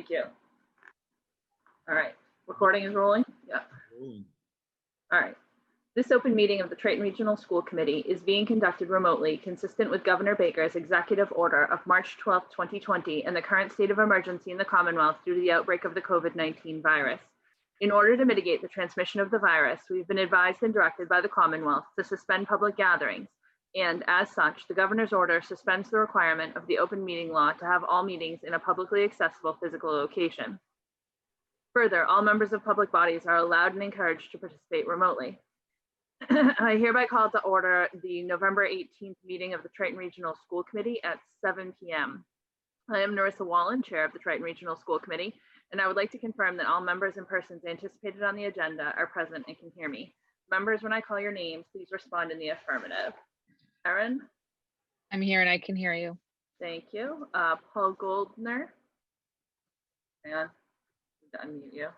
Thank you. All right, recording is rolling. Yeah. All right. This open meeting of the Triton Regional School Committee is being conducted remotely, consistent with Governor Baker's executive order of March 12, 2020, and the current state of emergency in the Commonwealth due to the outbreak of the COVID-19 virus. In order to mitigate the transmission of the virus, we've been advised and directed by the Commonwealth to suspend public gatherings. And as such, the governor's order suspends the requirement of the open meeting law to have all meetings in a publicly accessible physical location. Further, all members of public bodies are allowed and encouraged to participate remotely. I hereby call to order the November 18th meeting of the Triton Regional School Committee at 7 p.m. I am Narissa Wallen, Chair of the Triton Regional School Committee, and I would like to confirm that all members and persons anticipated on the agenda are present and can hear me. Members, when I call your name, please respond in the affirmative. Erin? I'm here and I can hear you. Thank you. Paul Goldner? Hang on, I need to unmute you.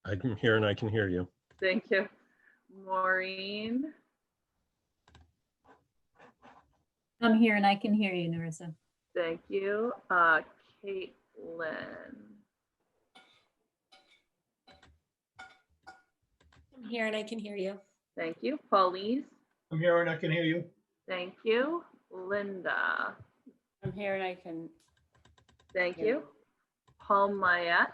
I'm here and I can hear you. Thank you. Maureen? I'm here and I can hear you, Narissa. Thank you. Caitlin? I'm here and I can hear you. Thank you. Paulise? I'm here and I can hear you. Thank you. Linda? I'm here and I can. Thank you. Paul Mayette?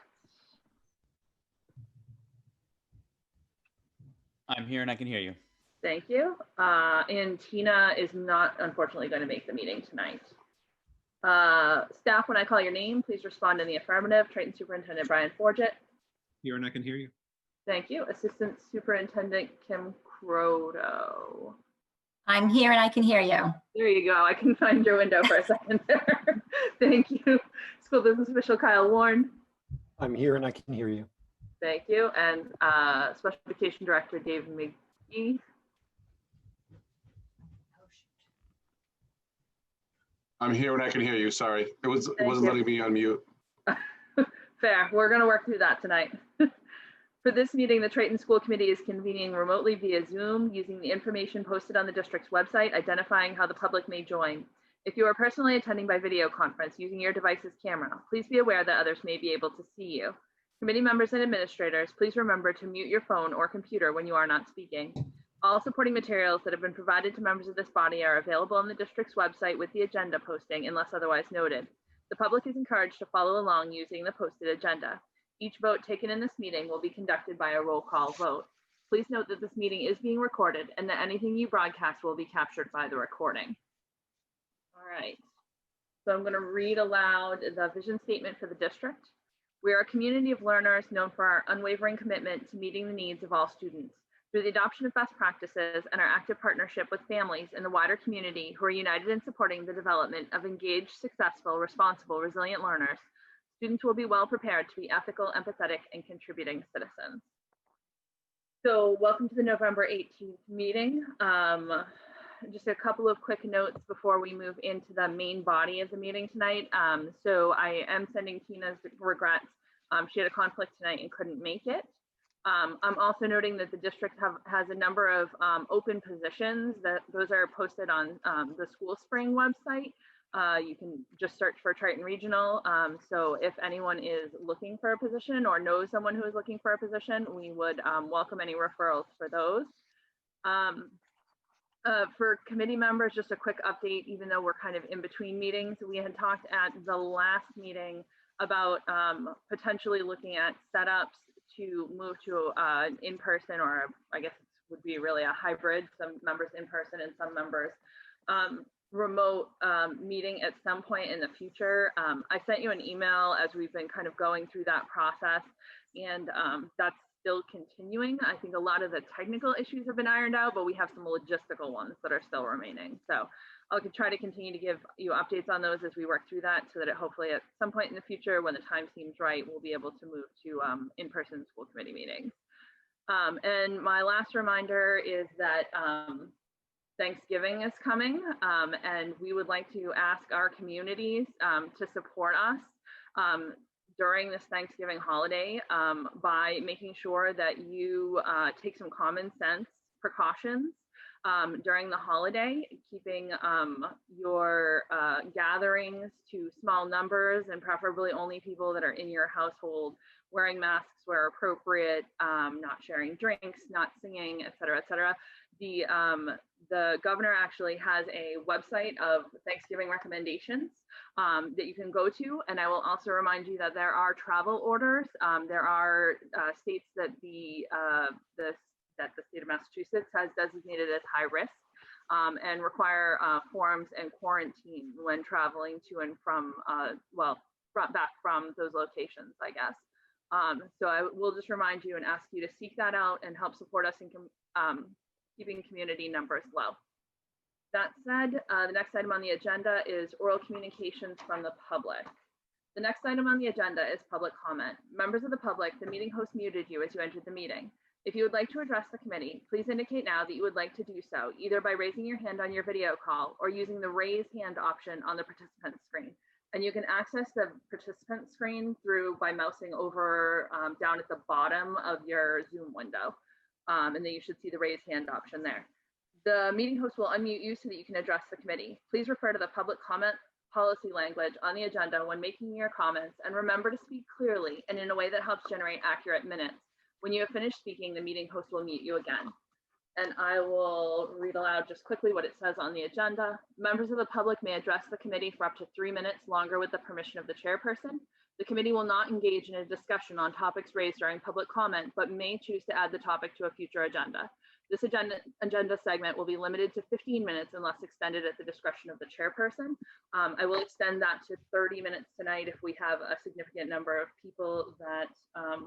I'm here and I can hear you. Thank you. And Tina is not, unfortunately, going to make the meeting tonight. Staff, when I call your name, please respond in the affirmative. Triton Superintendent Brian Forget. Here and I can hear you. Thank you. Assistant Superintendent Kim Croto. I'm here and I can hear you. There you go. I can find your window for a second there. Thank you. School Business Official Kyle Warren. I'm here and I can hear you. Thank you. And Special Education Director Dave McGee. I'm here and I can hear you. Sorry, it wasn't letting me unmute. Fair. We're going to work through that tonight. For this meeting, the Triton School Committee is convening remotely via Zoom using the information posted on the district's website, identifying how the public may join. If you are personally attending by video conference using your device's camera, please be aware that others may be able to see you. Committee members and administrators, please remember to mute your phone or computer when you are not speaking. All supporting materials that have been provided to members of this body are available on the district's website with the agenda posting unless otherwise noted. The public is encouraged to follow along using the posted agenda. Each vote taken in this meeting will be conducted by a roll call vote. Please note that this meeting is being recorded and that anything you broadcast will be captured by the recording. All right, so I'm going to read aloud the vision statement for the district. We are a community of learners known for our unwavering commitment to meeting the needs of all students. Through the adoption of best practices and our active partnership with families in the wider community who are united in supporting the development of engaged, successful, responsible, resilient learners, students will be well prepared to be ethical, empathetic, and contributing citizens. So welcome to the November 18th meeting. Just a couple of quick notes before we move into the main body of the meeting tonight. So I am sending Tina's regrets. She had a conflict tonight and couldn't make it. I'm also noting that the district has a number of open positions those are posted on the School Spring website. You can just search for Triton Regional. So if anyone is looking for a position or knows someone who is looking for a position, we would welcome any referrals for those. For committee members, just a quick update, even though we're kind of in between meetings, we had talked at the last meeting about potentially looking at setups to move to in-person, or I guess it would be really a hybrid, some members in person and some members remote meeting at some point in the future. I sent you an email as we've been kind of going through that process, and that's still continuing. I think a lot of the technical issues have been ironed out, but we have some logistical ones that are still remaining. So I'll try to continue to give you updates on those as we work through that, so that hopefully at some point in the future, when the time seems right, we'll be able to move to in-person school committee meetings. And my last reminder is that Thanksgiving is coming, and we would like to ask our communities to support us during this Thanksgiving holiday by making sure that you take some common sense precautions during the holiday, keeping your gatherings to small numbers and preferably only people that are in your household, wearing masks where appropriate, not sharing drinks, not singing, et cetera, et cetera. The governor actually has a website of Thanksgiving recommendations that you can go to. And I will also remind you that there are travel orders. There are states that the state of Massachusetts has designated as high risk and require forms and quarantine when traveling to and from, back from those locations, I guess. So I will just remind you and ask you to seek that out and help support us in keeping community numbers low. That said, the next item on the agenda is oral communications from the public. The next item on the agenda is public comment. Members of the public, the meeting host muted you as you entered the meeting. If you would like to address the committee, please indicate now that you would like to do so, either by raising your hand on your video call or using the raise hand option on the participant screen. And you can access the participant screen by mousing over down at the bottom of your Zoom window. And then you should see the raise hand option there. The meeting host will unmute you so that you can address the committee. Please refer to the public comment policy language on the agenda when making your comments, and remember to speak clearly and in a way that helps generate accurate minutes. When you have finished speaking, the meeting host will mute you again. And I will read aloud just quickly what it says on the agenda. Members of the public may address the committee for up to 3 minutes longer with the permission of the chairperson. The committee will not engage in a discussion on topics raised during public comment, but may choose to add the topic to a future agenda. This agenda segment will be limited to 15 minutes unless extended at the discretion of the chairperson. I will extend that to 30 minutes tonight if we have a significant number of people that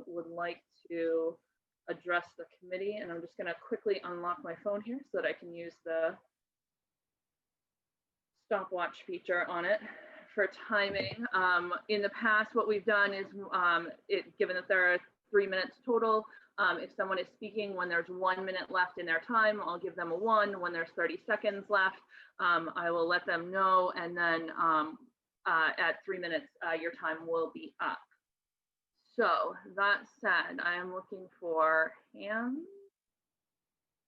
would like to address the committee. And I'm just going to quickly unlock my phone here so that I can use the stopwatch feature on it for timing. In the past, what we've done is, given that there are 3 minutes total, if someone is speaking when there's 1 minute left in their time, I'll give them a 1. When there's 30 seconds left, I will let them know. And then at 3 minutes, your time will be up. So that said, I am looking for hands.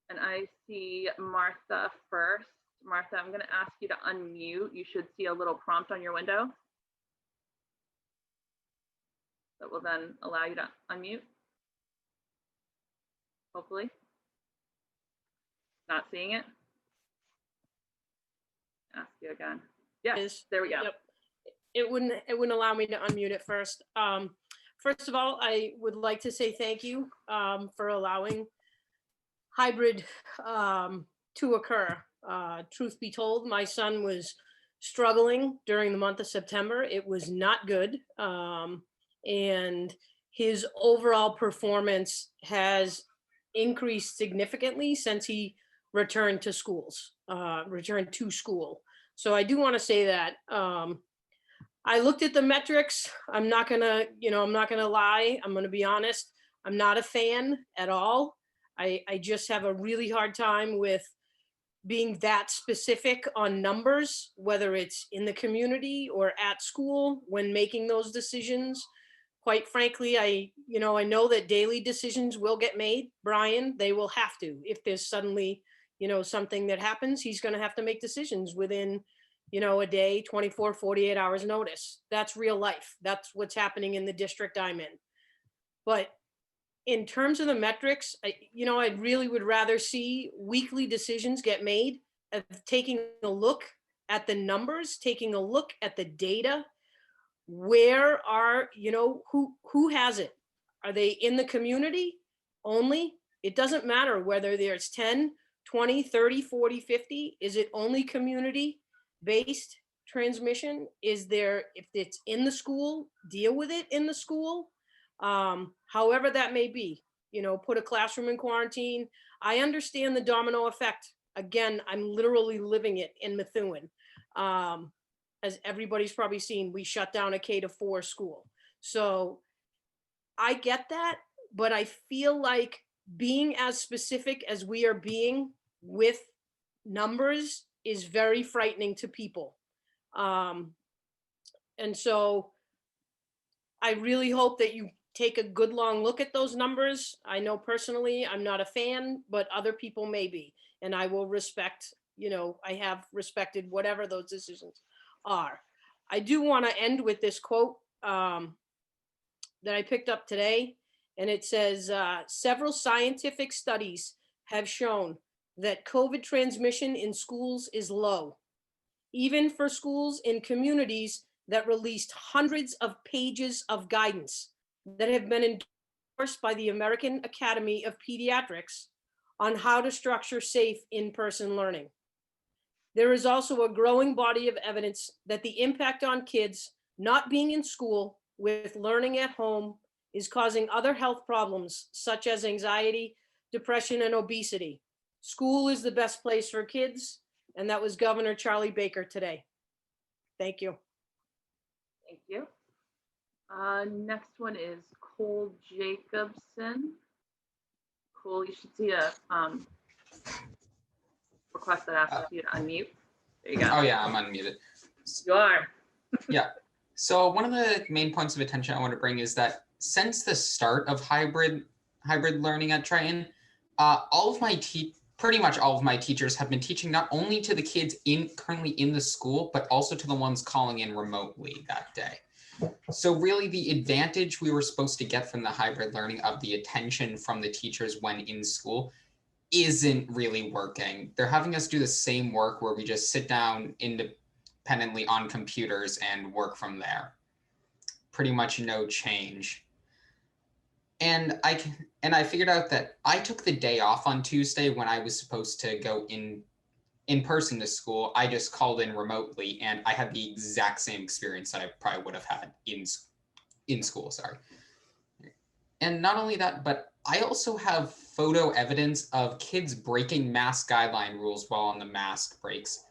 And I see Martha first. Martha, I'm going to ask you to unmute. You should see a little prompt on your window that will then allow you to unmute. Hopefully. Not seeing it. Ask you again. Yes, there we go. Yep. It wouldn't allow me to unmute it first. First of all, I would like to say thank you for allowing hybrid to occur. Truth be told, my son was struggling during the month of September. It was not good. And his overall performance has increased significantly since he returned to school. So I do want to say that I looked at the metrics. I'm not gonna lie. I'm gonna be honest. I'm not a fan at all. I just have a really hard time with being that specific on numbers, whether it's in the community or at school when making those decisions. Quite frankly, I know that daily decisions will get made, Brian. They will have to. If there's suddenly, something that happens, he's going to have to make decisions within, a day, 24, 48 hours notice. That's real life. That's what's happening in the district I'm in. But in terms of the metrics, I really would rather see weekly decisions get made of taking a look at the numbers, taking a look at the data. Where are, who has it? Are they in the community only? It doesn't matter whether there's 10, 20, 30, 40, 50. Is it only community-based transmission? Is there, if it's in the school, deal with it in the school? However that may be, put a classroom in quarantine. I understand the domino effect. Again, I'm literally living it in Methuen. As everybody's probably seen, we shut down a K-4 school. So I get that, but I feel like being as specific as we are being with numbers is very frightening to people. And so I really hope that you take a good long look at those numbers. I know personally, I'm not a fan, but other people may be. And I will respect, I have respected whatever those decisions are. I do want to end with this quote that I picked up today. And it says, several scientific studies have shown that COVID transmission in schools is low, even for schools in communities that released hundreds of pages of guidance that have been endorsed by the American Academy of Pediatrics on how to structure safe in-person learning. There is also a growing body of evidence that the impact on kids not being in school with learning at home is causing other health problems such as anxiety, depression, and obesity. School is the best place for kids, and that was Governor Charlie Baker today. Thank you. Thank you. Next one is Cole Jacobson. Cole, you should see a request that asks you to unmute. There you go. Oh yeah, I'm unmuted. You are. Yeah. So one of the main points of attention I want to bring is that since the start of hybrid learning at Triton, pretty much all of my teachers have been teaching not only to the kids currently in the school, but also to the ones calling in remotely that day. So really the advantage we were supposed to get from the hybrid learning of the attention from the teachers when in school isn't really working. They're having us do the same work where we just sit down independently on computers and work from there. Pretty much no change. And I figured out that I took the day off on Tuesday when I was supposed to go in person to school. I just called in remotely and I had the exact same experience that I probably would have had in school, sorry. And not only that, but I also have photo evidence of kids breaking mask guideline rules while on the mask breaks.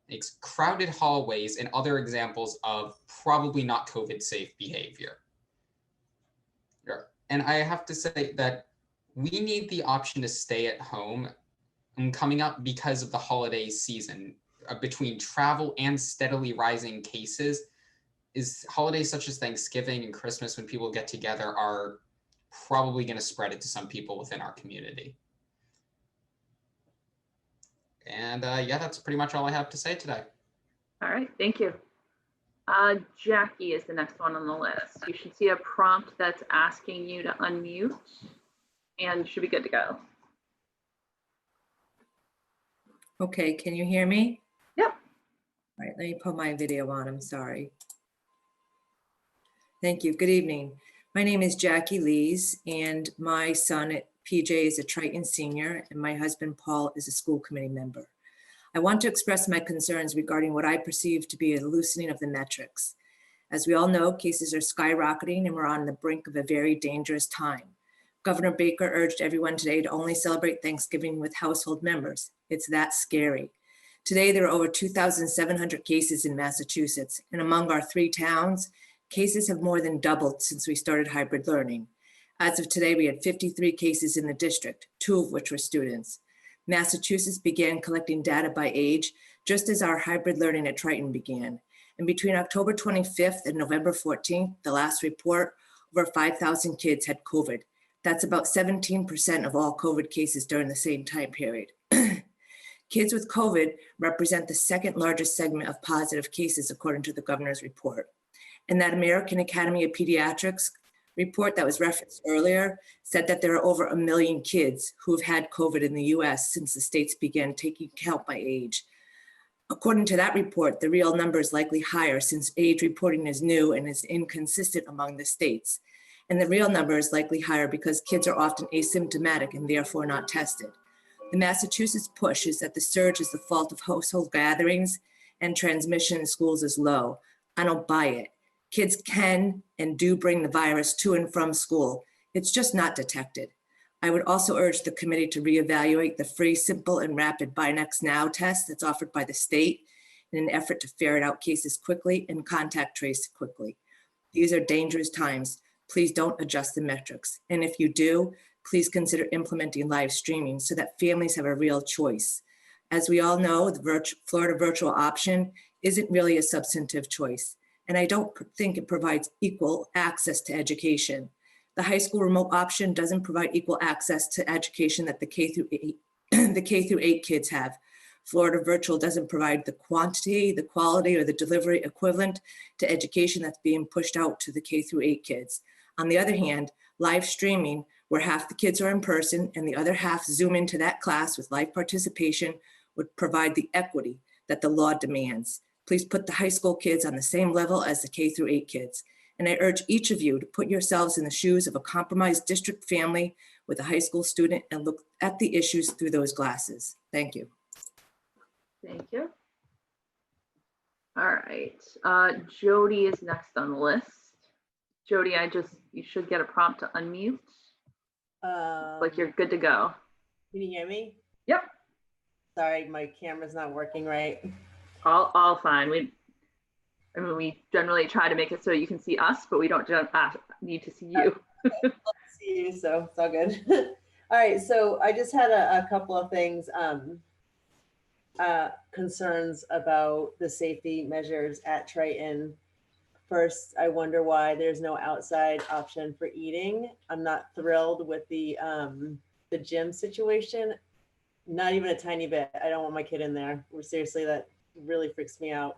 It's crowded hallways and other examples of probably not COVID safe behavior. And I have to say that we need the option to stay at home coming up because of the holiday season. Between travel and steadily rising cases, holidays such as Thanksgiving and Christmas, when people get together, are probably going to spread it to some people within our community. And yeah, that's pretty much all I have to say today. All right, thank you. Jackie is the next one on the list. You should see a prompt that's asking you to unmute and should be good to go. Okay, can you hear me? Yep. All right, let me put my video on, I'm sorry. Thank you, good evening. My name is Jackie Lees and my son PJ is a Triton senior and my husband Paul is a school committee member. I want to express my concerns regarding what I perceive to be a loosening of the metrics. As we all know, cases are skyrocketing and we're on the brink of a very dangerous time. Governor Baker urged everyone today to only celebrate Thanksgiving with household members. It's that scary. Today, there are over 2,700 cases in Massachusetts, and among our 3 towns, cases have more than doubled since we started hybrid learning. As of today, we had 53 cases in the district, 2 of which were students. Massachusetts began collecting data by age, just as our hybrid learning at Triton began. And between October 25th and November 14th, the last report, over 5,000 kids had COVID. That's about 17% of all COVID cases during the same time period. Kids with COVID represent the second largest segment of positive cases, according to the governor's report. And that American Academy of Pediatrics report that was referenced earlier said that there are over 1 million kids who have had COVID in the US since the states began taking count by age. According to that report, the real number is likely higher since age reporting is new and is inconsistent among the states. And the real number is likely higher because kids are often asymptomatic and therefore not tested. The Massachusetts push is that the surge is the fault of household gatherings and transmission in schools is low. I don't buy it. Kids can and do bring the virus to and from school. It's just not detected. I would also urge the committee to reevaluate the free, simple, and rapid BinaxNOW test that's offered by the state in an effort to ferret out cases quickly and contact trace quickly. These are dangerous times. Please don't adjust the metrics. And if you do, please consider implementing live streaming so that families have a real choice. As we all know, the Florida virtual option isn't really a substantive choice. And I don't think it provides equal access to education. The high school remote option doesn't provide equal access to education that the K through 8, the K through 8 kids have. Florida Virtual doesn't provide the quantity, the quality, or the delivery equivalent to education that's being pushed out to the K through 8 kids. On the other hand, live streaming, where half the kids are in person and the other half Zoom into that class with live participation, would provide the equity that the law demands. Please put the high school kids on the same level as the K through 8 kids. And I urge each of you to put yourselves in the shoes of a compromised district family with a high school student and look at the issues through those glasses. Thank you. Thank you. All right, Jody is next on the list. Jody, you should get a prompt to unmute. Like you're good to go. Can you hear me? Yep. Sorry, my camera's not working right. All fine. We generally try to make it so you can see us, but we don't need to see you. See you, so it's all good. All right, so I just had a couple of things, concerns about the safety measures at Triton. First, I wonder why there's no outside option for eating. I'm not thrilled with the gym situation. Not even a tiny bit. I don't want my kid in there. Seriously, that really freaks me out.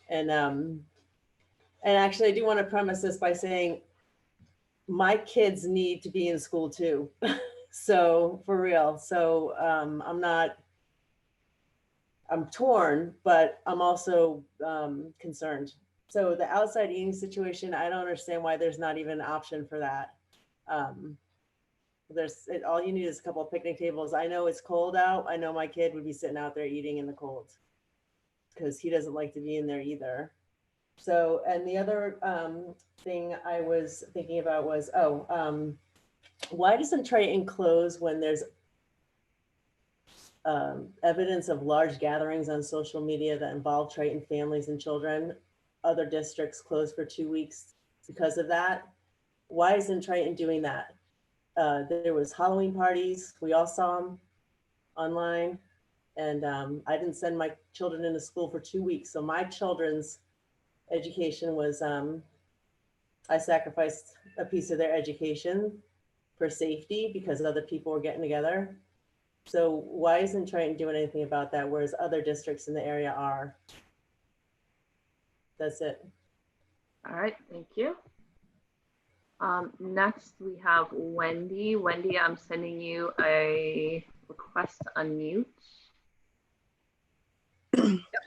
And actually, I do want to premise this by saying my kids need to be in school too. So for real. So I'm torn, but I'm also concerned. So the outside eating situation, I don't understand why there's not even an option for that. All you need is a couple of picnic tables. I know it's cold out. I know my kid would be sitting out there eating in the cold because he doesn't like to be in there either. So, and the other thing I was thinking about was, why doesn't Triton close when there's evidence of large gatherings on social media that involve Triton families and children? Other districts closed for 2 weeks because of that. Why isn't Triton doing that? There was Halloween parties. We all saw them online. And I didn't send my children into school for 2 weeks. So my children's education was, I sacrificed a piece of their education for safety because other people were getting together. So why isn't Triton doing anything about that, whereas other districts in the area are? That's it. All right, thank you. Next, we have Wendy. Wendy, I'm sending you a request to unmute.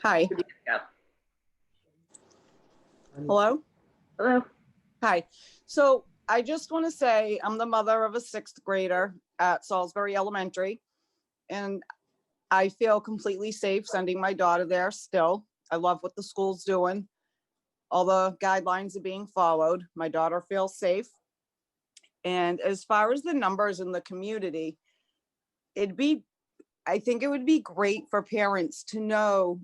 Hi. Yeah. Hello? Hello. Hi. So I just want to say I'm the mother of a 6th grader at Salisbury Elementary, and I feel completely safe sending my daughter there still. I love what the school's doing. All the guidelines are being followed. My daughter feels safe. And as far as the numbers in the community, I think it would be great for parents to know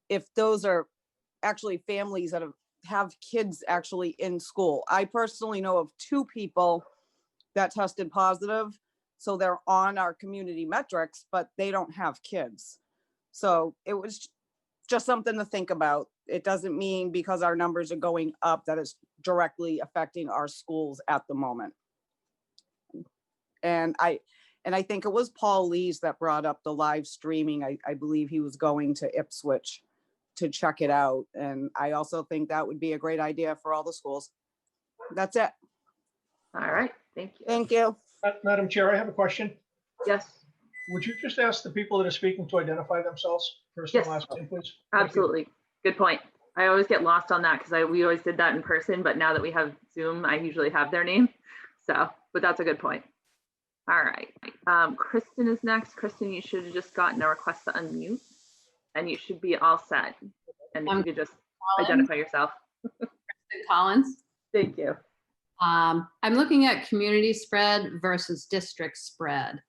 if those are actually families that have kids actually in school. I personally know of 2 people that tested positive. So they're on our community metrics, but they don't have kids. So it was just something to think about. It doesn't mean because our numbers are going up that it's directly affecting our schools at the moment. And I think it was Paul Lees that brought up the live streaming. I believe he was going to Ipswich to check it out. And I also think that would be a great idea for all the schools. That's it. All right, thank you. Thank you. Madam Chair, I have a question. Yes. Would you just ask the people that are speaking to identify themselves first and last name, please? Absolutely. Good point. I always get lost on that because we always did that in person, but now that we have Zoom, I usually have their name. So, but that's a good point. All right. Kristen is next. Kristen, you should have just gotten a request to unmute and you should be all set. And if you could just identify yourself. Kristen Collins. Thank you. I'm looking at community spread versus district spread.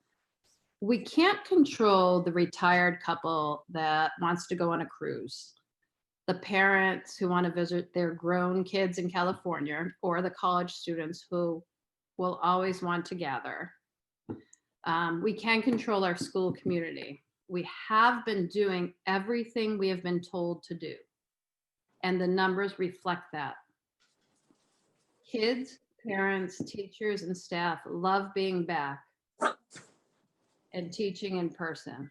We can't control the retired couple that wants to go on a cruise, the parents who want to visit their grown kids in California, or the college students who will always want to gather. We can control our school community. We have been doing everything we have been told to do, and the numbers reflect that. Kids Parents, teachers, and staff love being back and teaching in person.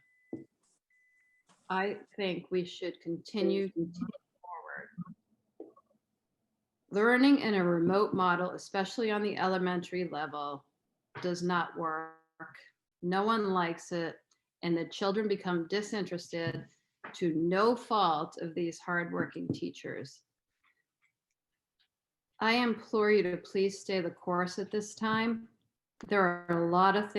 I think we should continue forward. Learning in a remote model, especially on the elementary level, does not work. No one likes it, and the children become disinterested to no fault of these hardworking teachers. I implore you to please stay the course at this time. There are a lot of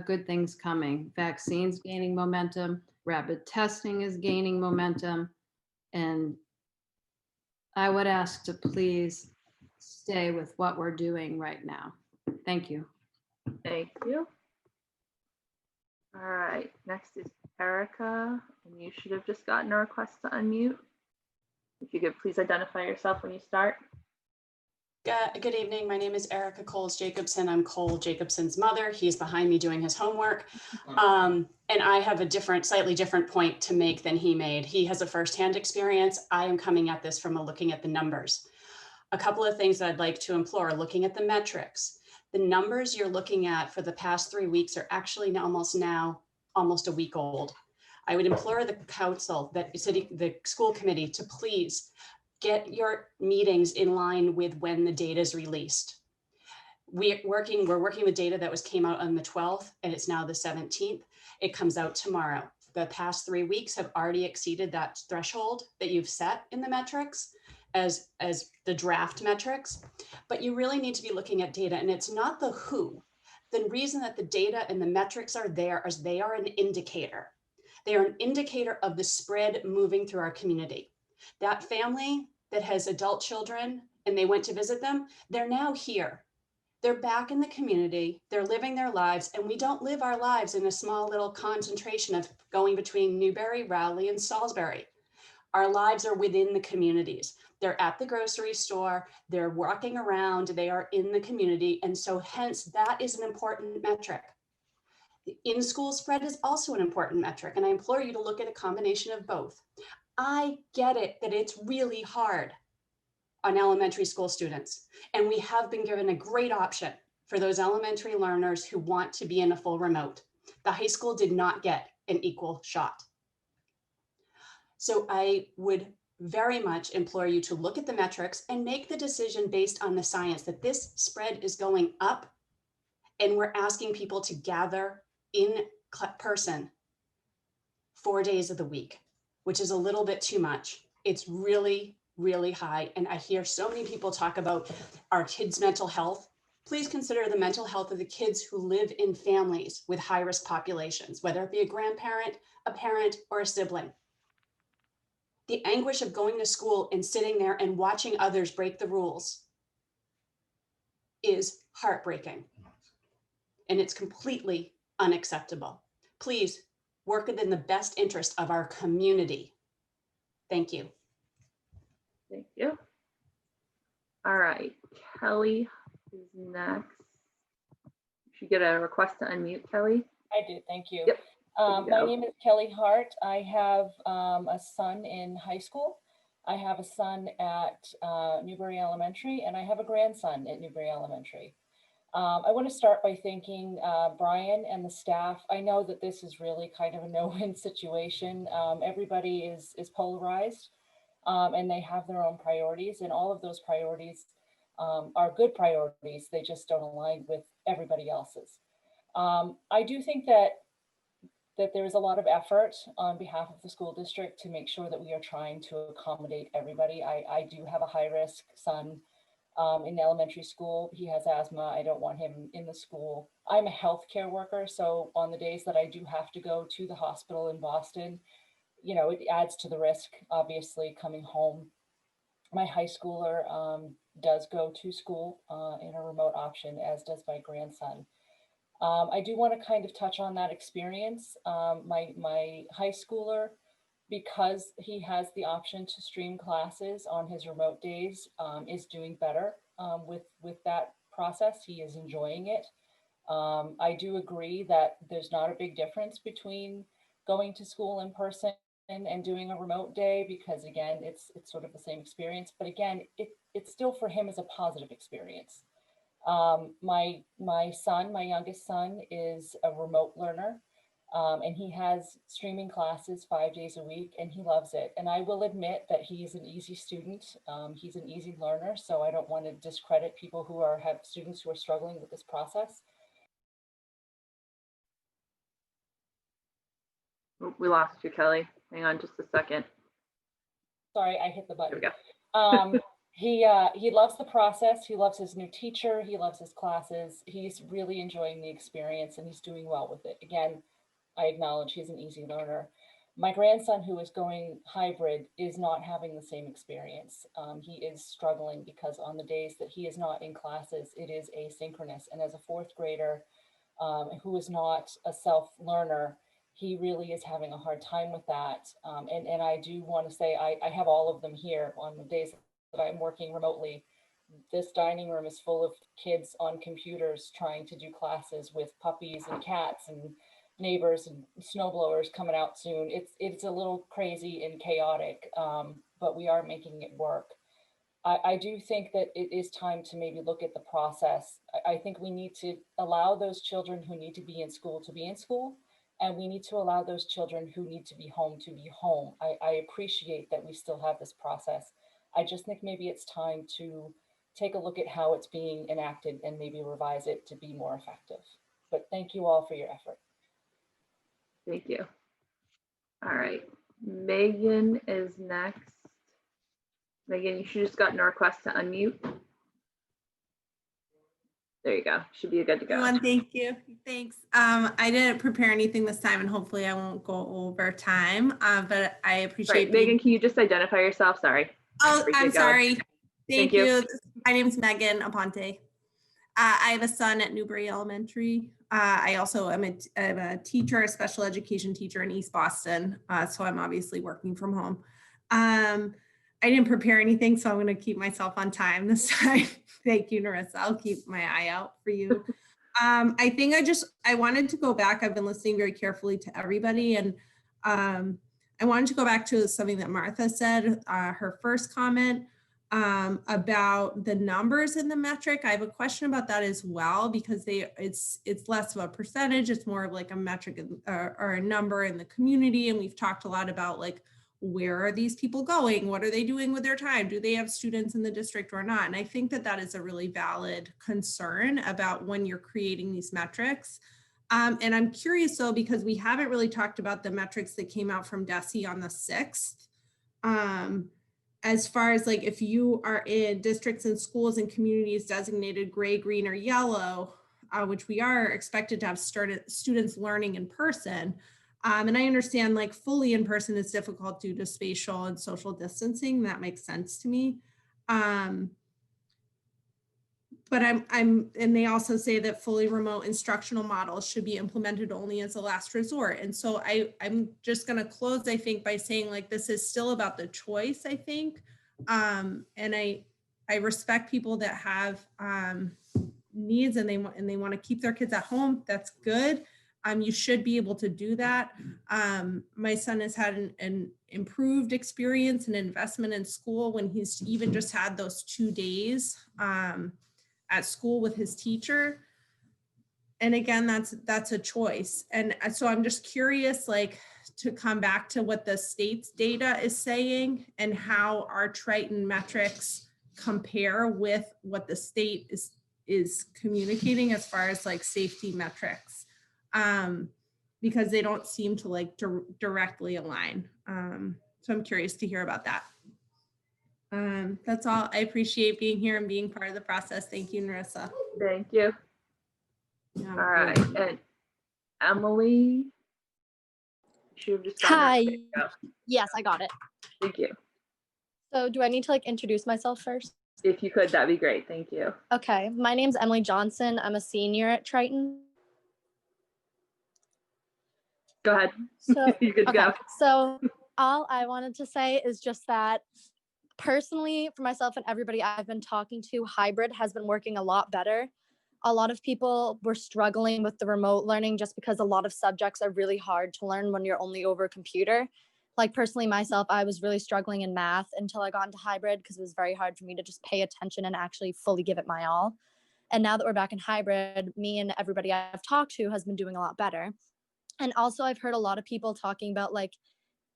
good things coming. Vaccines gaining momentum, rapid testing is gaining momentum, and I would ask to please stay with what we're doing right now. Thank you. Thank you. All right, next is Erica, and you should have just gotten a request to unmute. If you could please identify yourself when you start. Good evening. My name is Erica Coles Jacobson. I'm Cole Jacobson's mother. He's behind me doing his homework. And I have a slightly different point to make than he made. He has a firsthand experience. I am coming at this from looking at the numbers. A couple of things that I'd like to implore, looking at the metrics. The numbers you're looking at for the past 3 weeks are actually almost a week old. I would implore the council, the school committee, to please get your meetings in line with when the data is released. We're working with data that came out on the 12th, and it's now the 17th. It comes out tomorrow. The past 3 weeks have already exceeded that threshold that you've set in the metrics as the draft metrics, but you really need to be looking at data, and it's not the who. The reason that the data and the metrics are there is they are an indicator. They are an indicator of the spread moving through our community. That family that has adult children and they went to visit them, they're now here. They're back in the community, they're living their lives, and we don't live our lives in a small little concentration of going between Newbury, Rowley, and Salisbury. Our lives are within the communities. They're at the grocery store, they're walking around, they are in the community, and so hence that is an important metric. The in-school spread is also an important metric, and I implore you to look at a combination of both. I get it that it's really hard on elementary school students, and we have been given a great option for those elementary learners who want to be in a full remote. The high school did not get an equal shot. So I would very much implore you to look at the metrics and make the decision based on the science that this spread is going up, and we're asking people to gather in person 4 days of the week, which is a little bit too much. It's really, really high. And I hear so many people talk about our kids' mental health. Please consider the mental health of the kids who live in families with high-risk populations, whether it be a grandparent, a parent, or a sibling. The anguish of going to school and sitting there and watching others break the rules is heartbreaking. And it's completely unacceptable. Please work within the best interest of our community. Thank you. Thank you. All right, Kelly is next. You should get a request to unmute, Kelly. I do, thank you. Yep. My name is Kelly Hart. I have a son in high school. I have a son at Newbury Elementary, and I have a grandson at Newbury Elementary. I want to start by thanking Brian and the staff. I know that this is really kind of a no-win situation. Everybody is polarized, and they have their own priorities, and all of those priorities are good priorities. They just don't align with everybody else's. I do think that there is a lot of effort on behalf of the school district to make sure that we are trying to accommodate everybody. I do have a high-risk son in elementary school. He has asthma. I don't want him in the school. I'm a healthcare worker, so on the days that I do have to go to the hospital in Boston, you know, it adds to the risk, obviously, coming home. My high schooler does go to school in a remote option, as does my grandson. I do want to kind of touch on that experience. My high schooler, because he has the option to stream classes on his remote days, is doing better with that process. He is enjoying it. I do agree that there's not a big difference between going to school in person and doing a remote day, because again, it's sort of the same experience. But again, it still for him is a positive experience. My son, my youngest son, is a remote learner. And he has streaming classes 5 days a week, and he loves it. And I will admit that he's an easy student. He's an easy learner, so I don't want to discredit people who have students who are struggling with this process. Oh, we lost you, Kelly. Hang on just a second. Sorry, I hit the button. There we go. He loves the process. He loves his new teacher. He loves his classes. He's really enjoying the experience, and he's doing well with it. Again, I acknowledge he's an easy learner. My grandson, who is going hybrid, is not having the same experience. He is struggling because on the days that he is not in classes, it is asynchronous. And as a fourth grader who is not a self-learner, he really is having a hard time with that. And I do want to say, I have all of them here on the days that I'm working remotely. This dining room is full of kids on computers trying to do classes with puppies and cats and neighbors and snowblowers coming out soon. It's a little crazy and chaotic, but we are making it work. I do think that it is time to maybe look at the process. I think we need to allow those children who need to be in school to be in school, and we need to allow those children who need to be home to be home. I appreciate that we still have this process. I just think maybe it's time to take a look at how it's being enacted and maybe revise it to be more effective. But thank you all for your effort. Thank you. All right, Megan is next. Megan, you should just gotten a request to unmute. There you go. Should be good to go. Everyone, thank you. Thanks. I didn't prepare anything this time, and hopefully I won't go over time, but I appreciate Right, Megan, can you just identify yourself? Sorry. Oh, I'm sorry. Thank you. you. My name is Megan Aponte. I have a son at Newbury Elementary. I also am a teacher, a special education teacher in East Boston. So I'm obviously working from home. I didn't prepare anything, so I'm going to keep myself on time this time. Thank you, Narissa. I'll keep my eye out for you. I think I wanted to go back. I've been listening very carefully to everybody, and I wanted to go back to something that Martha said, her first comment about the numbers in the metric. I have a question about that as well, because it's less of a percentage. It's more of like a metric or a number in the community. And we've talked a lot about like, where are these people going? What are they doing with their time? Do they have students in the district or not? And I think that that is a really valid concern about when you're creating these metrics. And I'm curious though, because we haven't really talked about the metrics that came out from DESE on the 6th. As far as like, if you are in districts and schools and communities designated gray, green, or yellow, which we are expected to have students learning in person. And I understand like fully in person is difficult due to spatial and social distancing. That makes sense to me. But and they also say that fully remote instructional models should be implemented only as a last resort. And so I'm just going to close, I think, by saying like, this is still about the choice, I think. And I respect people that have needs and they want to keep their kids at home. That's good. You should be able to do that. My son has had an improved experience and investment in school when he's even just had those 2 days at school with his teacher. And again, that's a choice. And so I'm just curious, like, to come back to what the state's data is saying and how our Triton metrics compare with what the state is communicating as far as like safety metrics. Because they don't seem to like directly align. So I'm curious to hear about that. That's all. I appreciate being here and being part of the process. Thank you, Narissa. Thank you. Yeah. All right, and Emily. Should have just gotten Hi. her. There you go. Yes, I got it. Thank you. So do I need to like introduce myself first? If you could, that'd be great. Thank you. Okay, my name's Emily Johnson. I'm a senior at Triton. Go ahead. So, You could go. So all I wanted to say is just that personally, for myself and everybody I've been talking to, hybrid has been working a lot better. A lot of people were struggling with the remote learning just because a lot of subjects are really hard to learn when you're only over a computer. Like personally myself, I was really struggling in math until I got into hybrid because it was very hard for me to just pay attention and actually fully give it my all. And now that we're back in hybrid, me and everybody I've talked to has been doing a lot better. And also I've heard a lot of people talking about like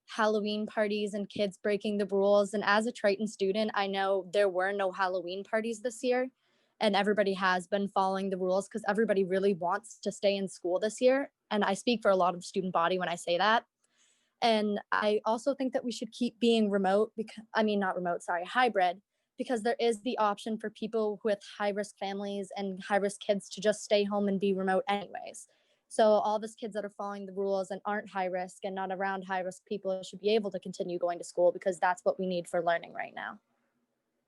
Halloween parties and kids breaking the rules. And as a Triton student, I know there were no Halloween parties this year. And everybody has been following the rules because everybody really wants to stay in school this year. And I speak for a lot of student body when I say that. And I also think that we should keep being remote, hybrid, because there is the option for people with high-risk families and high-risk kids to just stay home and be remote anyways. So all these kids that are following the rules and aren't high risk and not around high risk people should be able to continue going to school because that's what we need for learning right now.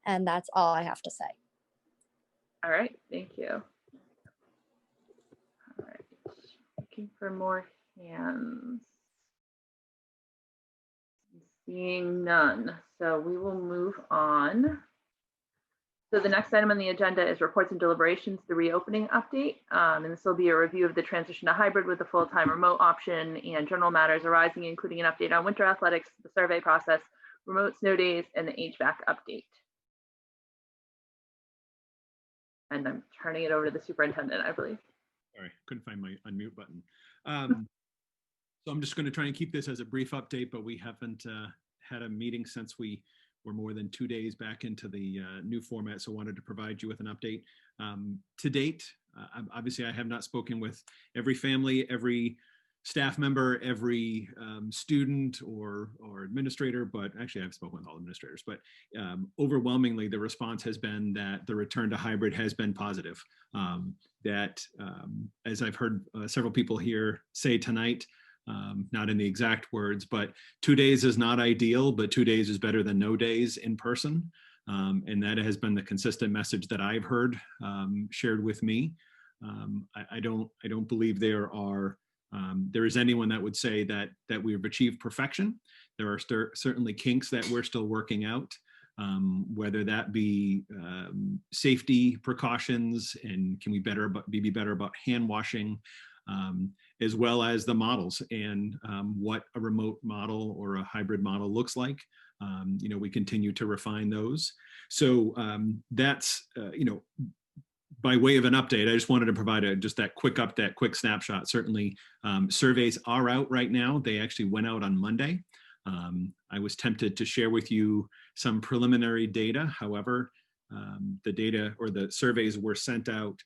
And that's all I have to say. All right, thank you. All right, looking for more hands. Seeing none, so we will move on. So the next item on the agenda is reports and deliberations, the reopening update. And this will be a review of the transition to hybrid with the full-time remote option and general matters arising, including an update on winter athletics, the survey process, remote snow days, and the HVAC update. And I'm turning it over to the superintendent, I believe. Sorry, couldn't find my unmute button. So I'm just going to try and keep this as a brief update, but we haven't had a meeting since we were more than 2 days back into the new format, so wanted to provide you with an update. To date, obviously I have not spoken with every family, every staff member, every student or administrator, but actually I've spoken with all administrators, but overwhelmingly the response has been that the return to hybrid has been positive. As I've heard several people here say tonight, not in the exact words, but 2 days is not ideal, but 2 days is better than no days in person. And that has been the consistent message that I've heard shared with me. I don't believe there is anyone that would say that we've achieved perfection. There are certainly kinks that we're still working out, whether that be safety precautions and can we be better about hand washing, as well as the models and what a remote model or a hybrid model looks like. We continue to refine those. So that's, by way of an update, I just wanted to provide just that quick update, quick snapshot. Certainly surveys are out right now. They actually went out on Monday. I was tempted to share with you some preliminary data. However, the data or the surveys were sent out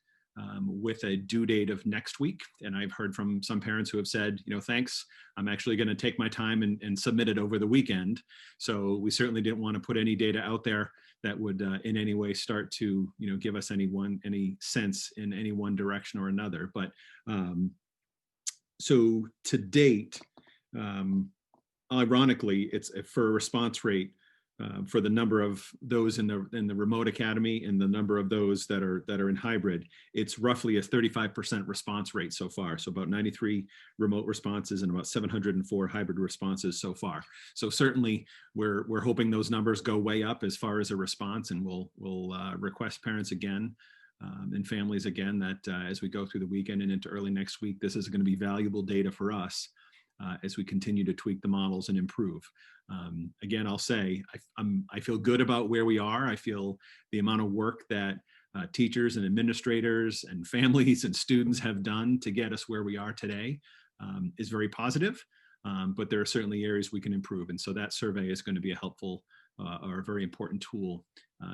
with a due date of next week. And I've heard from some parents who have said, thanks, I'm actually going to take my time and submit it over the weekend. So we certainly didn't want to put any data out there that would in any way start to, give us any sense in any one direction or another. But so to date, ironically, it's for a response rate for the number of those in the remote academy and the number of those that are in hybrid, it's roughly a 35% response rate so far. So about 93 remote responses and about 704 hybrid responses so far. So certainly we're hoping those numbers go way up as far as a response, and we'll request parents again and families again that as we go through the weekend and into early next week, this is going to be valuable data for us as we continue to tweak the models and improve. Again, I'll say I feel good about where we are. I feel the amount of work that teachers and administrators and families and students have done to get us where we are today is very positive, but there are certainly areas we can improve. And so that survey is going to be a helpful or a very important tool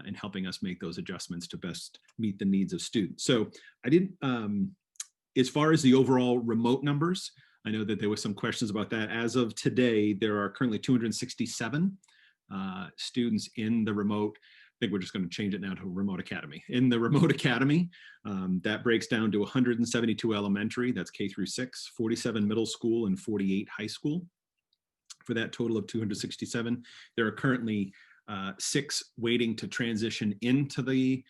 in helping us make those adjustments to best meet the needs of students. So I didn't, as far as the overall remote numbers, I know that there was some questions about that. As of today, there are currently 267 students in the remote. I think we're just going to change it now to remote academy. In the remote academy, that breaks down to 172 elementary, that's K through 6, 47 middle school, and 48 high school. For that total of 267, there are currently 6 waiting to transition into the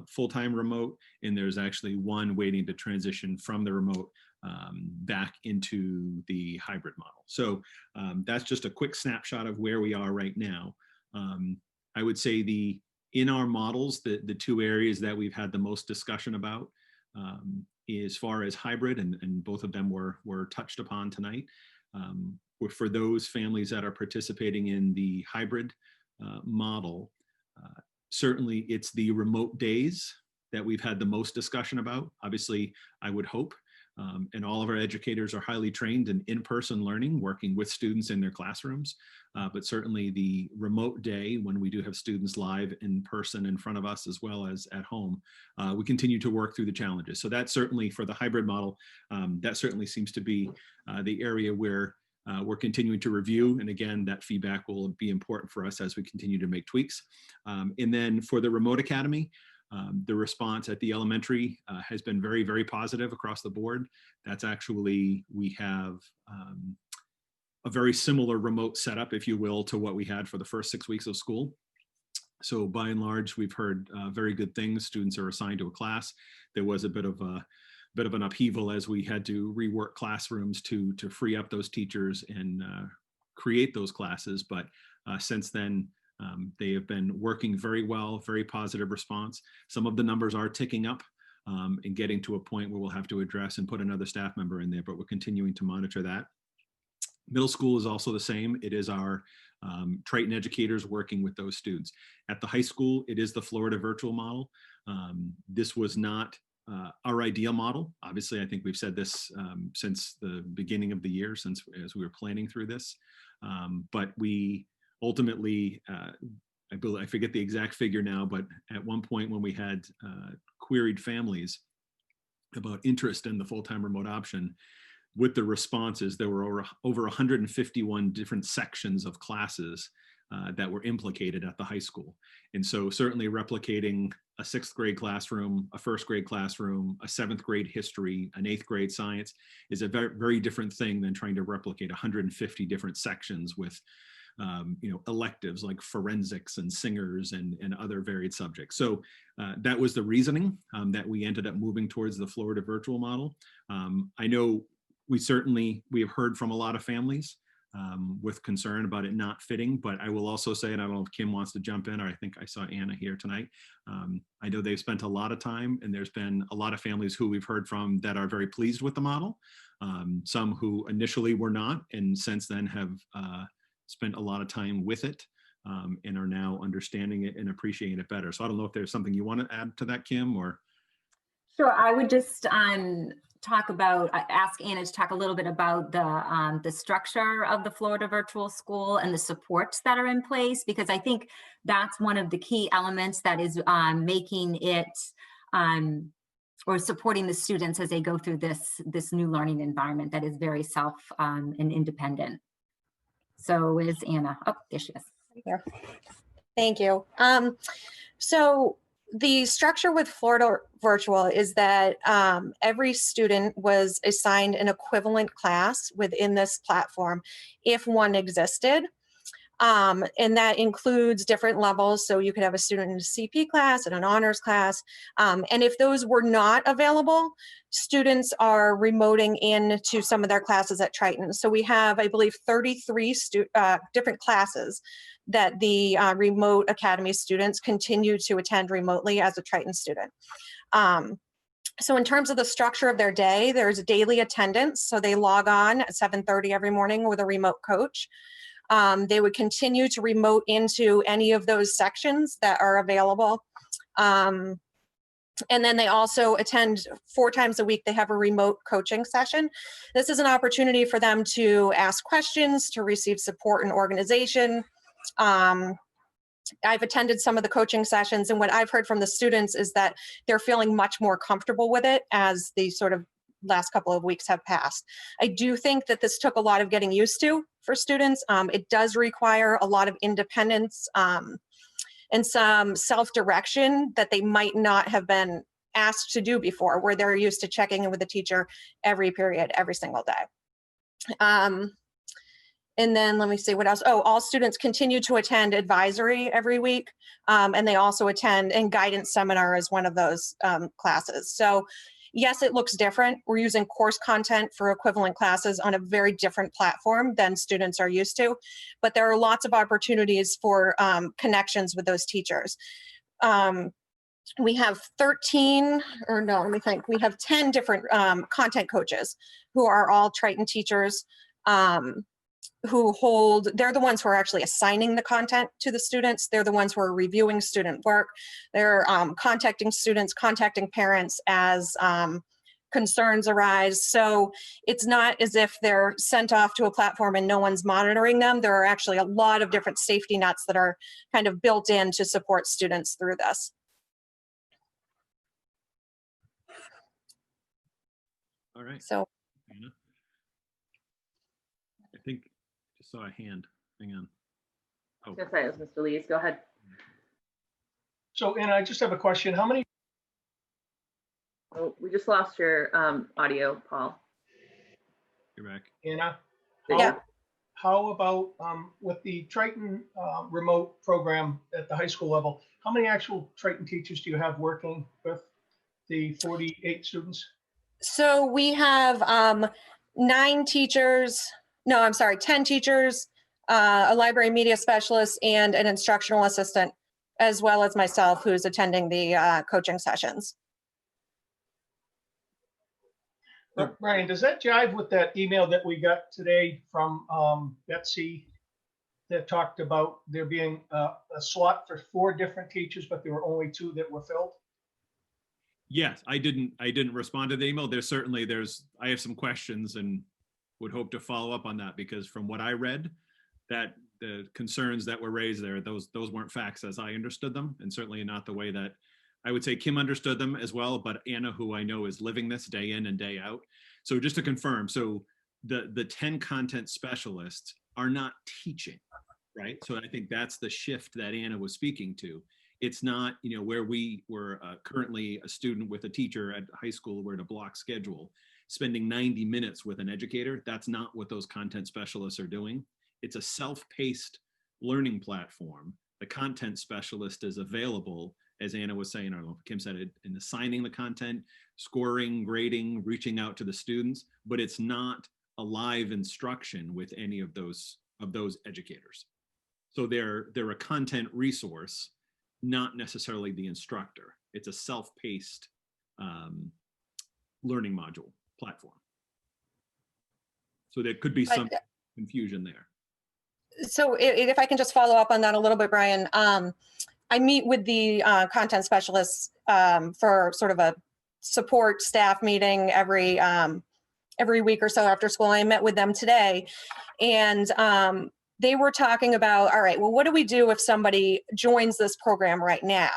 full-time remote, and there's actually 1 waiting to transition from the remote back into the hybrid model. So that's just a quick snapshot of where we are right now. I would say in our models, the 2 areas that we've had the most discussion about as far as hybrid, and both of them were touched upon tonight, for those families that are participating in the hybrid model, certainly it's the remote days that we've had the most discussion about. Obviously, I would hope, and all of our educators are highly trained in in-person learning, working with students in their classrooms. But certainly the remote day, when we do have students live in person in front of us as well as at home, we continue to work through the challenges. So that certainly, for the hybrid model, that certainly seems to be the area where we're continuing to review. And again, that feedback will be important for us as we continue to make tweaks. And then for the remote academy, the response at the elementary has been very, very positive across the board. That's actually, we have a very similar remote setup, if you will, to what we had for the first 6 weeks of school. So by and large, we've heard very good things. Students are assigned to a class. There was a bit of an upheaval as we had to rework classrooms to free up those teachers and create those classes. But since then, they have been working very well, very positive response. Some of the numbers are ticking up and getting to a point where we'll have to address and put another staff member in there, but we're continuing to monitor that. Middle school is also the same. It is our Triton educators working with those students. At the high school, it is the Florida virtual model. This was not our ideal model. Obviously, I think we've said this since the beginning of the year, as we were planning through this. But we ultimately, I forget the exact figure now, but at one point when we had queried families about interest in the full-time remote option, with the responses, there were over 151 different sections of classes that were implicated at the high school. And so certainly replicating a 6th grade classroom, a 1st grade classroom, a 7th grade history, an 8th grade science is a very, very different thing than trying to replicate 150 different sections with electives like forensics and singers and other varied subjects. So that was the reasoning that we ended up moving towards the Florida virtual model. I know we have heard from a lot of families with concern about it not fitting, but I will also say, and I don't know if Kim wants to jump in, or I think I saw Anna here tonight. I know they've spent a lot of time, and there's been a lot of families who we've heard from that are very pleased with the model. Some who initially were not, and since then have spent a lot of time with it and are now understanding it and appreciating it better. So I don't know if there's something you want to add to that, Kim, or? Sure, I would just ask Anna to talk a little bit about the structure of the Florida Virtual School and the supports that are in place, because I think that's one of the key elements that is making it or supporting the students as they go through this new learning environment that is very self and independent. So is Anna. Oh, there she is. Here. Thank you. So the structure with Florida Virtual is that every student was assigned an equivalent class within this platform if one existed. And that includes different levels. So you could have a student in a CP class and an honors class. And if those were not available, students are remoting in to some of their classes at Triton. So we have, I believe, 33 different classes that the remote academy students continue to attend remotely as a Triton student. So in terms of the structure of their day, there's daily attendance. So they log on at 7:30 every morning with a remote coach. They would continue to remote into any of those sections that are available. And then they also attend 4 times a week. They have a remote coaching session. This is an opportunity for them to ask questions, to receive support and organization. I've attended some of the coaching sessions, and what I've heard from the students is that they're feeling much more comfortable with it as the sort of last couple of weeks have passed. I do think that this took a lot of getting used to for students. It does require a lot of independence and some self-direction that they might not have been asked to do before, where they're used to checking in with the teacher every period, every single day. And then let me see what else. Oh, all students continue to attend advisory every week. And they also attend, and guidance seminar is one of those classes. So yes, it looks different. We're using course content for equivalent classes on a very different platform than students are used to, but there are lots of opportunities for connections with those teachers. We have 13, or no, let me think. We have 10 different content coaches who are all Triton teachers they're the ones who are actually assigning the content to the students. They're the ones who are reviewing student work. They're contacting students, contacting parents as concerns arise. So it's not as if they're sent off to a platform and no one's monitoring them. There are actually a lot of different safety nets that are kind of built in to support students through this. All right. So Anna? I think I just saw a hand. Hang on. I was gonna say it was Mr. Lees. Go ahead. So, Anna, I just have a question. How many? Oh, we just lost your audio, Paul. You're back. Anna? Yeah. How about with the Triton remote program at the high school level, how many actual Triton teachers do you have working with the 48 students? So we have 10 teachers, a library media specialist, and an instructional assistant, as well as myself, who's attending the coaching sessions. Brian, does that jive with that email that we got today from Betsy that talked about there being a slot for 4 different teachers, but there were only 2 that were filled? Yes, I didn't respond to the email. I have some questions and would hope to follow up on that, because from what I read, that the concerns that were raised there, those weren't facts as I understood them, and certainly not the way that I would say Kim understood them as well, but Anna, who I know is living this day in and day out. So just to confirm, so the 10 content specialists are not teaching, right? So I think that's the shift that Anna was speaking to. It's not, where we were currently a student with a teacher at high school, we're in a block schedule, spending 90 minutes with an educator. That's not what those content specialists are doing. It's a self-paced learning platform. The content specialist is available, as Anna was saying, I don't know if Kim said it, in assigning the content, scoring, grading, reaching out to the students, but it's not a live instruction with any of those educators. So they're a content resource, not necessarily the instructor. It's a self-paced learning module platform. So there could be some confusion there. So if I can just follow up on that a little bit, Brian, I meet with the content specialists for sort of a support staff meeting every week or so after school. I met with them today, and they were talking about, all right, well, what do we do if somebody joins this program right now?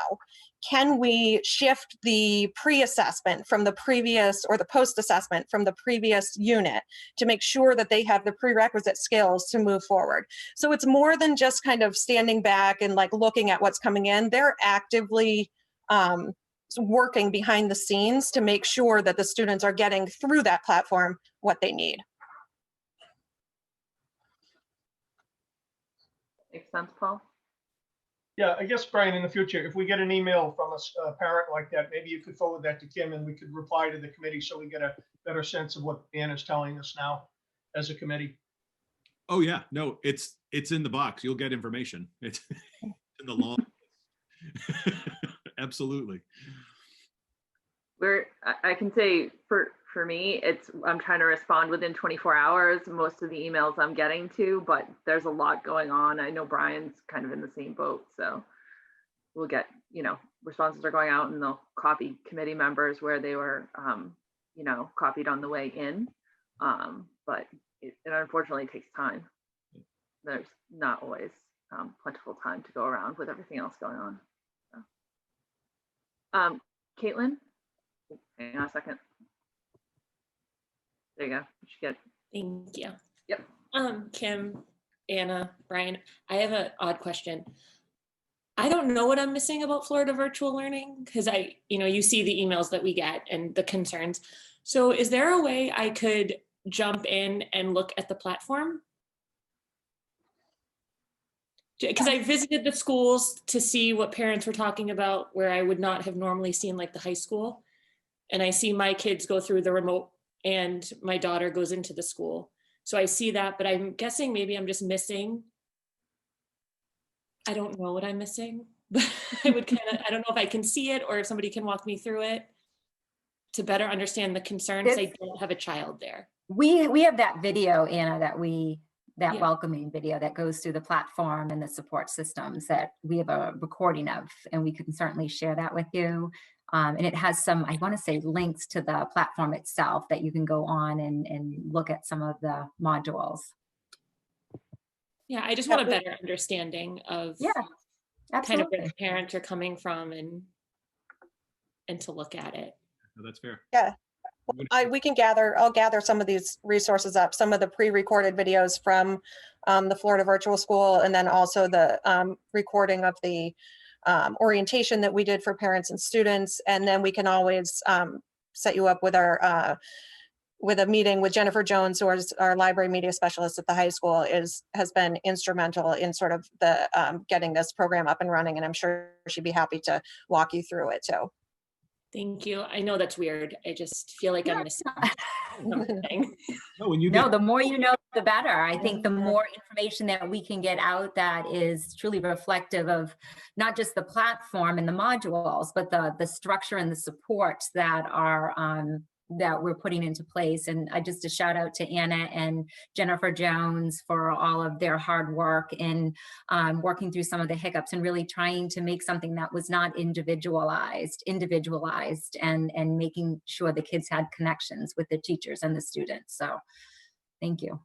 Can we shift the pre-assessment from the previous, or the post-assessment from the previous unit, to make sure that they have the prerequisite skills to move forward? So it's more than just kind of standing back and like looking at what's coming in. They're actively working behind the scenes to make sure that the students are getting through that platform what they need. Makes sense, Paul? Yeah, I guess, Brian, in the future, if we get an email from a parent like that, maybe you could forward that to Kim and we could reply to the committee so we get a better sense of what Anna's telling us now as a committee. Oh yeah, no, it's in the box. You'll get information. It's in the law. Absolutely. I can say for me, I'm trying to respond within 24 hours, most of the emails I'm getting to, but there's a lot going on. I know Brian's kind of in the same boat, so we'll get, responses are going out and they'll copy committee members where they were, copied on the way in. But it unfortunately takes time. There's not always plentiful time to go around with everything else going on. So. Caitlin, hang on a second. There you go. You should get. Thank you. Yep. Kim, Anna, Brian, I have an odd question. I don't know what I'm missing about Florida virtual learning, because you see the emails that we get and the concerns. So is there a way I could jump in and look at the platform? Because I visited the schools to see what parents were talking about, where I would not have normally seen, like the high school. And I see my kids go through the remote and my daughter goes into the school. So I see that, but I'm guessing maybe I'm just missing. I don't know what I'm missing, but I don't know if I can see it or if somebody can walk me through it to better understand the concerns. I don't have a child there. We have that video, Anna, that we that Yeah. welcoming video that goes through the platform and the support systems that we have a recording of, and we can certainly share that with you. And it has some, I want to say, links to the platform itself that you can go on and look at some of the modules. Yeah, I just want a better understanding of Yeah, kind of absolutely. where the parents are coming from and to look at it. No, that's fair. Yeah. I'll gather some of these resources up, some of the pre-recorded videos from the Florida Virtual School, and then also the recording of the orientation that we did for parents and students. And then we can always set you up with with a meeting with Jennifer Jones, who is our library media specialist at the high school, has been instrumental in sort of the getting this program up and running. And I'm sure she'd be happy to walk you through it too. Thank you. I know that's weird. I just feel like I'm missing something. No, the more you know, the better. I think the more information that we can get out that is truly reflective of not just the platform and the modules, but the structure and the supports that are that we're putting into place. And I just a shout out to Anna and Jennifer Jones for all of their hard work in working through some of the hiccups and really trying to make something that was not individualized and making sure the kids had connections with the teachers and the students. So thank you.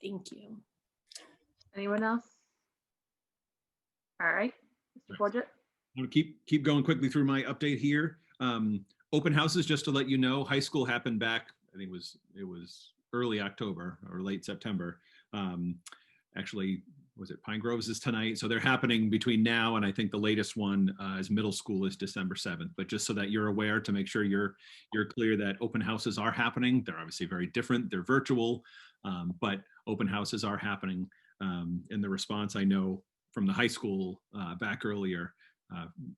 Thank you. Anyone else? All right, Mr. Forget. I'm gonna keep going quickly through my update here. Open houses, just to let you know, high school happened back, I think it was early October or late September. Actually, was it Pine Groves is tonight? So they're happening between now and I think the latest one is middle school is December 7th. But just so that you're aware, to make sure you're clear that open houses are happening. They're obviously very different. They're virtual, but open houses are happening. And the response I know from the high school back earlier,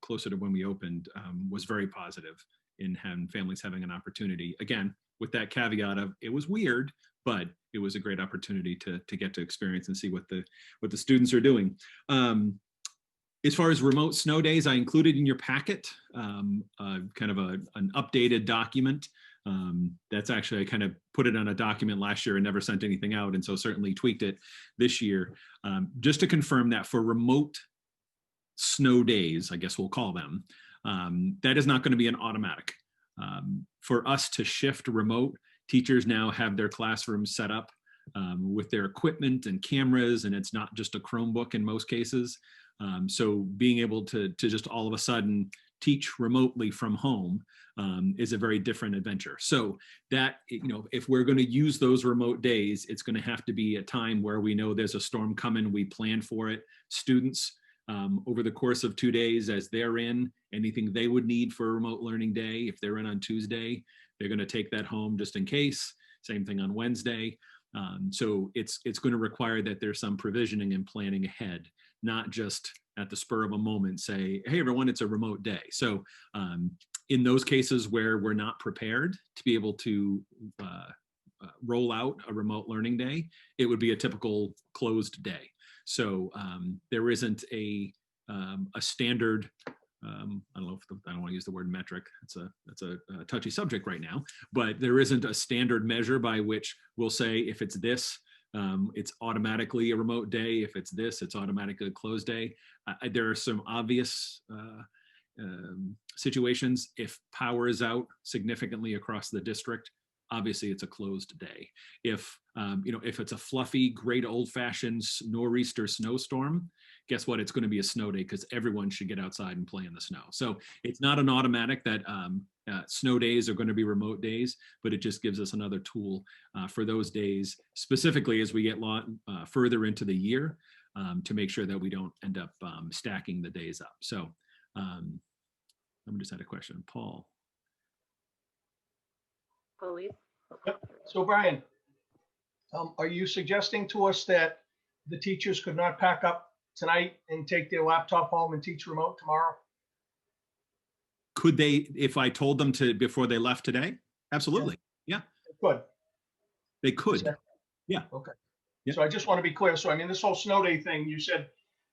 closer to when we opened, was very positive in having families having an opportunity. Again, with that caveat of it was weird, but it was a great opportunity to get to experience and see what the students are doing. As far as remote snow days, I included in your packet kind of an updated document. That's actually, I kind of put it on a document last year and never sent anything out, and so certainly tweaked it this year. Just to confirm that for remote snow days, I guess we'll call them, that is not going to be an automatic. For us to shift remote, teachers now have their classrooms set up with their equipment and cameras, and it's not just a Chromebook in most cases. So being able to just all of a sudden teach remotely from home is a very different adventure. So that, if we're going to use those remote days, it's going to have to be a time where we know there's a storm coming, we plan for it. Students, over the course of 2 days, as they're in, anything they would need for a remote learning day, if they're in on Tuesday, they're going to take that home just in case. Same thing on Wednesday. So it's going to require that there's some provisioning and planning ahead, not just at the spur of a moment say, hey, everyone, it's a remote day. So in those cases where we're not prepared to be able to roll out a remote learning day, it would be a typical closed day. So there isn't a standard, I don't know if I don't want to use the word metric. That's a touchy subject right now, but there isn't a standard measure by which we'll say if it's this, it's automatically a remote day. If it's this, it's automatically a closed day. There are some obvious situations. If power is out significantly across the district, obviously it's a closed day. If if it's a fluffy, great old-fashioned nor'easter snowstorm, guess what? It's going to be a snow day because everyone should get outside and play in the snow. So it's not an automatic that snow days are going to be remote days, but it just gives us another tool for those days, specifically as we get further into the year, to make sure that we don't end up stacking the days up. So let me just add a question. Paul. Police. Yep. So Brian, are you suggesting to us that the teachers could not pack up tonight and take their laptop home and teach remote tomorrow? Could they, if I told them to before they left today? Absolutely. Yeah. Good. They could. Yeah. Okay. Yeah. So I just want to be clear. So I mean, this whole snow day thing, you said,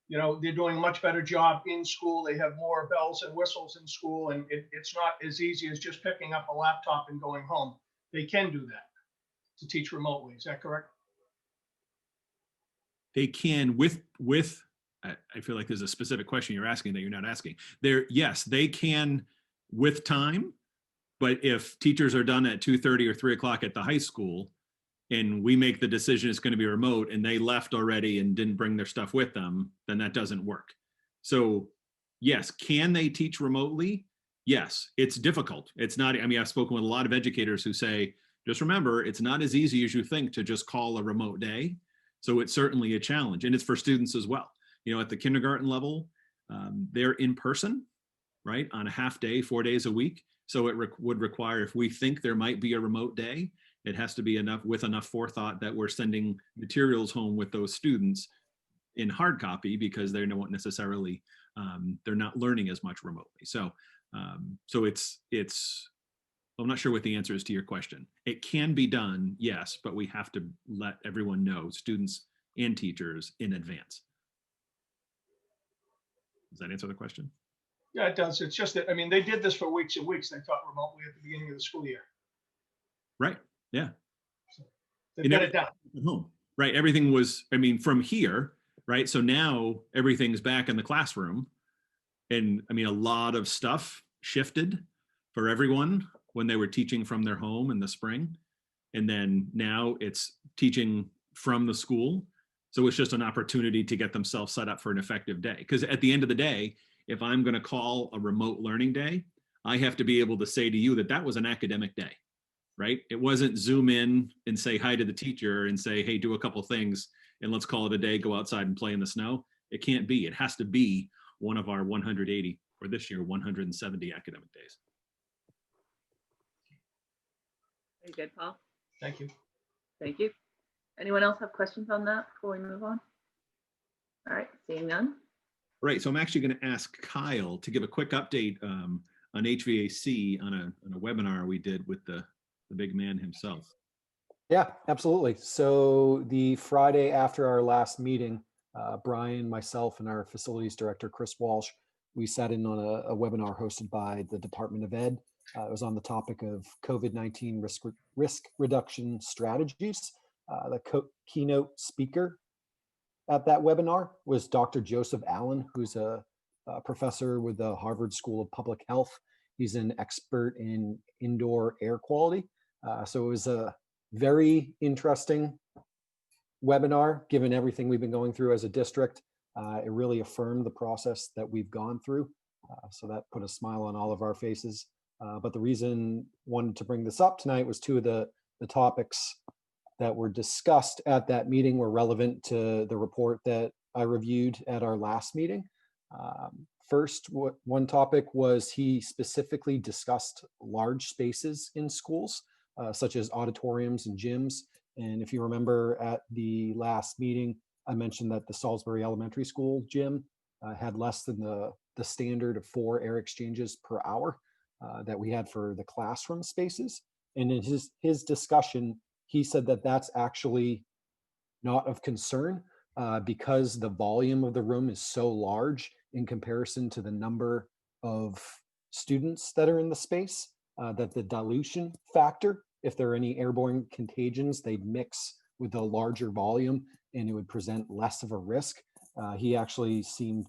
they're doing a much better job in school. They have more bells and whistles in school, and it's not as easy as just picking up a laptop and going home. They can do that to teach remotely. Is that correct? They can I feel like there's a specific question you're asking that you're not asking. Yes, they can with time, but if teachers are done at 2:30 or 3 o'clock at the high school, and we make the decision it's going to be remote and they left already and didn't bring their stuff with them, then that doesn't work. So yes, can they teach remotely? Yes, it's difficult. It's not, I mean, I've spoken with a lot of educators who say, just remember, it's not as easy as you think to just call a remote day. So it's certainly a challenge, and it's for students as well. You know, at the kindergarten level, they're in person, right, on a half day, 4 days a week. So it would require, if we think there might be a remote day, it has to be with enough forethought that we're sending materials home with those students in hard copy, because they don't necessarily, they're not learning as much remotely. So I'm not sure what the answer is to your question. It can be done, yes, but we have to let everyone know, students and teachers, in advance. Does that answer the question? Yeah, it does. It's just that, I mean, they did this for weeks and weeks. They taught remotely at the beginning of the school year. Right. Yeah. They've got it done. At home. Right. Everything was, I mean, from here, right? So now everything's back in the classroom. And I mean, a lot of stuff shifted for everyone when they were teaching from their home in the spring. And then now it's teaching from the school. So it's just an opportunity to get themselves set up for an effective day. Because at the end of the day, if I'm going to call a remote learning day, I have to be able to say to you that that was an academic day, right? It wasn't Zoom in and say hi to the teacher and say, hey, do a couple things and let's call it a day, go outside and play in the snow. It can't be. It has to be one of our 180, or this year, 170 academic days. Very good, Paul. Thank you. Thank you. Anyone else have questions on that before we move on? All right, seeing none. Right, so I'm actually going to ask Kyle to give a quick update on HVAC on a webinar we did with the big man himself. Yeah, absolutely. So the Friday after our last meeting, Brian, myself, and our facilities director, Chris Walsh, we sat in on a webinar hosted by the Department of Ed. It was on the topic of COVID-19 risk reduction strategies. The keynote speaker at that webinar was Dr. Joseph Allen, who's a professor with the Harvard School of Public Health. He's an expert in indoor air quality. So it was a very interesting webinar, given everything we've been going through as a district. It really affirmed the process that we've gone through. So that put a smile on all of our faces. But the reason I wanted to bring this up tonight was two of the topics that were discussed at that meeting were relevant to the report that I reviewed at our last meeting. First, one topic was he specifically discussed large spaces in schools, such as auditoriums and gyms. And if you remember at the last meeting, I mentioned that the Salisbury Elementary School gym had less than the standard of 4 air exchanges per hour that we had for the classroom spaces. And in his discussion, he said that that's actually not of concern because the volume of the room is so large in comparison to the number of students that are in the space, that the dilution factor, if there are any airborne contagions, they'd mix with the larger volume and it would present less of a risk. He actually seemed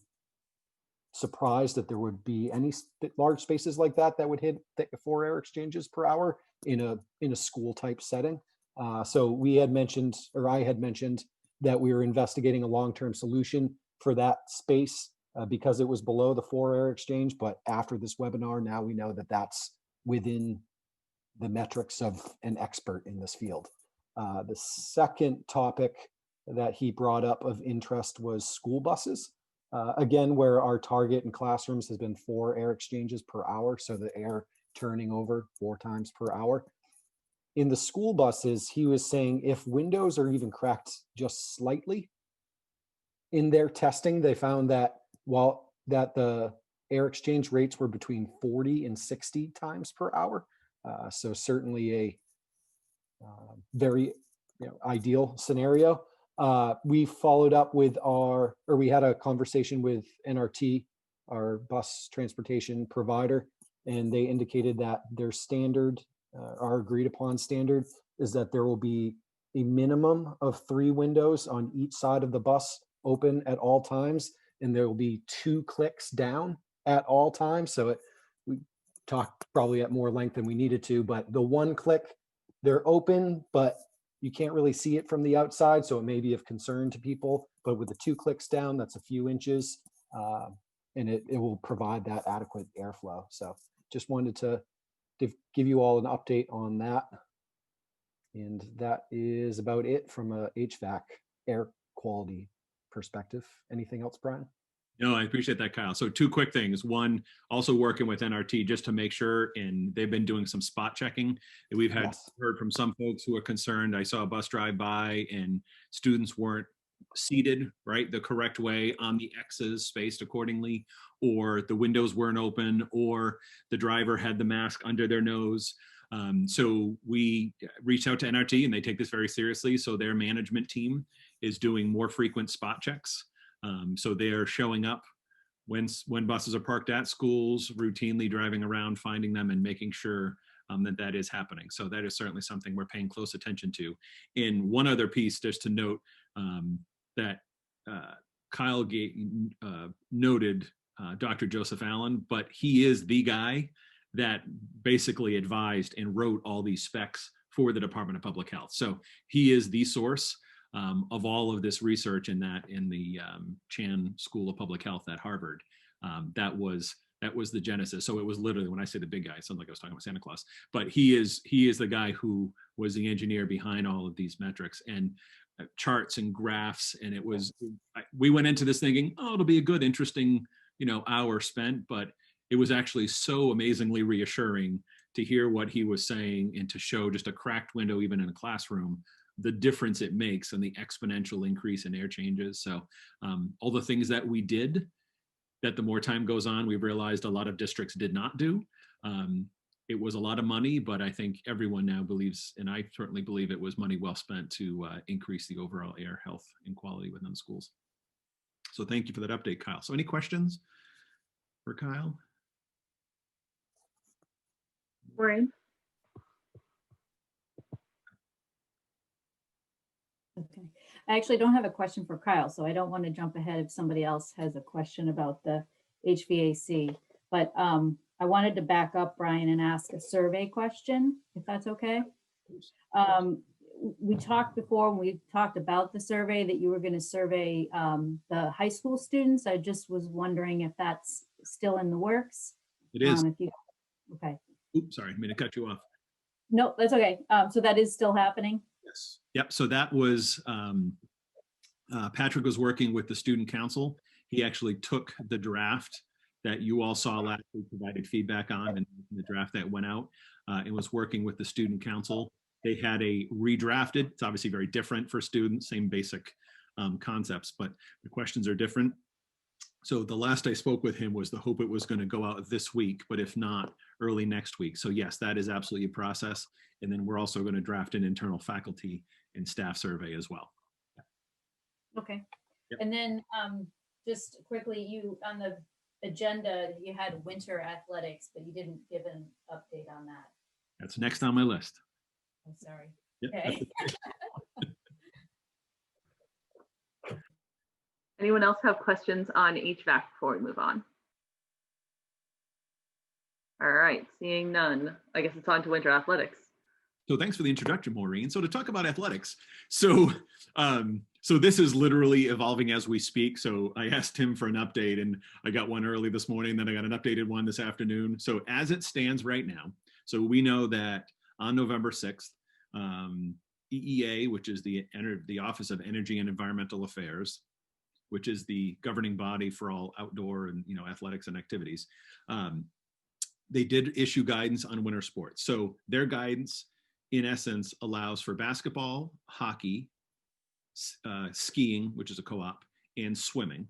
surprised that there would be any large spaces like that would hit 4 air exchanges per hour in a school type setting. So we had mentioned, or I had mentioned, that we were investigating a long-term solution for that space because it was below the 4 air exchange. But after this webinar, now we know that that's within the metrics of an expert in this field. The second topic that he brought up of interest was school buses. Again, where our target in classrooms has been 4 air exchanges per hour, so the air turning over 4 times per hour. In the school buses, he was saying if windows are even cracked just slightly, in their testing, they found that that the air exchange rates were between 40 and 60 times per hour. So certainly a very ideal scenario. We followed up with we had a conversation with NRT, our bus transportation provider, and they indicated that their standard, our agreed upon standard, is that there will be a minimum of 3 windows on each side of the bus open at all times, and there will be 2 clicks down at all times. So we talked probably at more length than we needed to, but the 1 click, they're open, but you can't really see it from the outside, so it may be of concern to people. But with the 2 clicks down, that's a few inches, and it will provide that adequate airflow. So just wanted to give you all an update on that. And that is about it from a HVAC air quality perspective. Anything else, Brian? No, I appreciate that, Kyle. So 2 quick things. One, also working with NRT just to make sure, and they've been doing some spot checking. We've heard from some folks who are concerned. I saw a bus drive by and students weren't seated right the correct way on the X's spaced accordingly, or the windows weren't open, or the driver had the mask under their nose. So we reached out to NRT and they take this very seriously. So their management team is doing more frequent spot checks. So they're showing up when buses are parked at schools, routinely driving around, finding them and making sure that is happening. So that is certainly something we're paying close attention to. And one other piece just to note that Kyle noted Dr. Joseph Allen, but he is the guy that basically advised and wrote all these specs for the Department of Public Health. So he is the source of all of this research in the Chan School of Public Health at Harvard. That was the genesis. So it was literally, when I say the big guy, it sounds like I was talking about Santa Claus, but he is the guy who was the engineer behind all of these metrics and charts and graphs. And we went into this thinking, oh, it'll be a good, interesting, hour spent, but it was actually so amazingly reassuring to hear what he was saying and to show just a cracked window, even in a classroom, the difference it makes and the exponential increase in air changes. So all the things that we did, that the more time goes on, we've realized a lot of districts did not do. It was a lot of money, but I think everyone now believes, and I certainly believe it was money well spent to increase the overall air health and quality within the schools. So thank you for that update, Kyle. So any questions for Kyle? Maureen? Okay. I actually don't have a question for Kyle, so I don't want to jump ahead if somebody else has a question about the HVAC. But I wanted to back up, Brian, and ask a survey question, if that's okay. We talked before, when we talked about the survey, that you were going to survey the high school students. I just was wondering if that's still in the works. It is. Okay. Oops, sorry, I'm going to cut you off. No, that's okay. So that is still happening? Yes. Yep. So that was, Patrick was working with the student council. He actually took the draft that you all saw last week, provided feedback on, and the draft that went out, and was working with the student council. They had a redrafted. It's obviously very different for students, same basic concepts, but the questions are different. So the last I spoke with him was the hope it was going to go out this week, but if not, early next week. So yes, that is absolutely a process. And then we're also going to draft an internal faculty and staff survey as well. Okay. Yep. And then just quickly, you on the agenda, you had winter athletics, but you didn't give an update on that. That's next on my list. I'm sorry. Yep. Okay. Anyone else have questions on HVAC before we move on? All right, seeing none, I guess it's on to winter athletics. So thanks for the introduction, Maureen. So to talk about athletics, so this is literally evolving as we speak. So I asked him for an update and I got one early this morning, then I got an updated one this afternoon. So as it stands right now, so we know that on November 6th, EEA, which is the Office of Energy and Environmental Affairs, which is the governing body for all outdoor and athletics and activities, they did issue guidance on winter sports. So their guidance, in essence, allows for basketball, hockey, skiing, which is a co-op, and swimming.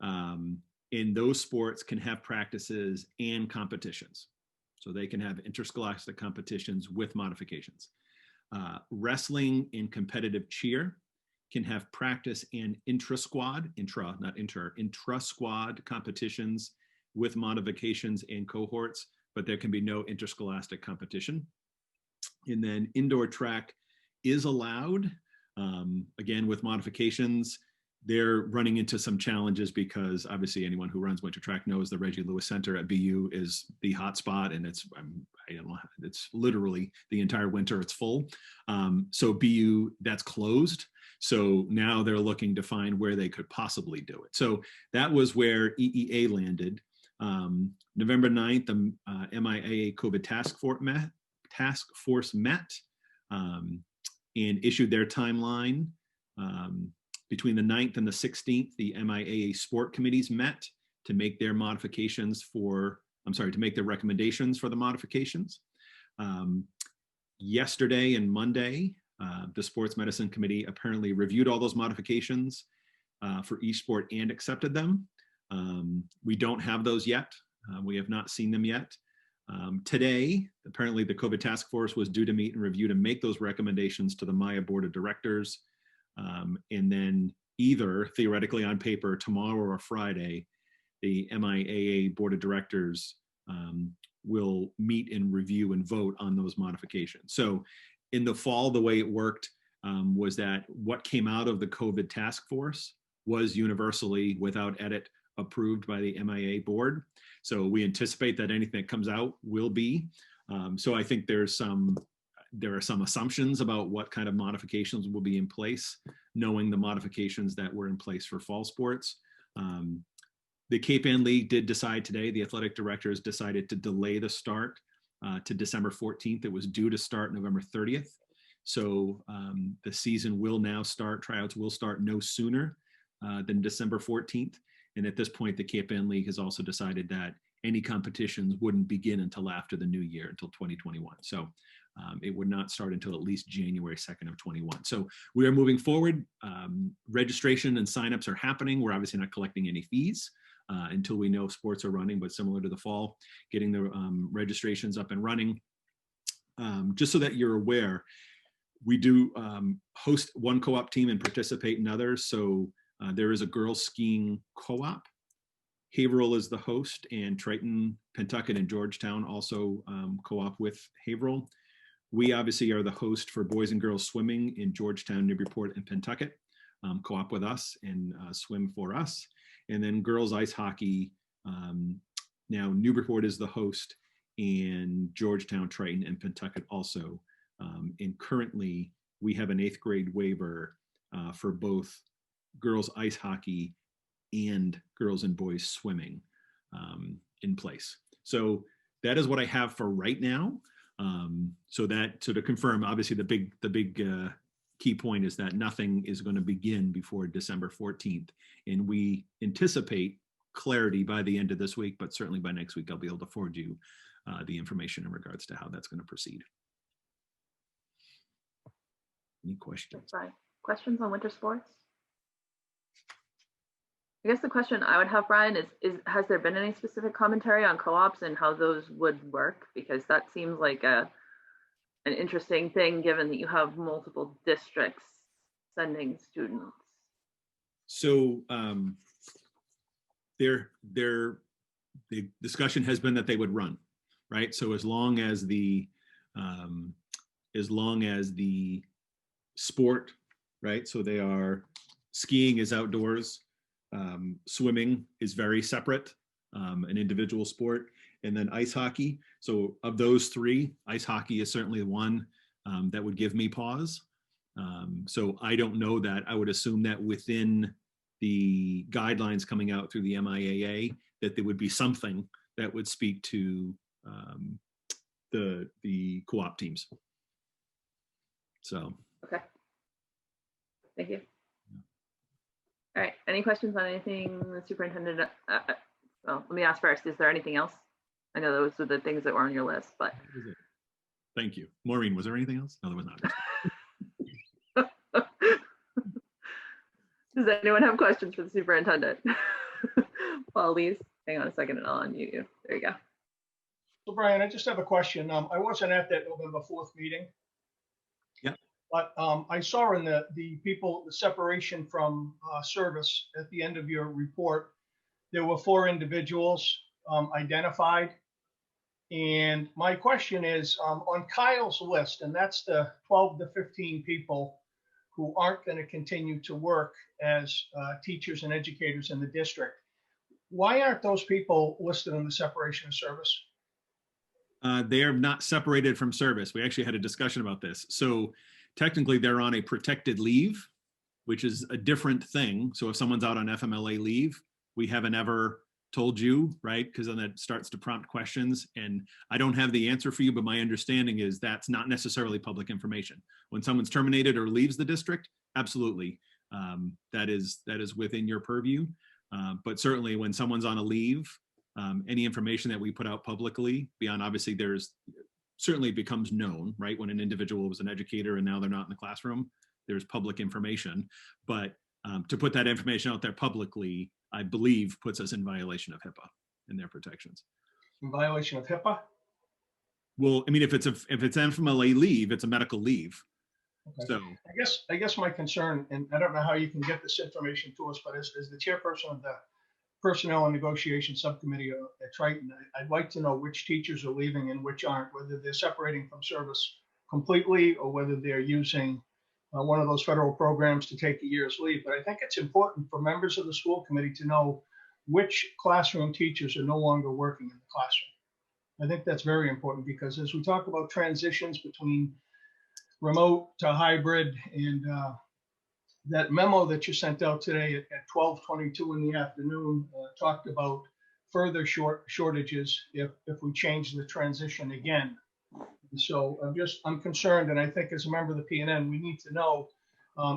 And those sports can have practices and competitions. So they can have interscholastic competitions with modifications. Wrestling and competitive cheer can have practice and intra-squad competitions with modifications and cohorts, but there can be no interscholastic competition. And then indoor track is allowed. Again, with modifications, they're running into some challenges because obviously anyone who runs winter track knows the Reggie Lewis Center at BU is the hot spot, and it's I don't know, it's literally the entire winter it's full. So BU, that's closed. So now they're looking to find where they could possibly do it. So that was where EEA landed. November 9th, the MIAA COVID task force met and issued their timeline. Between the 9th and the 16th, the MIAA sport committees met to make their modifications for, to make their recommendations for the modifications. Yesterday and Monday, the sports medicine committee apparently reviewed all those modifications for each sport and accepted them. We don't have those yet. We have not seen them yet. Today, apparently the COVID task force was due to meet and review to make those recommendations to the MIA board of directors. And then either theoretically on paper tomorrow or Friday, the MIAA board of directors will meet and review and vote on those modifications. So in the fall, the way it worked was that what came out of the COVID task force was universally without edit approved by the MIAA board. So we anticipate that anything that comes out will be. So I think there are some assumptions about what kind of modifications will be in place, knowing the modifications that were in place for fall sports. The Cape Ann League did decide today, the athletic directors decided to delay the start to December 14th. It was due to start November 30th. So the season will now start, tryouts will start no sooner than December 14th. And at this point, the Cape Ann League has also decided that any competitions wouldn't begin until after the new year, until 2021. So it would not start until at least January 2nd of 21. So we are moving forward. Registration and signups are happening. We're obviously not collecting any fees until we know sports are running, but similar to the fall, getting the registrations up and running. Just so that you're aware, we do host one co-op team and participate in others. So there is a girls skiing co-op. Haverhill is the host, and Triton, Pentucket, and Georgetown also co-op with Haverhill. We obviously are the host for boys and girls swimming in Georgetown, Newburyport, and Pentucket, co-op with us and swim for us. And then girls ice hockey, now Newburyport is the host, and Georgetown, Triton, and Pentucket also. And currently we have an 8th grade waiver for both girls ice hockey and girls and boys swimming in place. So that is what I have for right now. So to confirm, obviously the big key point is that nothing is going to begin before December 14th. And we anticipate clarity by the end of this week, but certainly by next week, I'll be able to forward you the information in regards to how that's going to proceed. Any questions? Questions on winter sports? I guess the question I would have, Brian, is has there been any specific commentary on co-ops and how those would work? Because that seems like an interesting thing, given that you have multiple districts sending students. So the discussion has been that they would run, right? So as long as the sport, right? So they are, skiing is outdoors. Swimming is very separate, an individual sport, and then ice hockey. So of those three, ice hockey is certainly the one that would give me pause. So I don't know that. I would assume that within the guidelines coming out through the MIAA, that there would be something that would speak to the co-op teams. So. Okay. Thank you. All right, any questions on anything the superintendent, well, let me ask first, is there anything else? I know those are the things that were on your list, but. Thank you. Maureen, was there anything else? No, there was not. Does anyone have questions for the superintendent? Paul, Lise, hang on a second and I'll unmute you. There you go. So Brian, I just have a question. I wasn't at that November 4th meeting. But I saw in the separation from service at the end of your report, there were 4 individuals identified. And my question is, on Kyle's list, and that's the 12 to 15 people who aren't going to continue to work as teachers and educators in the district. Why aren't those people listed on the separation of service? They are not separated from service. We actually had a discussion about this. So technically they're on a protected leave, which is a different thing. So if someone's out on FMLA leave, we haven't ever told you, right? Because then it starts to prompt questions, and I don't have the answer for you, but my understanding is that's not necessarily public information. When someone's terminated or leaves the district, absolutely, that is within your purview. But certainly when someone's on a leave, any information that we put out publicly beyond, obviously there's certainly becomes known, right? When an individual was an educator and now they're not in the classroom, there's public information, but to put that information out there publicly, I believe puts us in violation of HIPAA and their protections. In violation of HIPAA? Well, I mean, if it's FMLA leave, it's a medical leave. Okay. So I guess my concern, and I don't know how you can get this information to us, but as the chairperson of the Personnel and Negotiation Subcommittee at Triton, I'd like to know which teachers are leaving and which aren't, whether they're separating from service completely or whether they're using one of those federal programs to take a year's leave. But I think it's important for members of the school committee to know which classroom teachers are no longer working in the classroom. I think that's very important because as we talk about transitions between remote to hybrid, and that memo that you sent out today at 12:22 in the afternoon talked about further shortages if we change the transition again. So I'm concerned, and I think as a member of the PNN, we need to know,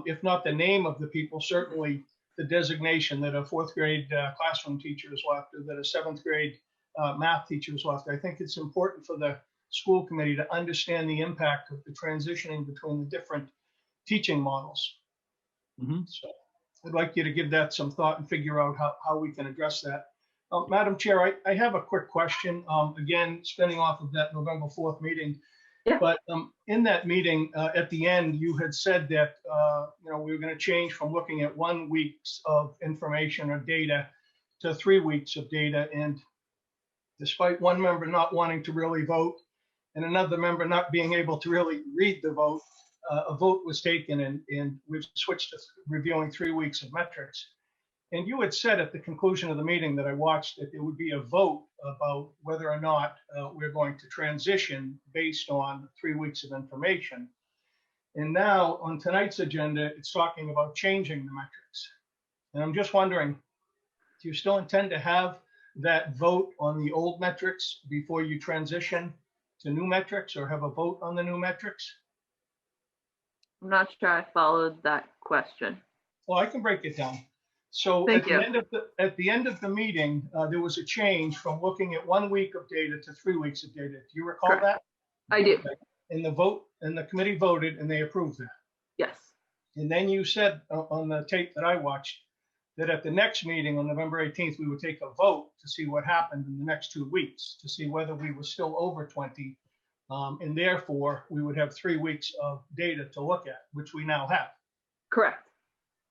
if not the name of the people, certainly the designation that a 4th grade classroom teacher is left, or that a 7th grade math teacher is left. I think it's important for the school committee to understand the impact of the transitioning between the different teaching models. Mm-hmm. So I'd like you to give that some thought and figure out how we can address that. Madam Chair, I have a quick question, again, spinning off of that November 4th meeting. Yeah. But in that meeting, at the end, you had said that we were going to change from looking at 1 week's of information or data to 3 weeks of data. And despite one member not wanting to really vote and another member not being able to really read the vote, a vote was taken, and we've switched to reviewing 3 weeks of metrics. And you had said at the conclusion of the meeting that I watched that there would be a vote about whether or not we're going to transition based on 3 weeks of information. And now on tonight's agenda, it's talking about changing the metrics. And I'm just wondering, do you still intend to have that vote on the old metrics before you transition to new metrics, or have a vote on the new metrics? I'm not sure I followed that question. Well, I can break it down. So at the end of the meeting, there was a change from looking at 1 week of data to 3 weeks of data. Do you recall Correct. that? I do. And the committee voted and they approved that. Yes. And then you said on the tape that I watched that at the next meeting on November 18th, we would take a vote to see what happened in the next 2 weeks, to see whether we were still over 20. And therefore, we would have 3 weeks of data to look at, which we now have. Correct.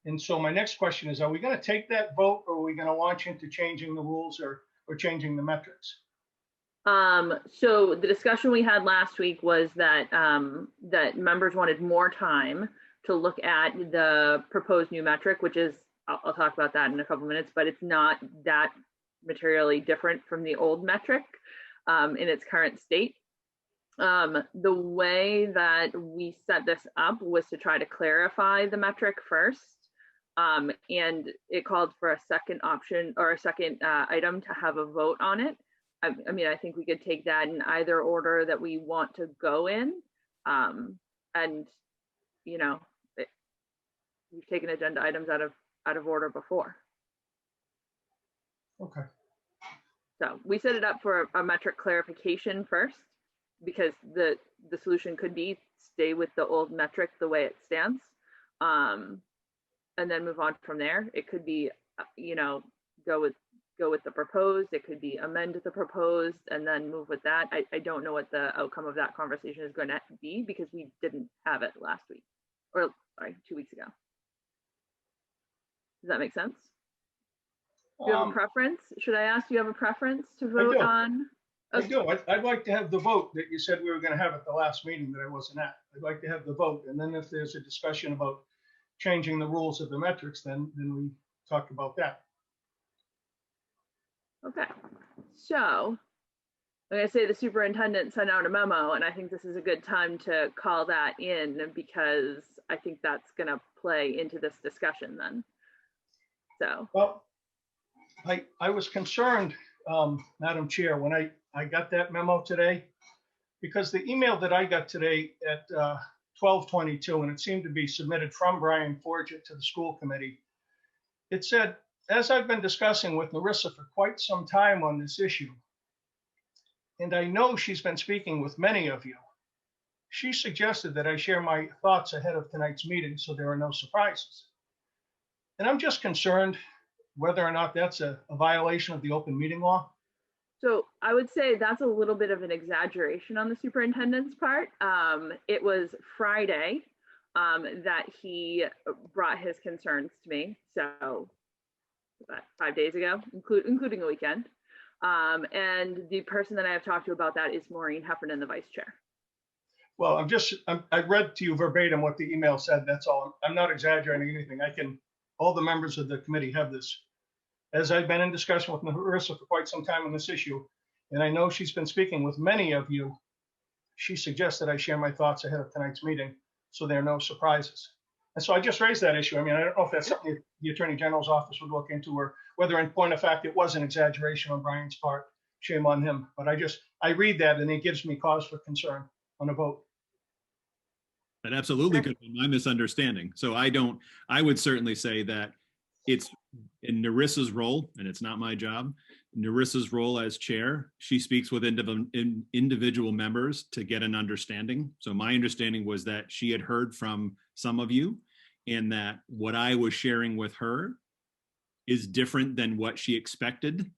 And so my next question is, are we going to take that vote, or are we going to launch into changing the rules or changing the metrics? So the discussion we had last week was that that members wanted more time to look at the proposed new metric, which is, I'll talk about that in a couple minutes, but it's not that materially different from the old metric in its current state. The way that we set this up was to try to clarify the metric first. And it called for a second option or a second item to have a vote on it. I mean, I think we could take that in either order that we want to go in. And, we've taken agenda items out of order before. Okay. So we set it up for a metric clarification first, because the solution could be stay with the old metric the way it stands. And then move on from there. It could be, go with the proposed. It could be amend the proposed and then move with that. I don't know what the outcome of that conversation is going to be, because we didn't have it last week, or sorry, 2 weeks ago. Does that make sense? Do you have a preference? Should I ask, do you have a preference to vote on? I do. I'd like to have the vote that you said we were going to have at the last meeting that I wasn't at. I'd like to have the vote. And then if there's a discussion about changing the rules of the metrics, then we talk about that. Okay, so like I say, the superintendent sent out a memo, and I think this is a good time to call that in because I think that's going to play into this discussion then. So. Well, I was concerned, Madam Chair, when I got that memo today, because the email that I got today at 12:22, and it seemed to be submitted from Brian Forget to the school committee, it said, as I've been discussing with Narissa for quite some time on this issue, and I know she's been speaking with many of you, she suggested that I share my thoughts ahead of tonight's meeting so there are no surprises. And I'm just concerned whether or not that's a violation of the open meeting law. So I would say that's a little bit of an exaggeration on the superintendent's part. It was Friday that he brought his concerns to me. So about 5 days ago, including a weekend. And the person that I have talked to about that is Maureen Heffernan, the vice chair. Well, I read to you verbatim what the email said. That's all. I'm not exaggerating anything. All the members of the committee have this. As I've been in discussion with Narissa for quite some time on this issue, and I know she's been speaking with many of you, she suggested I share my thoughts ahead of tonight's meeting so there are no surprises. And so I just raised that issue. I mean, I don't know if that's something the Attorney General's office would look into, or whether in point of fact, it was an exaggeration on Brian's part. Shame on him. But I read that and it gives me cause for concern on a vote. That absolutely could be my misunderstanding. So I would certainly say that it's in Narissa's role, and it's not my job, Narissa's role as chair, she speaks with individual members to get an understanding. So my understanding was that she had heard from some of you, and that what I was sharing with her is different than what she expected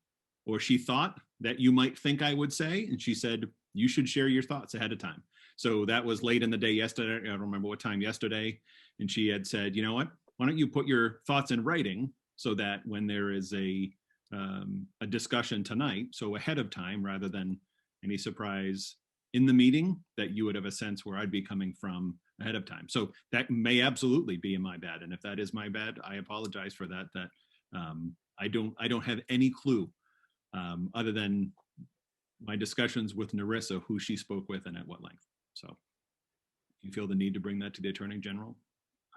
or she thought that you might think I would say. And she said, you should share your thoughts ahead of time. So that was late in the day yesterday. I don't remember what time yesterday. And she had said, you know what, why don't you put your thoughts in writing so that when there is a discussion tonight, so ahead of time, rather than any surprise in the meeting, that you would have a sense where I'd be coming from ahead of time. So that may absolutely be my bad. And if that is my bad, I apologize for that. I don't have any clue other than my discussions with Narissa, who she spoke with and at what length. So if you feel the need to bring that to the Attorney General,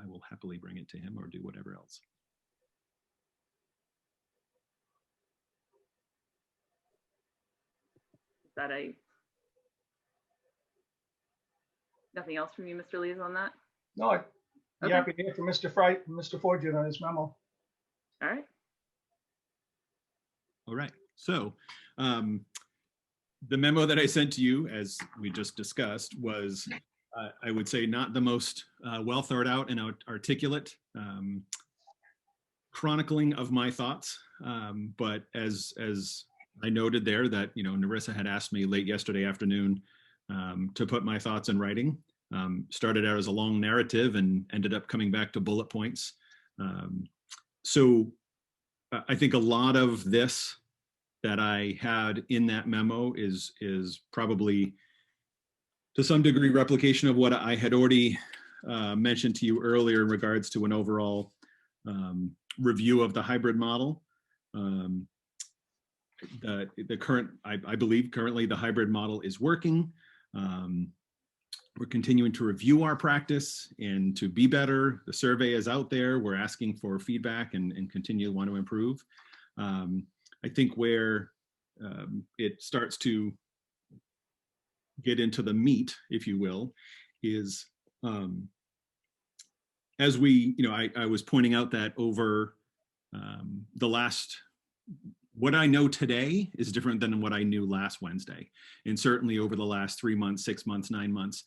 I will happily bring it to him or do whatever else. Is that nothing else from you, Mr. Lees, on that? No, I'd be happy to hear from Mr. Forget on his memo. All right. All right. So the memo that I sent to you, as we just discussed, was, I would say, not the most well thought out and articulate chronicling of my thoughts. But as I noted there, that, you know, Narissa had asked me late yesterday afternoon to put my thoughts in writing. Started out as a long narrative and ended up coming back to bullet points. So I think a lot of this that I had in that memo is probably to some degree replication of what I had already mentioned to you earlier in regards to an overall review of the hybrid model. The current, I believe currently the hybrid model is working. We're continuing to review our practice and to be better. The survey is out there. We're asking for feedback and continue to want to improve. I think where it starts to get into the meat, if you will, is as we, you know, I was pointing out that over the last, what I know today is different than what I knew last Wednesday. And certainly over the last 3 months, 6 months, 9 months,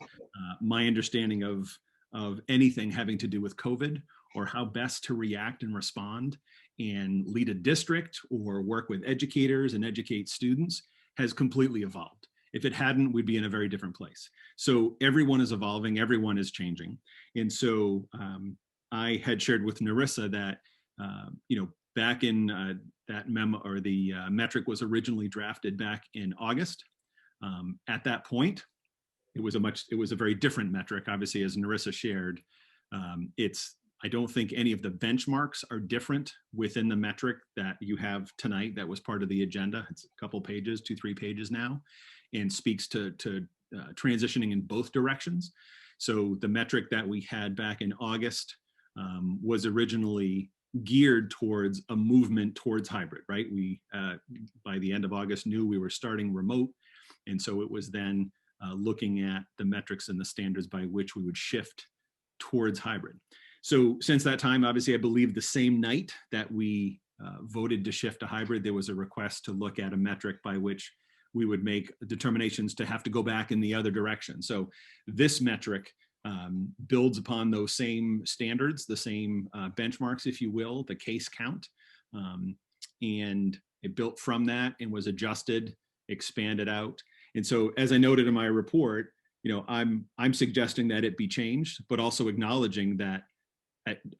my understanding of anything having to do with COVID or how best to react and respond and lead a district or work with educators and educate students has completely evolved. If it hadn't, we'd be in a very different place. So everyone is evolving, everyone is changing. And so I had shared with Narissa that, you know, back in that memo, or the metric was originally drafted back in August. At that point, it was a very different metric, obviously, as Narissa shared. I don't think any of the benchmarks are different within the metric that you have tonight that was part of the agenda. It's a couple pages, 2-3 pages now, and speaks to transitioning in both directions. So the metric that we had back in August was originally geared towards a movement towards hybrid, right? We, by the end of August, knew we were starting remote. And so it was then looking at the metrics and the standards by which we would shift towards hybrid. So since that time, obviously, I believe the same night that we voted to shift to hybrid, there was a request to look at a metric by which we would make determinations to have to go back in the other direction. So this metric builds upon those same standards, the same benchmarks, if you will, the case count. And it built from that and was adjusted, expanded out. And so, as I noted in my report, I'm suggesting that it be changed, but also acknowledging that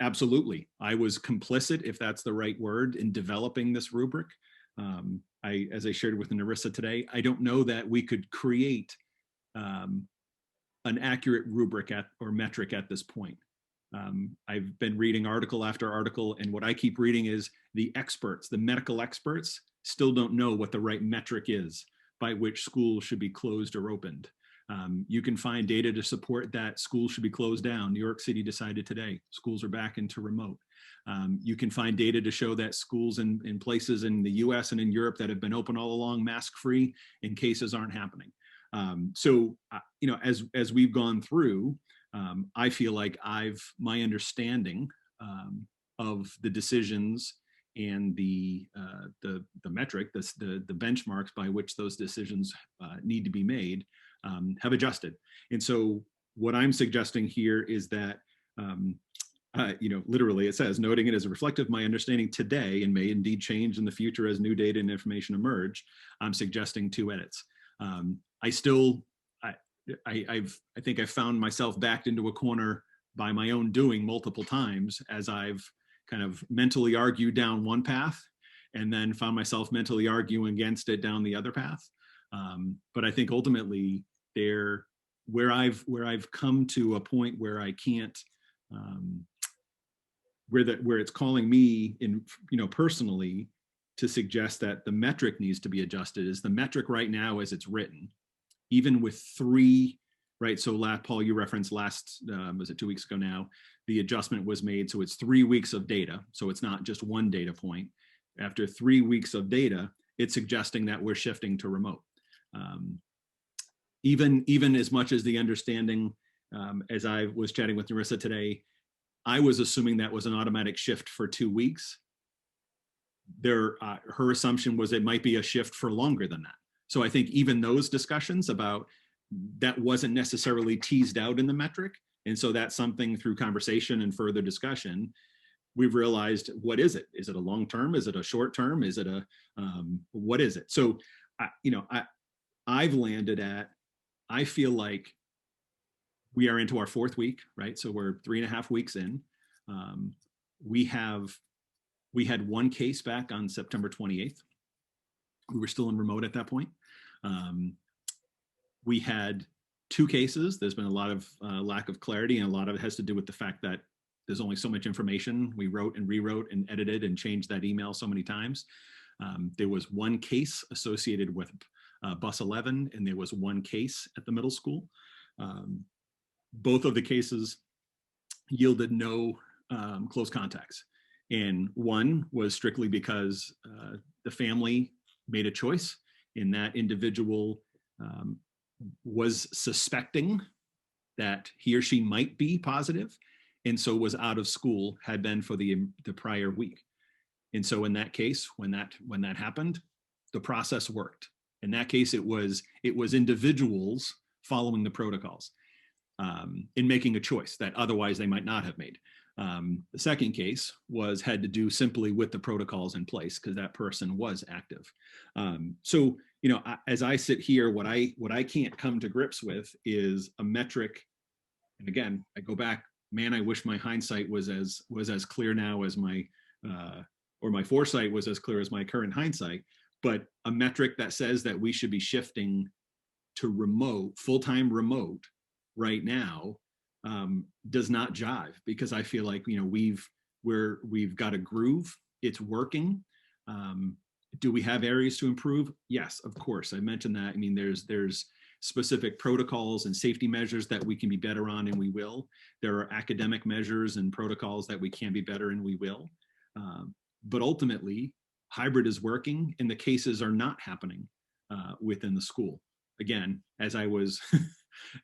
absolutely, I was complicit, if that's the right word, in developing this rubric. As I shared with Narissa today, I don't know that we could create an accurate rubric or metric at this point. I've been reading article after article, and what I keep reading is the experts, the medical experts, still don't know what the right metric is by which schools should be closed or opened. You can find data to support that schools should be closed down. New York City decided today, schools are back into remote. You can find data to show that schools in places in the US and in Europe that have been open all along, mask-free, and cases aren't happening. So, as we've gone through, I feel like my understanding of the decisions and the metric, the benchmarks by which those decisions need to be made have adjusted. And so what I'm suggesting here is that, literally it says, noting it as reflective of my understanding today and may indeed change in the future as new data and information emerge, I'm suggesting 2 edits. I think I found myself backed into a corner by my own doing multiple times as I've kind of mentally argued down one path and then found myself mentally arguing against it down the other path. But I think ultimately where I've come to a point where I can't, where it's calling me in, personally to suggest that the metric needs to be adjusted is the metric right now as it's written, even with 3, right? So Paul, you referenced was it 2 weeks ago now, the adjustment was made. So it's 3 weeks of data. So it's not just one data point. After 3 weeks of data, it's suggesting that we're shifting to remote. Even as much as the understanding, as I was chatting with Narissa today, I was assuming that was an automatic shift for 2 weeks. Her assumption was it might be a shift for longer than that. So I think even those discussions about that wasn't necessarily teased out in the metric. And so that's something through conversation and further discussion, we've realized, what is it? Is it a long-term? Is it a short-term? Is it what is it? So, I've landed at, I feel like we are into our 4th week, right? So we're 3.5 weeks in. We had 1 case back on September 28th. We were still in remote at that point. We had 2 cases. There's been a lot of lack of clarity, and a lot of it has to do with the fact that there's only so much information. We wrote and rewrote and edited and changed that email so many times. There was 1 case associated with Bus 11, and there was 1 case at the middle school. Both of the cases yielded no close contacts. And 1 was strictly because the family made a choice, and that individual was suspecting that he or she might be positive, and so was out of school, had been for the prior week. And so in that case, when that happened, the process worked. In that case, it was individuals following the protocols in making a choice that otherwise they might not have made. The second case had to do simply with the protocols in place because that person was active. So, as I sit here, what I can't come to grips with is a metric. And again, I go back, man, I wish my hindsight was as clear now as or my foresight was as clear as my current hindsight, but a metric that says that we should be shifting to remote, full-time remote right now does not jive, because I feel like, you know, we've got a groove, it's working. Do we have areas to improve? Yes, of course. I mentioned that. I mean, there's specific protocols and safety measures that we can be better on, and we will. There are academic measures and protocols that we can be better, and we will. But ultimately, hybrid is working, and the cases are not happening within the school. Again, as I was,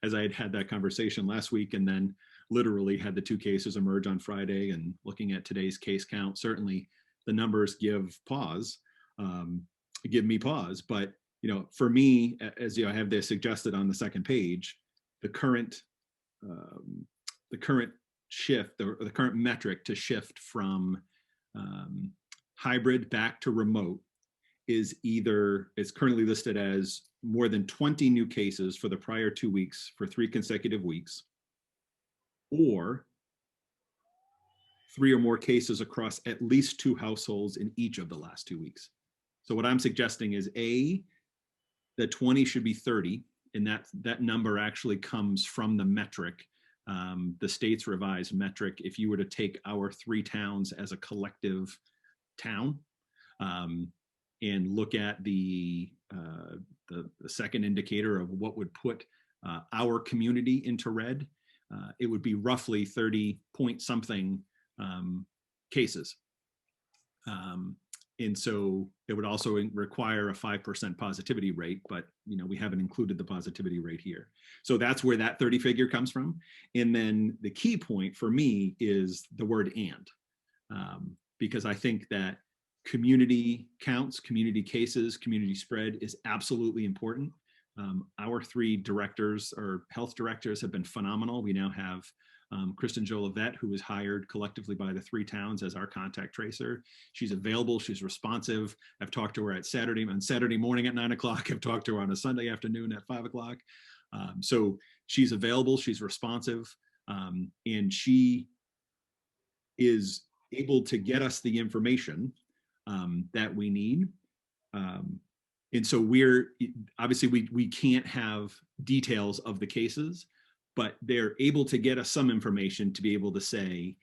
as I had that conversation last week, and then literally had the 2 cases emerge on Friday, and looking at today's case count, certainly the numbers give me pause. But, you know, for me, as you know, I have this suggested on the second page, the current shift, or the current metric to shift from hybrid back to remote is it's currently listed as more than 20 new cases for the prior 2 weeks for 3 consecutive weeks, or 3 or more cases across at least 2 households in each of the last 2 weeks. So what I'm suggesting is the 20 should be 30, and that number actually comes from the metric, the state's revised metric. If you were to take our 3 towns as a collective town, and look at the second indicator of what would put our community into red, it would be roughly 30 point something cases. And so it would also require a 5% positivity rate, but, you know, we haven't included the positivity rate here. So that's where that 30 figure comes from. And then the key point for me is the word "and," because I think that community counts, community cases, community spread is absolutely important. Our 3 directors or health directors have been phenomenal. We now have Kristen Jolivet, who was hired collectively by the 3 towns as our contact tracer. She's available, she's responsive. I've talked to her on Saturday morning at 9 o'clock. I've talked to her on a Sunday afternoon at 5 o'clock. So she's available, she's responsive, and she is able to get us the information that we need. And so obviously we can't have details of the cases, but they're able to get us some information to be able to say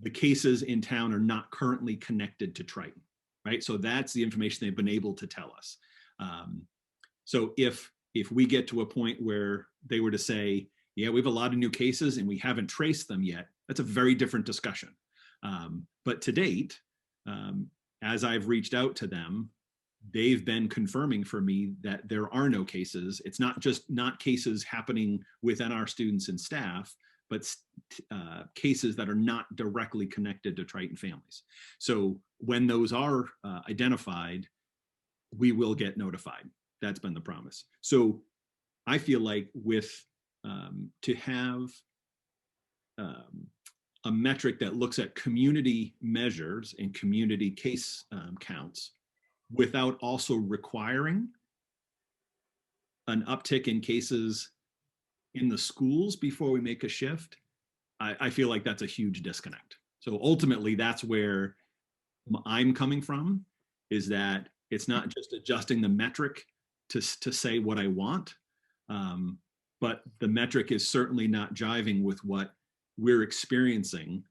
the cases in town are not currently connected to Triton, right? So that's the information they've been able to tell us. So if we get to a point where they were to say, yeah, we have a lot of new cases and we haven't traced them yet, that's a very different discussion. But to date, as I've reached out to them, they've been confirming for me that there are no cases. It's not cases happening within our students and staff, but cases that are not directly connected to Triton families. So when those are identified, we will get notified. That's been the promise. So I feel like to have a metric that looks at community measures and community case counts without also requiring an uptick in cases in the schools before we make a shift, I feel like that's a huge disconnect. So ultimately, that's where I'm coming from, is that it's not just adjusting the metric to say what I want, but the metric is certainly not jiving with what we're experiencing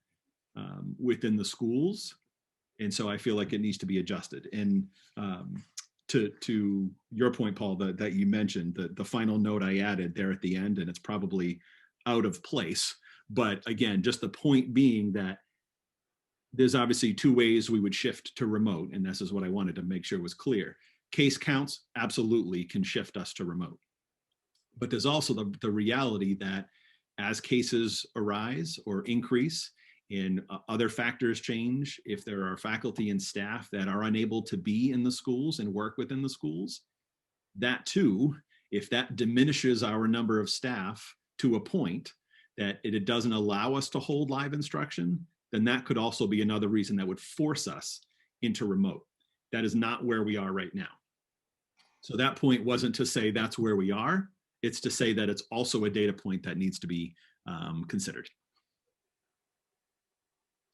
within the schools. And so I feel like it needs to be adjusted. And to your point, Paul, that you mentioned, the final note I added there at the end, and it's probably out of place. But again, just the point being that there's obviously 2 ways we would shift to remote. And this is what I wanted to make sure was clear. Case counts absolutely can shift us to remote. But there's also the reality that as cases arise or increase, and other factors change, if there are faculty and staff that are unable to be in the schools and work within the schools, that too, if that diminishes our number of staff to a point that it doesn't allow us to hold live instruction, then that could also be another reason that would force us into remote. That is not where we are right now. So that point wasn't to say that's where we are. It's to say that it's also a data point that needs to be considered.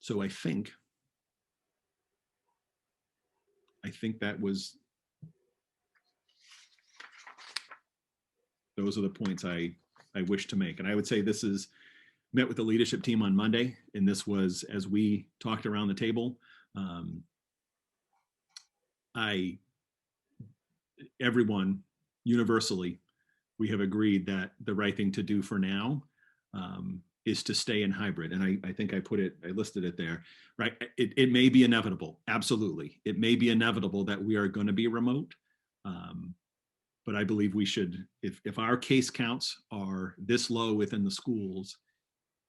So I think that was Those are the points I wish to make. And I would say this is met with the leadership team on Monday, and this was, as we talked around the table, everyone universally, we have agreed that the right thing to do for now is to stay in hybrid. And I think I listed it there, right? It may be inevitable. Absolutely. It may be inevitable that we are going to be remote. But I believe we should, if our case counts are this low within the schools,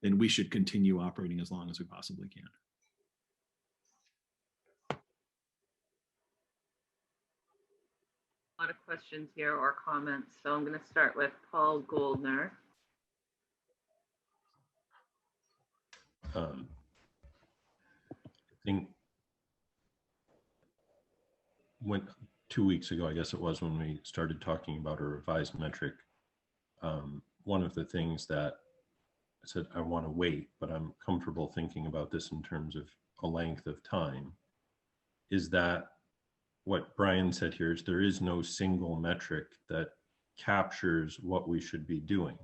then we should continue operating as long as we possibly can. A lot of questions here or comments. So I'm going to start with Paul Goldner. I think when 2 weeks ago, I guess it was, when we started talking about a revised metric, one of the things that I said, I want to wait, but I'm comfortable thinking about this in terms of a length of time, is that what Brian said here is there is no single metric that captures what we should be doing.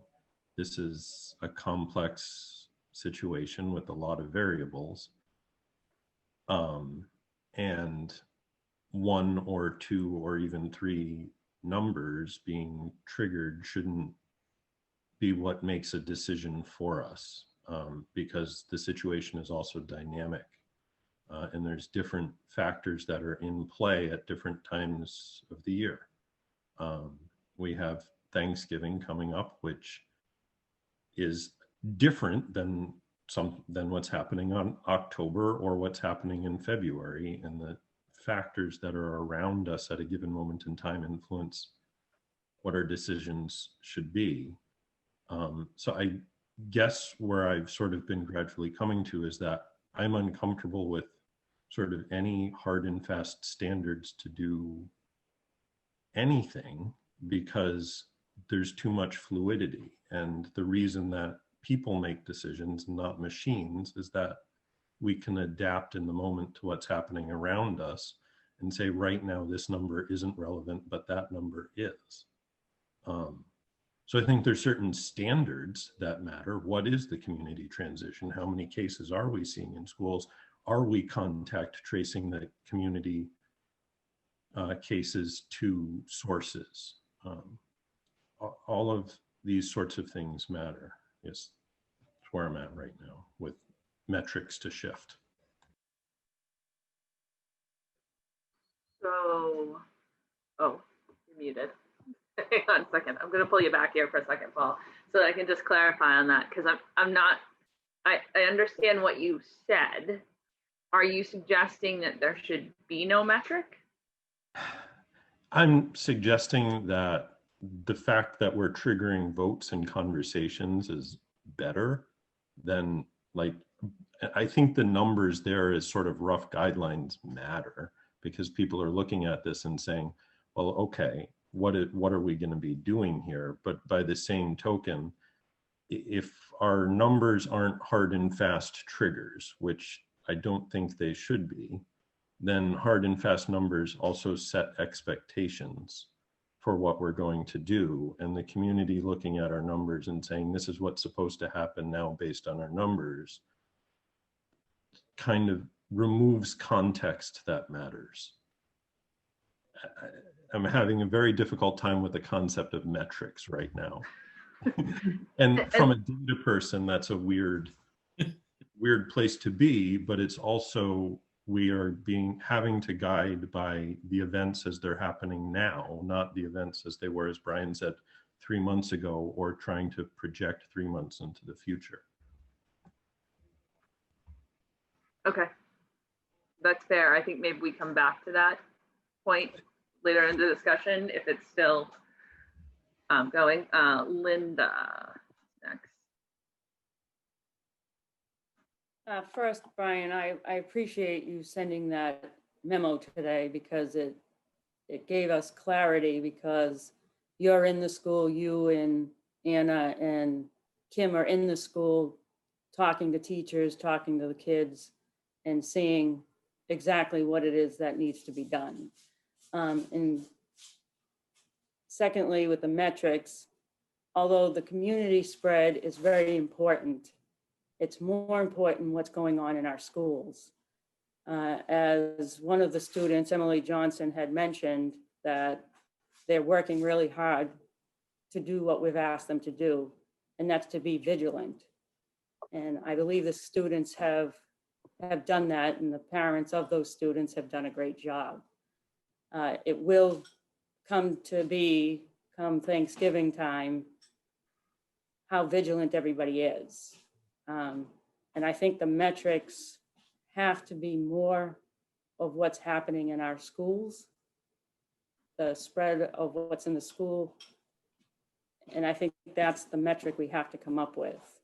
This is a complex situation with a lot of variables. And one or two or even three numbers being triggered shouldn't be what makes a decision for us, because the situation is also dynamic. And there's different factors that are in play at different times of the year. We have Thanksgiving coming up, which is different than what's happening on October or what's happening in February, and the factors that are around us at a given moment in time influence what our decisions should be. So I guess where I've sort of been gradually coming to is that I'm uncomfortable with sort of any hard and fast standards to do anything, because there's too much fluidity. And the reason that people make decisions, not machines, is that we can adapt in the moment to what's happening around us and say, right now, this number isn't relevant, but that number is. So I think there's certain standards that matter. What is the community transition? How many cases are we seeing in schools? Are we contact tracing the community cases to sources? All of these sorts of things matter. Yes, that's where I'm at right now with metrics to shift. So, oh, you're muted. Hang on a second. I'm going to pull you back here for a second, Paul, so that I can just clarify on that, because I'm not, I understand what you said. Are you suggesting that there should be no metric? I'm suggesting that the fact that we're triggering votes and conversations is better than, like, I think the numbers there as sort of rough guidelines matter, because people are looking at this and saying, well, okay, what are we going to be doing here? But by the same token, if our numbers aren't hard and fast triggers, which I don't think they should be, then hard and fast numbers also set expectations for what we're going to do. And the community looking at our numbers and saying, this is what's supposed to happen now based on our numbers, kind of removes context that matters. I'm having a very difficult time with the concept of metrics right now. And from a data person, that's a weird place to be, but it's also, we are having to guide by the events as they're happening now, not the events as they were, as Brian said, 3 months ago, or trying to project 3 months into the future. Okay, that's fair. I think maybe we come back to that point later in the discussion if it's still going. Linda, next. First, Brian, I appreciate you sending that memo today, because it gave us clarity, because you're in the school, you and Anna and Kim are in the school talking to teachers, talking to the kids, and seeing exactly what it is that needs to be done. And secondly, with the metrics, although the community spread is very important, it's more important what's going on in our schools. As one of the students, Emily Johnson, had mentioned, that they're working really hard to do what we've asked them to do, and that's to be vigilant. And I believe the students have done that, and the parents of those students have done a great job. It will come to be, come Thanksgiving time, how vigilant everybody is. And I think the metrics have to be more of what's happening in our schools, the spread of what's in the school. And I think that's the metric we have to come up with.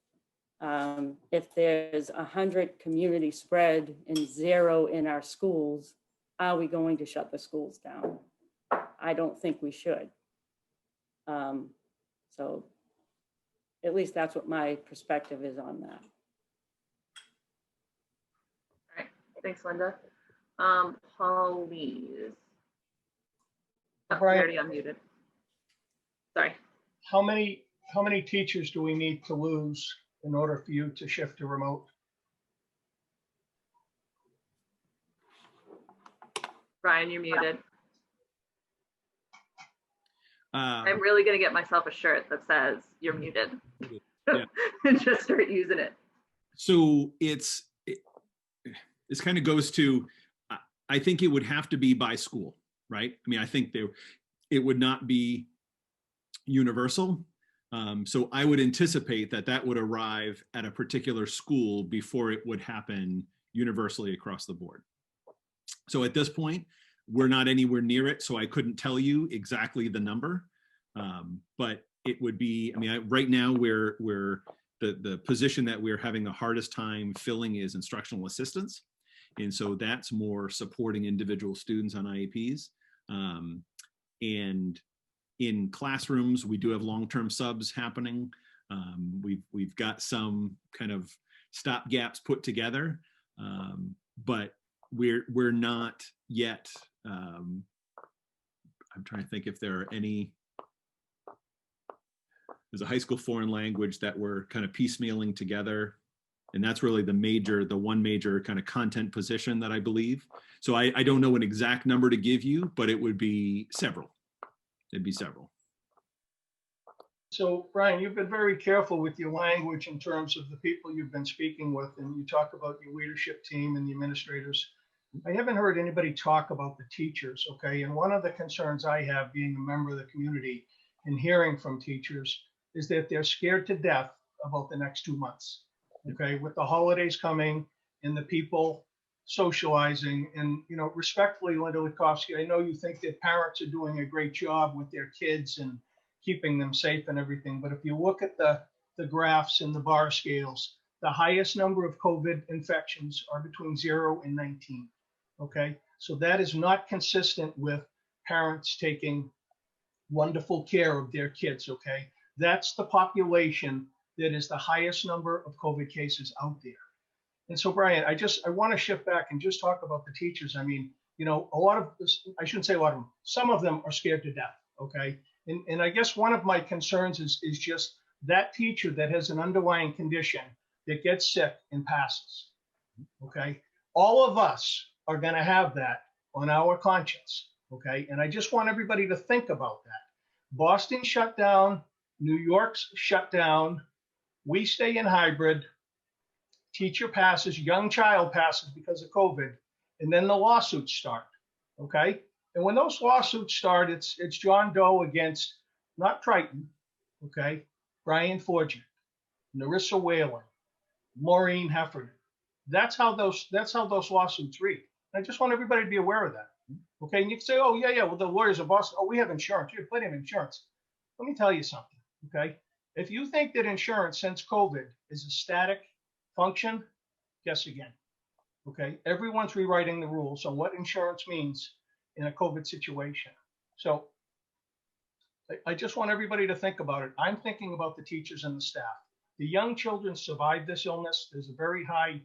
If there's 100 community spread and 0 in our schools, are we going to shut the schools down? I don't think we should. So at least that's what my perspective is on that. All right, thanks, Linda. Paul Lees. Oh, Brian. you already unmuted. Sorry. How many teachers do we need to lose in order for you to shift to remote? Brian, you're muted. I'm really going to get myself a shirt that says you're muted. Yeah. And just start using it. So this kind of goes to, I think it would have to be by school, right? I mean, I think it would not be universal. So I would anticipate that would arrive at a particular school before it would happen universally across the board. So at this point, we're not anywhere near it, so I couldn't tell you exactly the number. But it would be, I mean, right now we're the position that we're having the hardest time filling is instructional assistants. And so that's more supporting individual students on IEPs. And in classrooms, we do have long-term subs happening. We've got some kind of stop gaps put together, but we're not yet. I'm trying to think if there are any. There's a high school foreign language that we're kind of piecemealing together. And that's really the one major kind of content position that I believe. So I don't know an exact number to give you, but it would be several. It'd be several. So Brian, you've been very careful with your language in terms of the people you've been speaking with, and you talk about your leadership team and the administrators. I haven't heard anybody talk about the teachers, okay? And one of the concerns I have, being a member of the community and hearing from teachers, is that they're scared to death about the next 2 months, okay? With the holidays coming and the people socializing, and, you know, respectfully, Linda Likovsky, I know you think that parents are doing a great job with their kids and keeping them safe and everything, but if you look at the graphs and the bar scales, the highest number of COVID infections are between 0 and 19, okay? So that is not consistent with parents taking wonderful care of their kids, okay? That's the population that is the highest number of COVID cases out there. And so, Brian, I want to shift back and just talk about the teachers. I mean, you know, a lot of this, I shouldn't say a lot of them, some of them are scared to death, okay? And I guess one of my concerns is just that teacher that has an underlying condition that gets sick and passes, okay? All of us are going to have that on our conscience, okay? And I just want everybody to think about that. Boston shut down, New York's shut down, we stay in hybrid, teacher passes, young child passes because of COVID, and then the lawsuits start, okay? And when those lawsuits start, it's John Doe against, not Triton, okay? Brian Forget, Narissa Whalen, Maureen Heffernan. That's how those lawsuits read. I just want everybody to be aware of that, okay? And you can say, oh, yeah, well, the lawyers of Boston, oh, we have insurance, we have plenty of insurance. Let me tell you something, okay? If you think that insurance since COVID is a static function, guess again, okay? Everyone's rewriting the rules on what insurance means in a COVID situation. So I just want everybody to think about it. I'm thinking about the teachers and the staff. The young children survived this illness. There's a very high,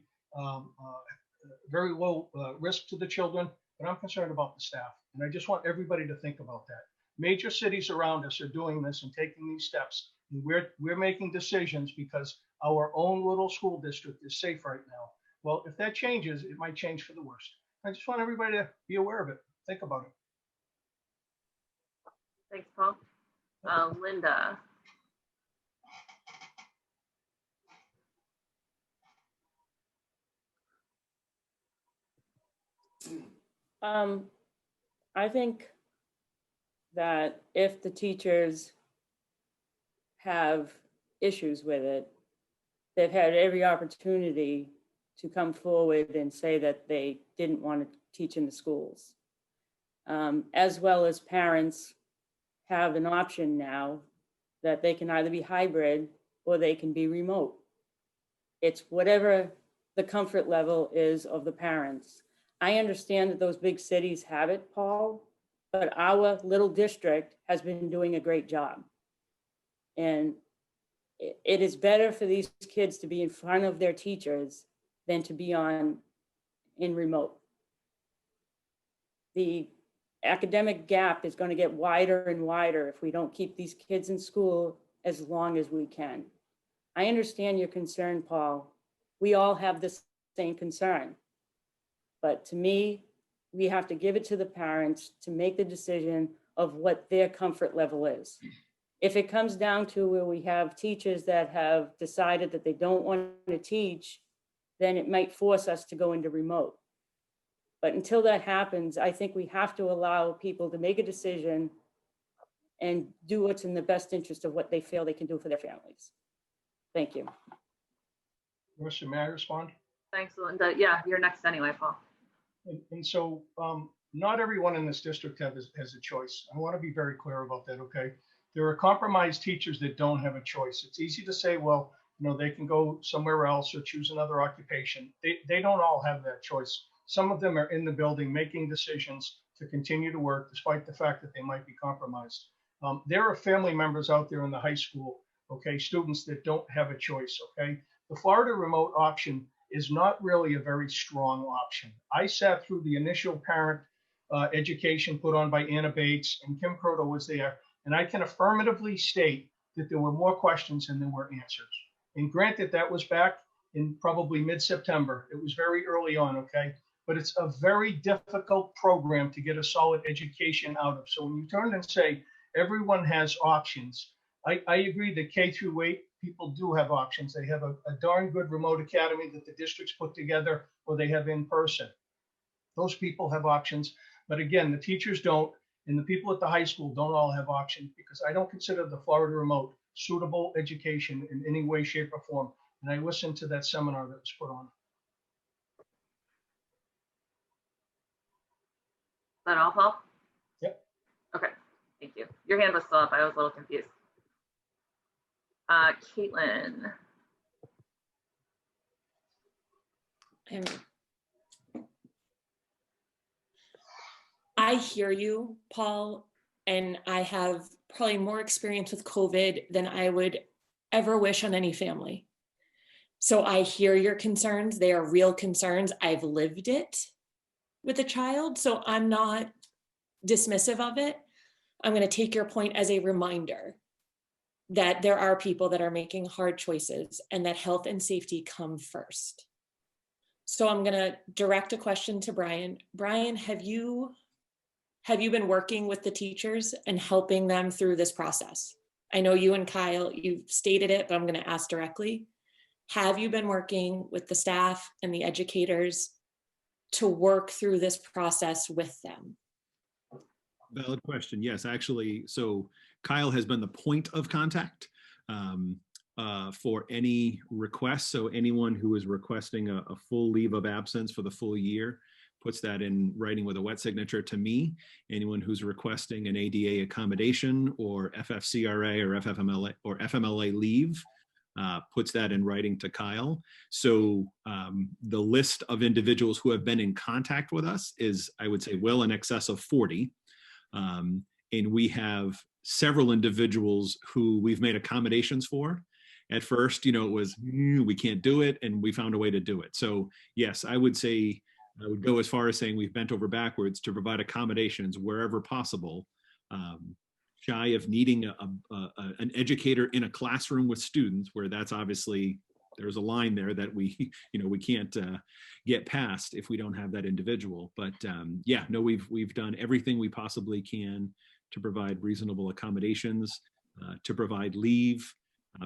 very low risk to the children, but I'm concerned about the staff. And I just want everybody to think about that. Major cities around us are doing this and taking these steps We're making decisions because our own little school district is safe right now. Well, if that changes, it might change for the worst. I just want everybody to be aware of it. Think about it. Thanks, Paul. Linda. I think that if the teachers have issues with it, they've had every opportunity to come forward and say that they didn't want to teach in the schools. As well as parents have an option now that they can either be hybrid or they can be remote. It's whatever the comfort level is of the parents. I understand that those big cities have it, Paul, but our little district has been doing a great job. And it is better for these kids to be in front of their teachers than to be in remote. The academic gap is going to get wider and wider if we don't keep these kids in school as long as we can. I understand your concern, Paul. We all have the same concern. But to me, we have to give it to the parents to make the decision of what their comfort level is. If it comes down to where we have teachers that have decided that they don't want to teach, then it might force us to go into remote. But until that happens, I think we have to allow people to make a decision and do what's in the best interest of what they feel they can do for their families. Thank you. Marissa, may I respond? Thanks, Linda. Yeah, you're next anyway, Paul. And so not everyone in this district has a choice. I want to be very clear about that, okay? There are compromised teachers that don't have a choice. It's easy to say, well, you know, they can go somewhere else or choose another occupation. They don't all have that choice. Some of them are in the building making decisions to continue to work despite the fact that they might be compromised. There are family members out there in the high school, okay, students that don't have a choice, okay? The Florida remote option is not really a very strong option. I sat through the initial parent education put on by Anna Bates, and Kim Croto was there, and I can affirmatively state that there were more questions than there were answers. And granted, that was back in probably mid-September. It was very early on, okay? But it's a very difficult program to get a solid education out of. So when you turn and say everyone has options, I agree that K through 8 people do have options. They have a darn good remote academy that the districts put together, or they have in person. Those people have options. But again, the teachers don't, and the people at the high school don't all have options, because I don't consider the Florida remote suitable education in any way, shape, or form. And I listened to that seminar that was put on. Is that all, Paul? Yep. Okay, thank you. Your hand was still up. I was a little confused. Caitlin. I hear you, Paul, and I have probably more experience with COVID than I would ever wish on any family. So I hear your concerns. They are real concerns. I've lived it with a child, so I'm not dismissive of it. I'm going to take your point as a reminder that there are people that are making hard choices and that health and safety come first. So I'm going to direct a question to Brian. Brian, have you been working with the teachers and helping them through this process? I know you and Kyle, you've stated it, but I'm going to ask directly. Have you been working with the staff and the educators to work through this process with them? Valid question. Yes, actually. So Kyle has been the point of contact for any requests. So anyone who is requesting a full leave of absence for the full year puts that in writing with a wet signature to me. Anyone who's requesting an ADA accommodation or FFCRA or FMLA leave puts that in writing to Kyle. So the list of individuals who have been in contact with us is, I would say, well in excess of 40. And we have several individuals who we've made accommodations for. At first, you know, it was, we can't do it, and we found a way to do it. So yes, I would say, I would go as far as saying we've bent over backwards to provide accommodations wherever possible shy of needing an educator in a classroom with students, where that's obviously, there's a line there that we, we can't get past if we don't have that individual. But yeah, no, we've done everything we possibly can to provide reasonable accommodations, to provide leave,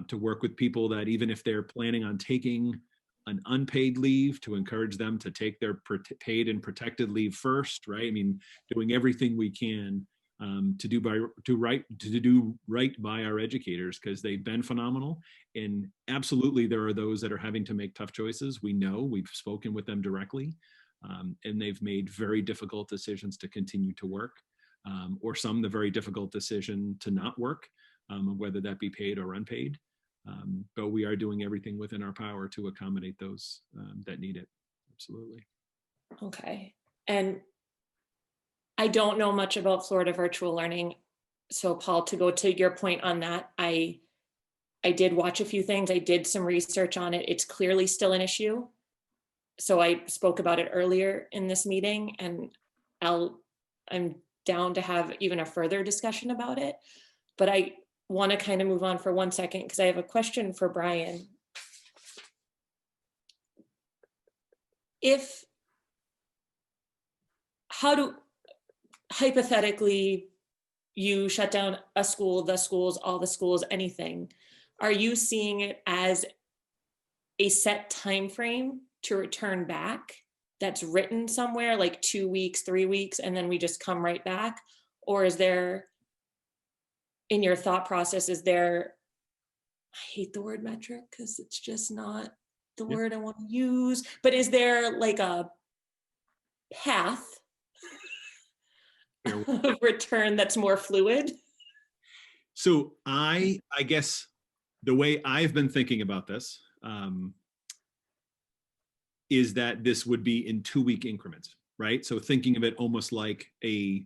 to work with people that even if they're planning on taking an unpaid leave, to encourage them to take their paid and protected leave first, right? I mean, doing everything we can to do right by our educators, because they've been phenomenal. And absolutely, there are those that are having to make tough choices. We know, we've spoken with them directly, and they've made very difficult decisions to continue to work, or the very difficult decision to not work, whether that be paid or unpaid. But we are doing everything within our power to accommodate those that need it. Absolutely. Okay. And I don't know much about Florida virtual learning. So Paul, to go to your point on that, I did watch a few things. I did some research on it. It's clearly still an issue. So I spoke about it earlier in this meeting, and I'm down to have even a further discussion about it. But I want to kind of move on for 1 second, because I have a question for Brian. Hypothetically, you shut down a school, the schools, all the schools, anything, are you seeing it as a set time frame to return back that's written somewhere, like 2 weeks, 3 weeks, and then we just come right back? Or is there, in your thought process, I hate the word metric because it's just not the word I want to use, but is there like a path of return that's more fluid? So I guess the way I've been thinking about this is that this would be in 2-week increments, right? So thinking of it almost like a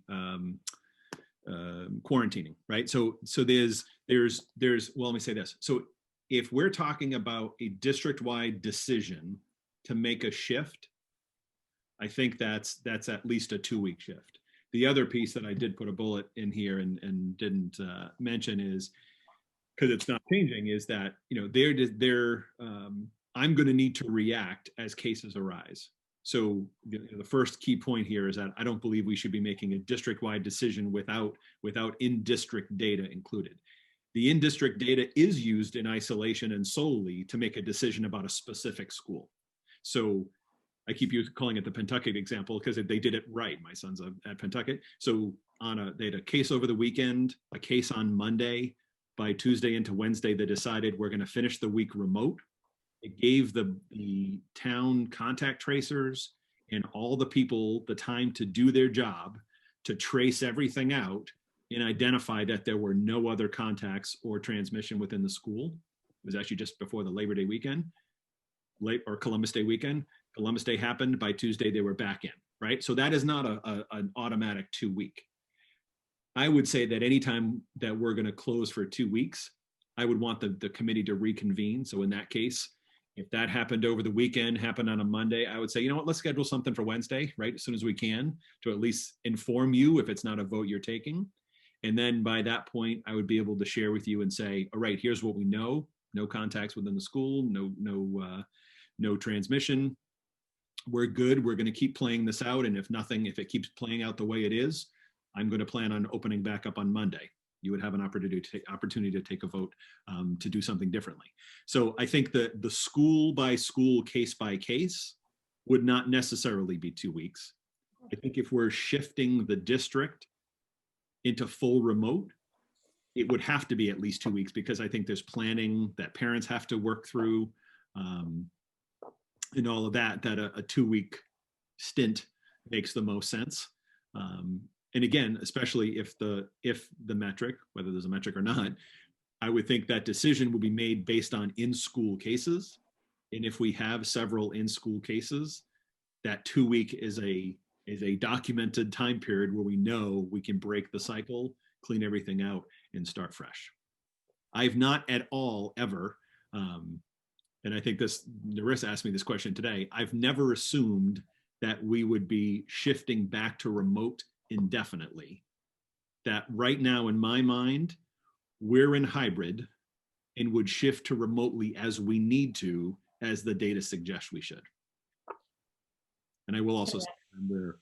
quarantining, right? So there's well, let me say this. So if we're talking about a district-wide decision to make a shift, I think that's at least a 2-week shift. The other piece that I did put a bullet in here and didn't mention is, because it's not changing, is that I'm going to need to react as cases arise. So the first key point here is that I don't believe we should be making a district-wide decision without in-district data included. The in-district data is used in isolation and solely to make a decision about a specific school. So I keep calling it the Pentucket example because they did it right. My son's at Pentucket. So they had a case over the weekend, a case on Monday. By Tuesday into Wednesday, they decided we're going to finish the week remote. It gave the town contact tracers and all the people the time to do their job, to trace everything out and identify that there were no other contacts or transmission within the school. It was actually just before the Labor Day weekend, or Columbus Day weekend. Columbus Day happened. By Tuesday, they were back in, right? So that is not an automatic 2-week. I would say that anytime that we're going to close for 2 weeks, I would want the committee to reconvene. So in that case, if that happened over the weekend, happened on a Monday, I would say, you know what, let's schedule something for Wednesday, right? As soon as we can, to at least inform you if it's not a vote you're taking. And then by that point, I would be able to share with you and say, all right, here's what we know. No contacts within the school, no transmission. We're good. We're going to keep playing this out. And if it keeps playing out the way it is, I'm going to plan on opening back up on Monday. You would have an opportunity to take a vote to do something differently. So I think that the school by school, case by case would not necessarily be 2 weeks. I think if we're shifting the district into full remote, it would have to be at least 2 weeks, because I think there's planning that parents have to work through and all of that a 2-week stint makes the most sense. And again, especially if the metric, whether there's a metric or not, I would think that decision will be made based on in-school cases. And if we have several in-school cases, that 2-week is a documented time period where we know we can break the cycle, clean everything out, and start fresh. I've not at all ever, and I think Narissa asked me this question today, I've never assumed that we would be shifting back to remote indefinitely. that right now, in my mind, we're in hybrid and would shift to remotely as we need to, as the data suggests we should. And I will also say where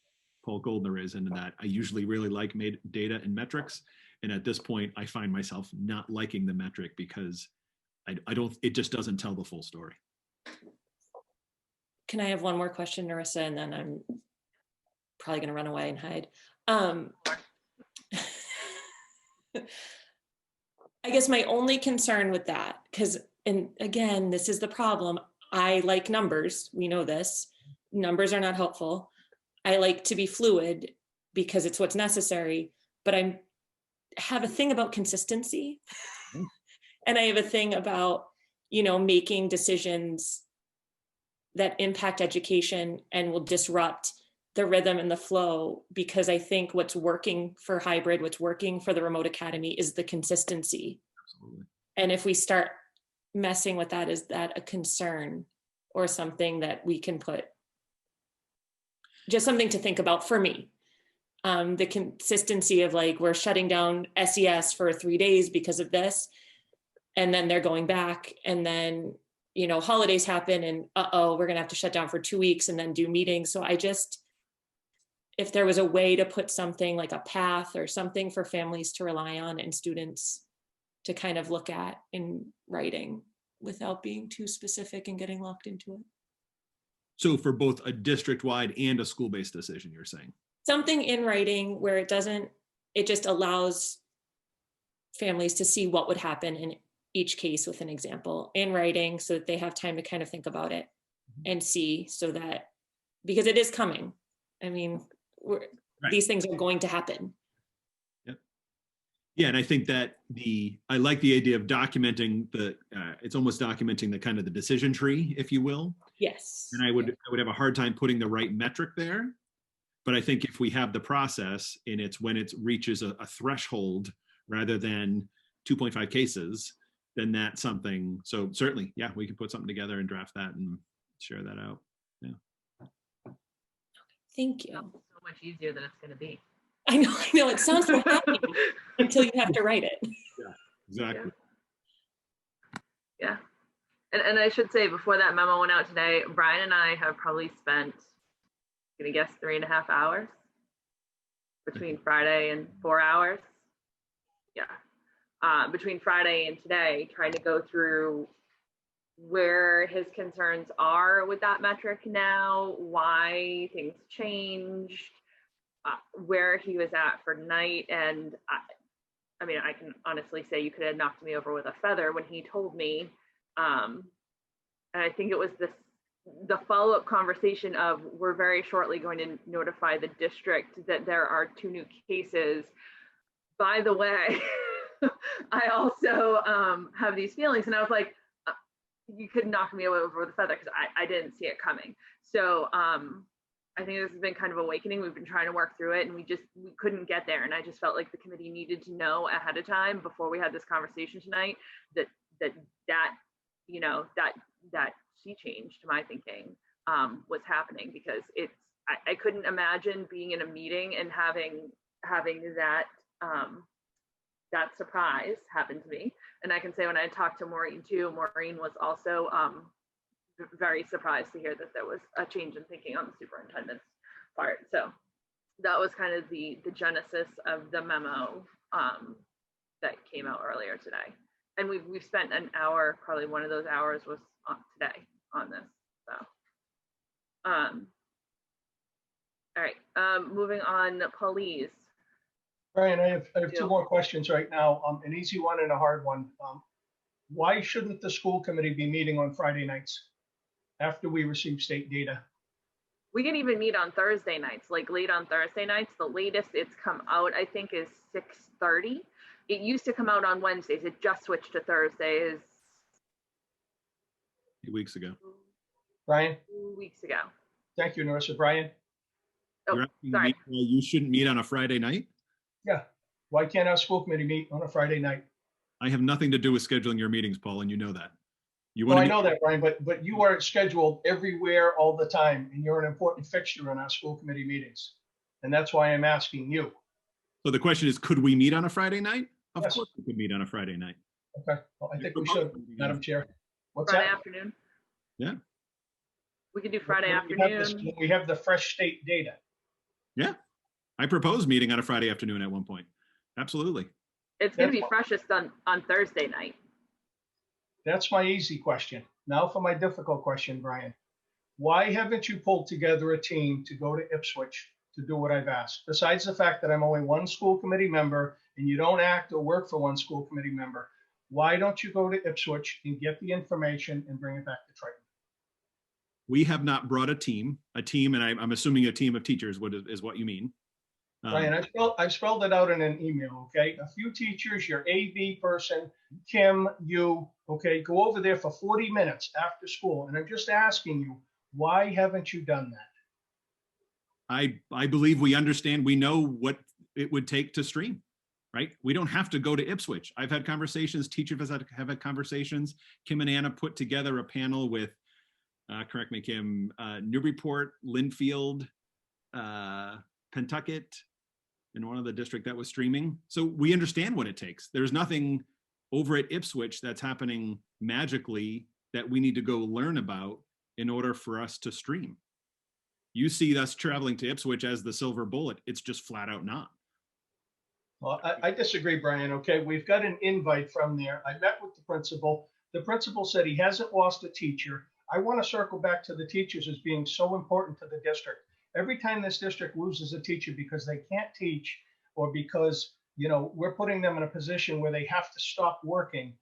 Paul Goldner is into that. I usually really like data and metrics. And at this point, I find myself not liking the metric because it just doesn't tell the full story. Can I have one more question, Narissa, and then I'm probably going to run away and hide. I guess my only concern with that, and again, this is the problem. I like numbers. We know this. Numbers are not helpful. I like to be fluid because it's what's necessary, but I have a thing about consistency. And I have a thing about, making decisions that impact education and will disrupt the rhythm and the flow, because I think what's working for hybrid, what's working for the remote academy is the consistency. Absolutely. And if we start messing with that, is that a concern or something that we can put? Just something to think about for me. The consistency of like, we're shutting down SES for 3 days because of this, and then they're going back, and then, holidays happen and we're gonna have to shut down for 2 weeks and then do meetings. So if there was a way to put something like a path or something for families to rely on and students to kind of look at in writing without being too specific and getting locked into it. So for both a district-wide and a school-based decision, you're saying? Something in writing where it just allows families to see what would happen in each case with an example in writing, so that they have time to kind of think about it and see, so that, because it is coming. I mean, these things are going to happen. Yep. Yeah, and I think that I like the idea of documenting it's almost documenting the kind of the decision tree, if you will. Yes. And I would have a hard time putting the right metric there. But I think if we have the process and it's when it reaches a threshold rather than 2.5 cases, then that's something. So certainly, yeah, we can put something together and draft that and share that out. Yeah. Thank you. So much easier than it's going to be. I know. It sounds so happy until you have to write it. Yeah, exactly. Yeah. And I should say, before that memo went out today, Brian and I have probably spent, I'm going to guess, 3.5 hours between Friday and 4 hours. Yeah. Between Friday and today, trying to go through where his concerns are with that metric now, why things changed, where he was at for night. And I mean, I can honestly say you could have knocked me over with a feather when he told me. And I think it was the follow-up conversation of, we're very shortly going to notify the district that there are 2 new cases. By the way, I also have these feelings. And I was like, you could knock me over with a feather, because I didn't see it coming. So I think this has been kind of awakening. We've been trying to work through it, and we couldn't get there. And I just felt like the committee needed to know ahead of time, before we had this conversation tonight, that sea change to my thinking was happening, because I couldn't imagine being in a meeting and having that that surprise happened to me. And I can say, when I talked to Maureen too, Maureen was also very surprised to hear that there was a change in thinking on the superintendent's part. So that was kind of the genesis of the memo that came out earlier today. And we've spent an hour, probably one of those hours was today on this. So all right, moving on, Paulise. Brian, I have 2 more questions right now, an easy one and a hard one. Why shouldn't the school committee be meeting on Friday nights after we receive state data? We can even meet on Thursday nights, like late on Thursday nights. The latest it's come out, I think, is 6:30. It used to come out on Wednesdays. It just switched to Thursdays. 8 weeks ago. Brian? 2 weeks ago. Thank you, Narissa. Brian? Oh, You're asking sorry. me why you shouldn't meet on a Friday night? Yeah. Why can't our school committee meet on a Friday night? I have nothing to do with scheduling your meetings, Paul, and you know that. You Well, want I to know that, Brian, but you are scheduled everywhere all the time, and you're an important fixture in our school committee meetings. And that's why I'm asking you. So the question is, could we meet on a Friday night? Of Yes. course we could meet on a Friday night. Okay, well, I think we should, Madam Chair. What's Friday that? afternoon. Yeah. We could do Friday When we have this- afternoon. when we have the fresh state data. Yeah. I proposed meeting on a Friday afternoon at one point. Absolutely. It's going to be freshest on Thursday night. That's my easy question. Now for my difficult question, Brian. Why haven't you pulled together a team to go to Ipswich to do what I've asked? Besides the fact that I'm only one school committee member and you don't act or work for one school committee member, why don't you go to Ipswich and get the information and bring it back to Triton? We have not brought a team, and I'm assuming a team of teachers is what you mean. Brian, I've spelled it out in an email, okay? A few teachers, your AV person, Kim, you, okay, go over there for 40 minutes after school. And I'm just asking you, why haven't you done that? I believe we understand, we know what it would take to stream, right? We don't have to go to Ipswich. I've had conversations, teachers have had conversations. Kim and Anna put together a panel with, correct me, Kim, Newburyport, Linfield, Pentucket, and one of the district that was streaming. So we understand what it takes. There's nothing over at Ipswich that's happening magically that we need to go learn about in order for us to stream. You see us traveling to Ipswich as the silver bullet. It's just flat out not. Well, I disagree, Brian, okay? We've got an invite from there. I met with the principal. The principal said he hasn't lost a teacher. I want to circle back to the teachers as being so important to the district. Every time this district loses a teacher because they can't teach or because, you know, we're putting them in a position where they have to stop working,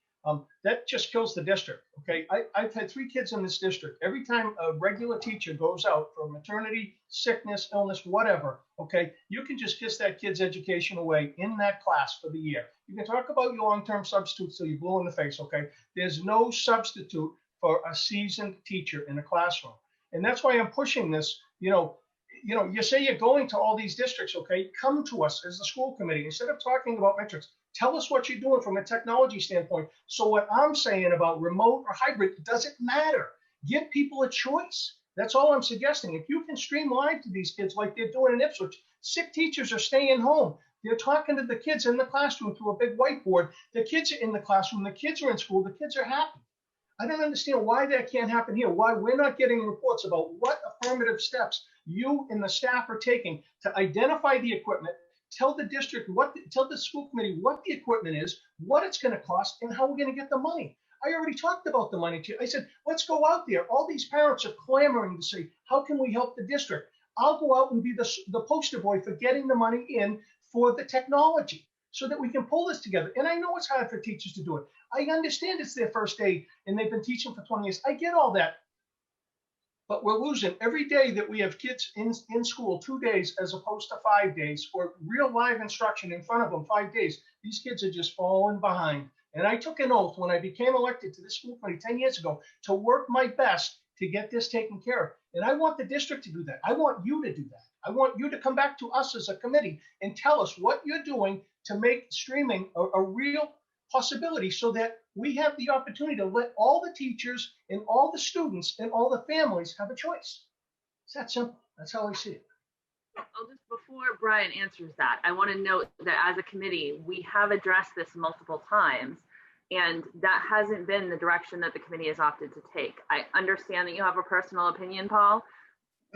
that just kills the district, okay? I've had 3 kids in this district. Every time a regular teacher goes out for maternity, sickness, illness, whatever, okay, you can just kiss that kid's education away in that class for the year. You can talk about your long-term substitutes till you're blue in the face, okay? There's no substitute for a seasoned teacher in a classroom. And that's why I'm pushing this, you say you're going to all these districts, okay? Come to us as the school committee. Instead of talking about metrics, tell us what you're doing from a technology standpoint. So what I'm saying about remote or hybrid doesn't matter. Give people a choice. That's all I'm suggesting. If you can stream live to these kids like they're doing in Ipswich, sick teachers are staying home. They're talking to the kids in the classroom through a big whiteboard. The kids are in the classroom. The kids are in school. The kids are happy. I don't understand why that can't happen here, why we're not getting reports about what affirmative steps you and the staff are taking to identify the equipment, tell the district tell the school committee what the equipment is, what it's going to cost, and how we're going to get the money. I already talked about the money to you. I said, let's go out there. All these parents are clamoring to say, how can we help the district? I'll go out and be the poster boy for getting the money in for the technology so that we can pull this together. And I know it's hard for teachers to do it. I understand it's their first day and they've been teaching for 20 years. I get all that. But we're losing every day that we have kids in school 2 days as opposed to 5 days, or real live instruction in front of them 5 days. These kids are just falling behind. And I took an oath when I became elected to this school committee 10 years ago to work my best to get this taken care of. And I want the district to do that. I want you to do that. I want you to come back to us as a committee and tell us what you're doing to make streaming a real possibility so that we have the opportunity to let all the teachers and all the students and all the families have a choice. It's that simple. That's how I see it. Before Brian answers that, I want to note that as a committee, we have addressed this multiple times, and that hasn't been the direction that the committee has opted to take. I understand that you have a personal opinion, Paul.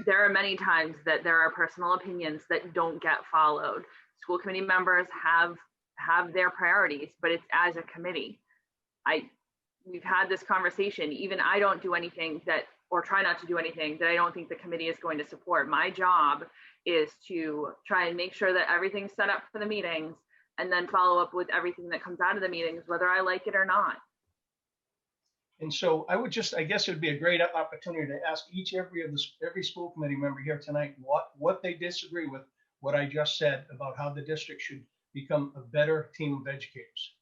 There are many times that there are personal opinions that don't get followed. School committee members have their priorities, but it's as a committee. We've had this conversation. Even I don't do anything or try not to do anything that I don't think the committee is going to support. My job is to try and make sure that everything's set up for the meetings and then follow up with everything that comes out of the meetings, whether I like it or not. And so I guess it would be a great opportunity to ask every school committee member here tonight what they disagree with what I just said about how the district should become a better team of educators.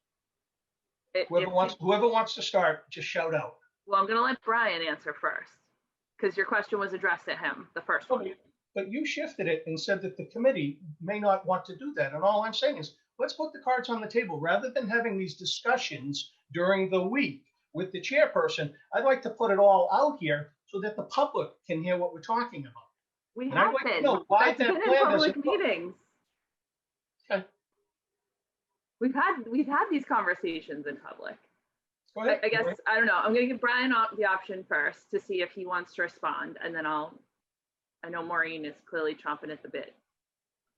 Whoever wants to start, just shout out. Well, I'm going to let Brian answer first because your question was addressed to him, the first one. But you shifted it and said that the committee may not want to do that. And all I'm saying is, let's put the cards on the table. Rather than having these discussions during the week with the chairperson, I'd like to put it all out here so that the public can hear what we're talking about. We and have I'd like been. to know why That's that been plan in public doesn't meetings. Okay. we've had these conversations in public. Go ahead. I guess, I don't know. I'm going to give Brian the option first to see if he wants to respond, and then I know Maureen is clearly chomping at the bit.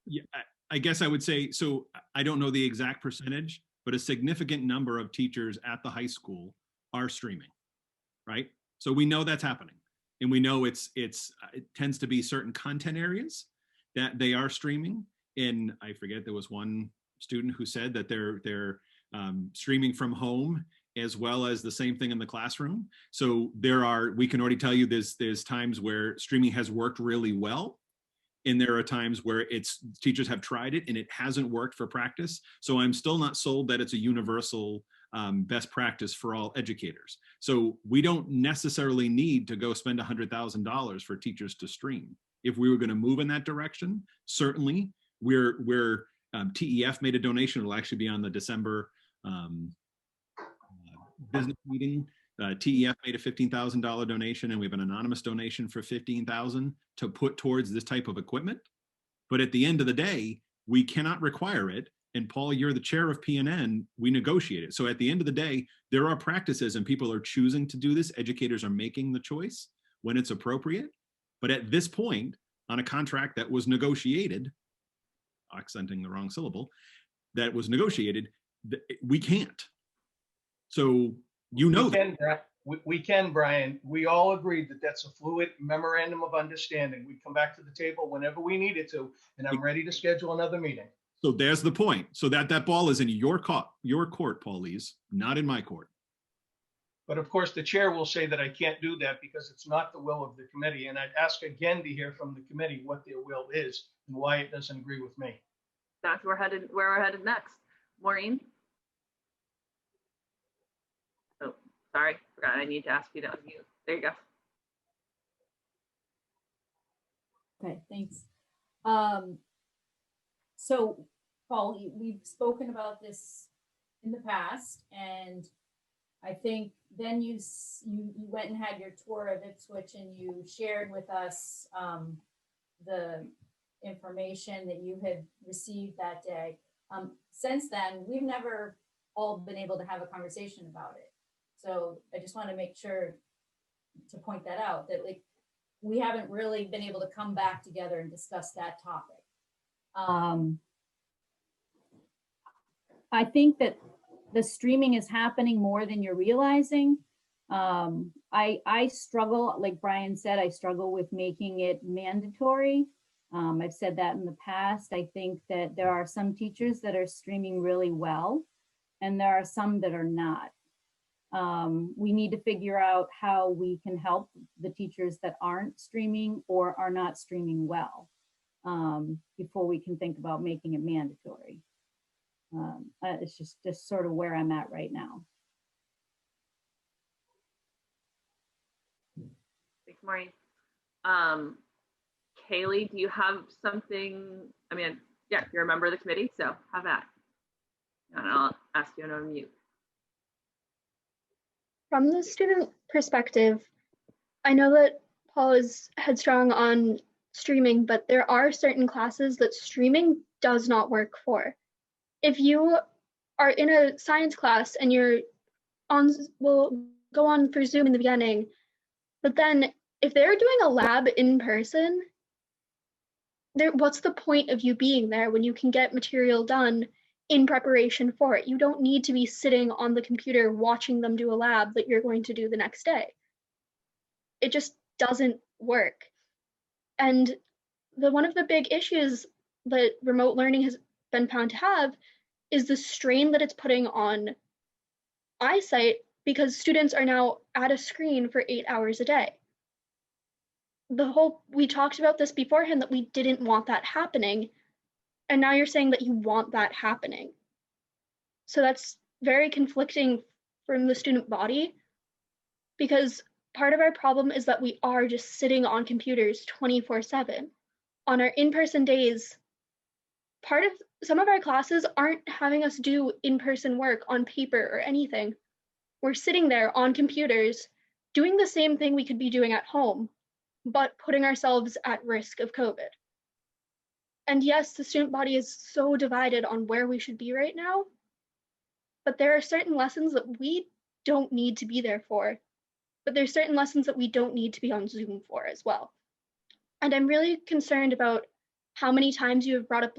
Yeah, I guess I would say, so I don't know the exact percentage, but a significant number of teachers at the high school are streaming, right? So we know that's happening. And we know it tends to be certain content areas that they are streaming. And I forget, there was one student who said that they're streaming from home as well as the same thing in the classroom. So we can already tell you there's times where streaming has worked really well. And there are times where teachers have tried it and it hasn't worked for practice. So I'm still not sold that it's a universal best practice for all educators. So we don't necessarily need to go spend $100,000 for teachers to stream. If we were going to move in that direction, certainly TEF made a donation. It'll actually be on the December business meeting. TEF made a $15,000 donation, and we have an anonymous donation for $15,000 to put towards this type of equipment. But at the end of the day, we cannot require it. And Paul, you're the chair of PNN, we negotiate it. So at the end of the day, there are practices and people are choosing to do this. Educators are making the choice when it's appropriate. But at this point, on a contract that was negotiated, accenting the wrong syllable, that was negotiated, we can't. So you know that. We can, Brian. We all agreed that that's a fluid memorandum of understanding. We come back to the table whenever we needed to, and I'm ready to schedule another meeting. So there's the point. So that ball is in your court, Paulise, not in my court. But of course, the chair will say that I can't do that because it's not the will of the committee. And I'd ask again to hear from the committee what their will is and why it doesn't agree with me. That's where we're headed next. Maureen? Oh, sorry, forgot I need to ask you to unmute. There you go. Okay, thanks. So, Paul, we've spoken about this in the past, and I think then you went and had your tour of Ipswich, and you shared with us the information that you had received that day. Since then, we've never all been able to have a conversation about it. So I just want to make sure to point that out, that like we haven't really been able to come back together and discuss that topic. I think that the streaming is happening more than you're realizing. I struggle, like Brian said, I struggle with making it mandatory. I've said that in the past. I think that there are some teachers that are streaming really well, and there are some that are not. We need to figure out how we can help the teachers that aren't streaming or are not streaming well before we can think about making it mandatory. It's just sort of where I'm at right now. Thanks, Maureen. Kaylee, do you have something? I mean, yeah, you're a member of the committee, so have that. And I'll ask you to unmute. From the student perspective, I know that Paul is headstrong on streaming, but there are certain classes that streaming does not work for. If you are in a science class and we'll go on for Zoom in the beginning, but then if they're doing a lab in person, what's the point of you being there when you can get material done in preparation for it? You don't need to be sitting on the computer watching them do a lab that you're going to do the next day. It just doesn't work. And one of the big issues that remote learning has been found to have is the strain that it's putting on eyesight, because students are now at a screen for 8 hours a day. We talked about this beforehand, that we didn't want that happening. And now you're saying that you want that happening. So that's very conflicting from the student body, because part of our problem is that we are just sitting on computers 24/7. On our in-person days, some of our classes aren't having us do in-person work on paper or anything. We're sitting there on computers doing the same thing we could be doing at home, but putting ourselves at risk of COVID. And yes, the student body is so divided on where we should be right now, but there are certain lessons that we don't need to be there for, but there's certain lessons that we don't need to be on Zoom for as well. And I'm really concerned about how many times you have brought up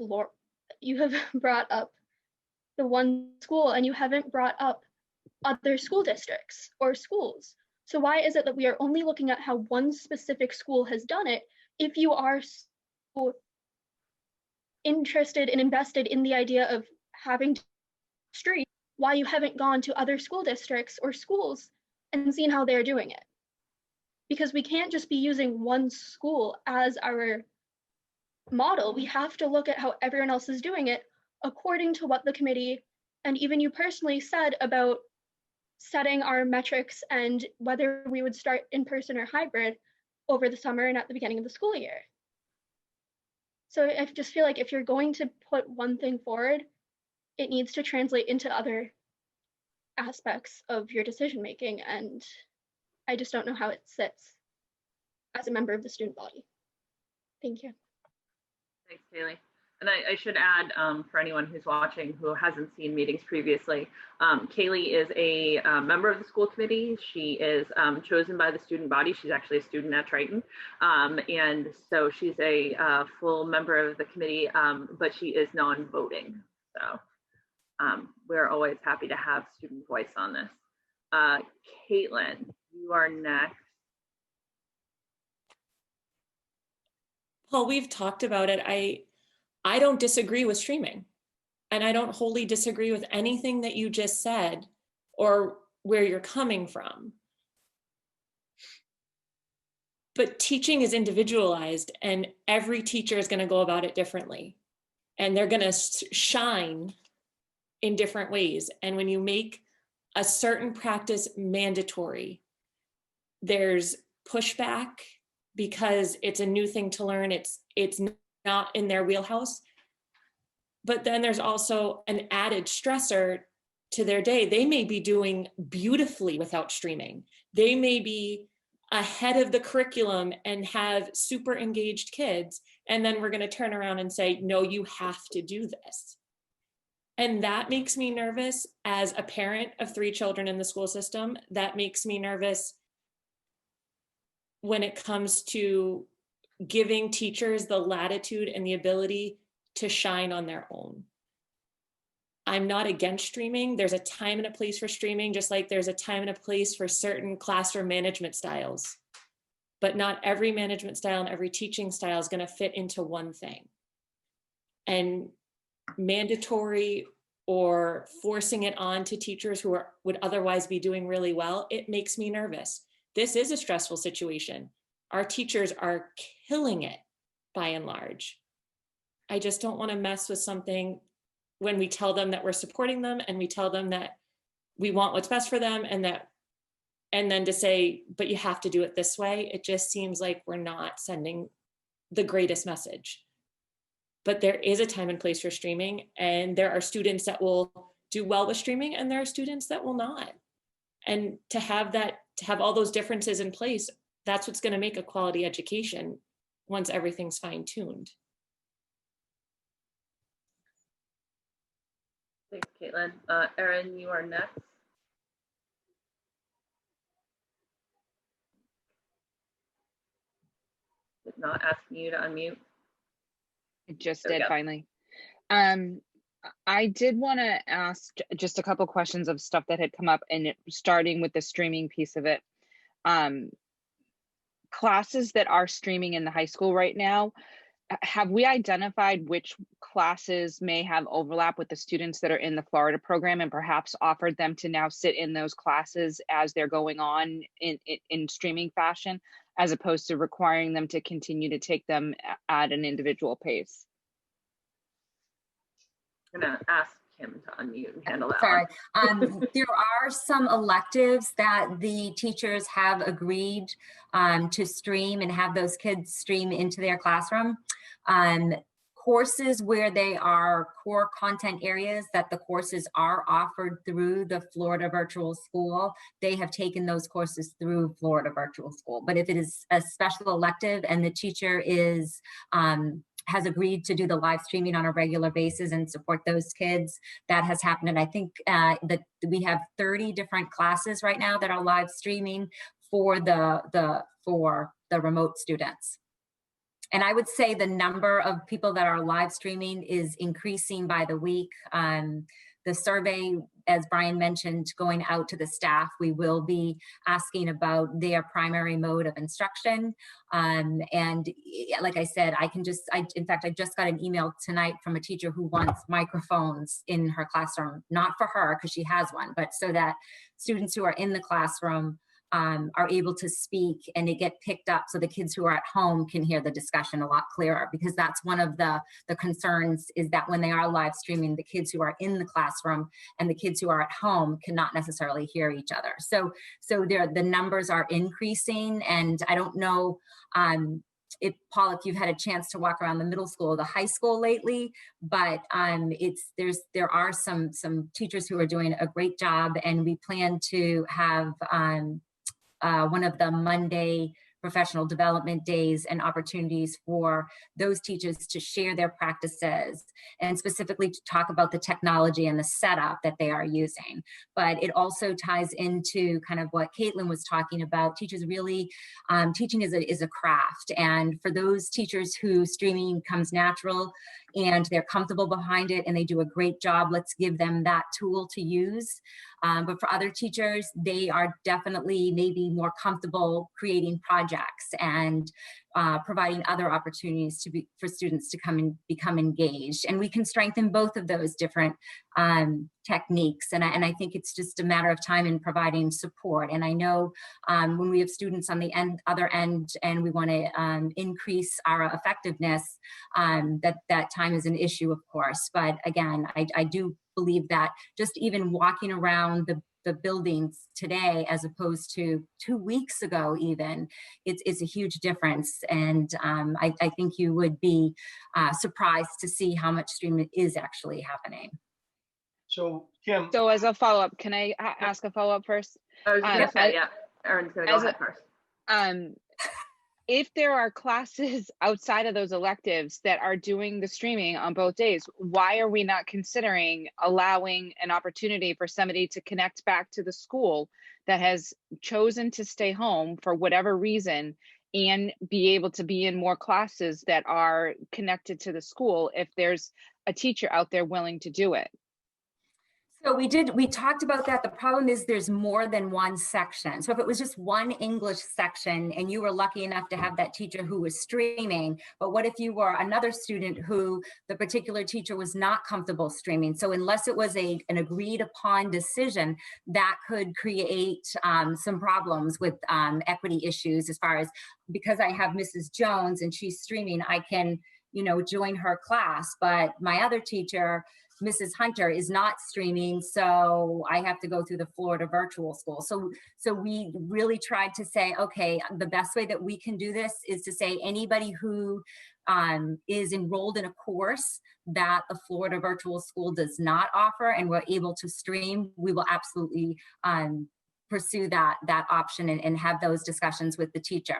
the one school and you haven't brought up other school districts or schools. So why is it that we are only looking at how one specific school has done it if you are so interested and invested in the idea of having to stream, why you haven't gone to other school districts or schools and seen how they're doing it? Because we can't just be using one school as our model. We have to look at how everyone else is doing it according to what the committee and even you personally said about setting our metrics and whether we would start in person or hybrid over the summer and at the beginning of the school year. So I just feel like if you're going to put one thing forward, it needs to translate into other aspects of your decision making. And I just don't know how it sits as a member of the student body. Thank you. Thanks, Kaylee. And I should add, for anyone who's watching who hasn't seen meetings previously, Kaylee is a member of the school committee. She is chosen by the student body. She's actually a student at Triton. And so she's a full member of the committee, but she is non-voting. So we're always happy to have student voice on this. Caitlin, you are next. Paul, we've talked about it. I don't disagree with streaming, and I don't wholly disagree with anything that you just said or where you're coming from. But teaching is individualized, and every teacher is going to go about it differently, and they're going to shine in different ways. And when you make a certain practice mandatory, there's pushback because it's a new thing to learn. It's not in their wheelhouse. But then there's also an added stressor to their day. They may be doing beautifully without streaming. They may be ahead of the curriculum and have super engaged kids. And then we're going to turn around and say, no, you have to do this. And that makes me nervous as a parent of 3 children in the school system. That makes me nervous when it comes to giving teachers the latitude and the ability to shine on their own. I'm not against streaming. There's a time and a place for streaming, just like there's a time and a place for certain classroom management styles. But not every management style and every teaching style is going to fit into one thing. And mandatory or forcing it on to teachers who would otherwise be doing really well, it makes me nervous. This is a stressful situation. Our teachers are killing it by and large. I just don't want to mess with something when we tell them that we're supporting them and we tell them that we want what's best for them and then to say, but you have to do it this way. It just seems like we're not sending the greatest message. But there is a time and place for streaming, and there are students that will do well with streaming and there are students that will not. And to have all those differences in place, that's what's going to make a quality education once everything's fine-tuned. Thanks, Caitlin. Erin, you are next. Did not asking you to unmute. I just did finally. I did want to ask just a couple questions of stuff that had come up, and starting with the streaming piece of it. Classes that are streaming in the high school right now, have we identified which classes may have overlap with the students that are in the Florida program and perhaps offered them to now sit in those classes as they're going on in streaming fashion, as opposed to requiring them to continue to take them at an individual pace? I'm gonna ask him to unmute and handle that. Sorry. One. There are some electives that the teachers have agreed to stream and have those kids stream into their classroom. Courses where they are core content areas that the courses are offered through the Florida Virtual School, they have taken those courses through Florida Virtual School. But if it is a special elective and the teacher is has agreed to do the live streaming on a regular basis and support those kids. That has happened. And I think that we have 30 different classes right now that are live streaming for the remote students. And I would say the number of people that are live streaming is increasing by the week. The survey, as Brian mentioned, going out to the staff, we will be asking about their primary mode of instruction. And like I said, in fact, I just got an email tonight from a teacher who wants microphones in her classroom, not for her because she has one, but so that students who are in the classroom are able to speak and they get picked up so the kids who are at home can hear the discussion a lot clearer, because that's one of the concerns, is that when they are live streaming, the kids who are in the classroom and the kids who are at home cannot necessarily hear each other. So the numbers are increasing, and I don't know if Paul, if you've had a chance to walk around the middle school or the high school lately, but there are some teachers who are doing a great job, and we plan to have one of the Monday professional development days and opportunities for those teachers to share their practices and specifically to talk about the technology and the setup that they are using. But it also ties into kind of what Caitlin was talking about. Teachers really, teaching is a craft. And for those teachers who streaming comes natural and they're comfortable behind it and they do a great job, let's give them that tool to use. But for other teachers, they are definitely maybe more comfortable creating projects and providing other opportunities for students to come and become engaged. And we can strengthen both of those different techniques. And I think it's just a matter of time in providing support. And I know when we have students on the other end and we want to increase our effectiveness, that time is an issue, of course. But again, I do believe that just even walking around the buildings today as opposed to 2 weeks ago even, it's a huge difference. And I think you would be surprised to see how much streaming is actually happening. So Kim. So as a follow-up, can I ask a follow-up first? I was going to say, yeah, Erin's going to go ahead first. If there are classes outside of those electives that are doing the streaming on both days, why are we not considering allowing an opportunity for somebody to connect back to the school that has chosen to stay home for whatever reason and be able to be in more classes that are connected to the school if there's a teacher out there willing to do it? So we talked about that. The problem is there's more than one section. So if it was just one English section and you were lucky enough to have that teacher who was streaming, but what if you were another student who the particular teacher was not comfortable streaming? So unless it was an agreed upon decision, that could create some problems with equity issues as far as, because I have Mrs. Jones and she's streaming, I can, join her class, but my other teacher, Mrs. Hunter, is not streaming, so I have to go through the Florida Virtual School. So we really tried to say, okay, the best way that we can do this is to say anybody who is enrolled in a course that the Florida Virtual School does not offer and we're able to stream, we will absolutely pursue that option and have those discussions with the teacher.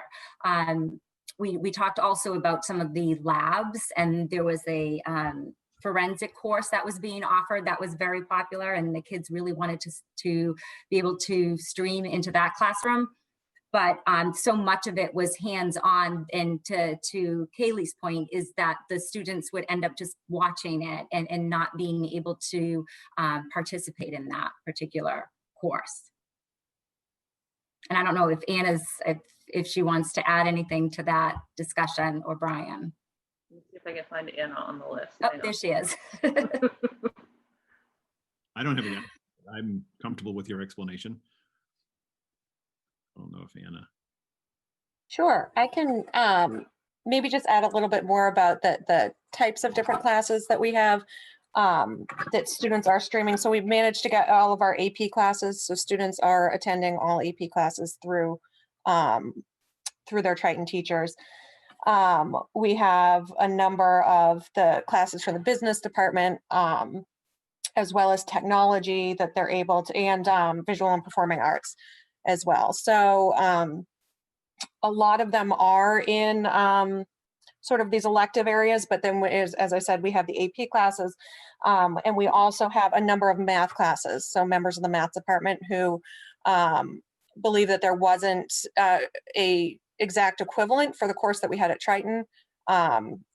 We talked also about some of the labs, and there was a forensic course that was being offered that was very popular, and the kids really wanted to be able to stream into that classroom. But so much of it was hands-on, and to Kaylee's point is that the students would end up just watching it and not being able to participate in that particular course. And I don't know if Anna's, if she wants to add anything to that discussion, or Brian. Let me see if I can find Anna on the list. Oh, there she is. I don't have any. I'm comfortable with your explanation. I don't know if Anna. Sure, I can maybe just add a little bit more about the types of different classes that we have that students are streaming. So we've managed to get all of our AP classes. So students are attending all AP classes through their Triton teachers. We have a number of the classes from the business department, as well as technology that they're able to, and visual and performing arts as well. So a lot of them are in sort of these elective areas, but then as I said, we have the AP classes, and we also have a number of math classes. So members of the math department who believe that there wasn't a exact equivalent for the course that we had at Triton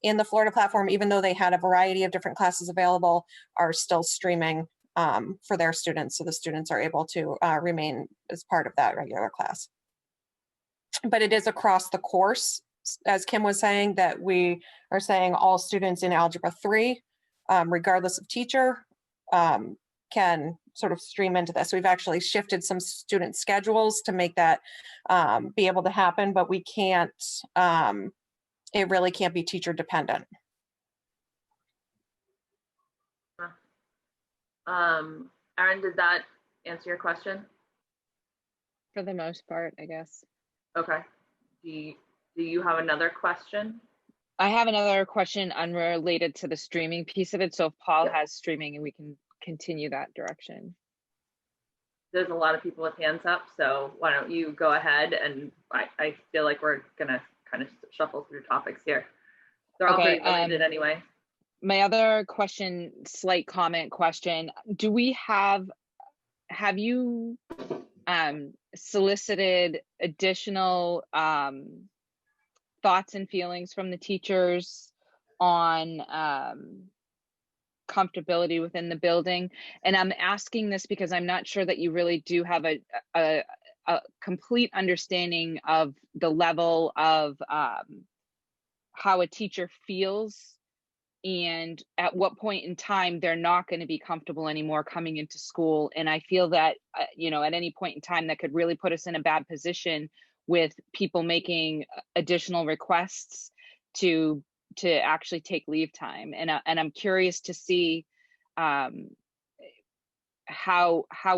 in the Florida platform, even though they had a variety of different classes available, are still streaming for their students. So the students are able to remain as part of that regular class. But it is across the course, as Kim was saying, that we are saying all students in Algebra 3, regardless of teacher, can sort of stream into this. We've actually shifted some student schedules to make that be able to happen, but we can't, it really can't be teacher dependent. Erin, did that answer your question? For the most part, I guess. Okay. Do you have another question? I have another question unrelated to the streaming piece of it. So if Paul has streaming, and we can continue that direction. There's a lot of people with hands up, so why don't you go ahead, and I feel like we're gonna kind of shuffle through topics here. They're all pretty related anyway. My other question, slight comment question, have you solicited additional thoughts and feelings from the teachers on comfortability within the building? And I'm asking this because I'm not sure that you really do have a complete understanding of the level of how a teacher feels and at what point in time they're not going to be comfortable anymore coming into school. And I feel that, at any point in time that could really put us in a bad position with people making additional requests to actually take leave time. And I'm curious to see how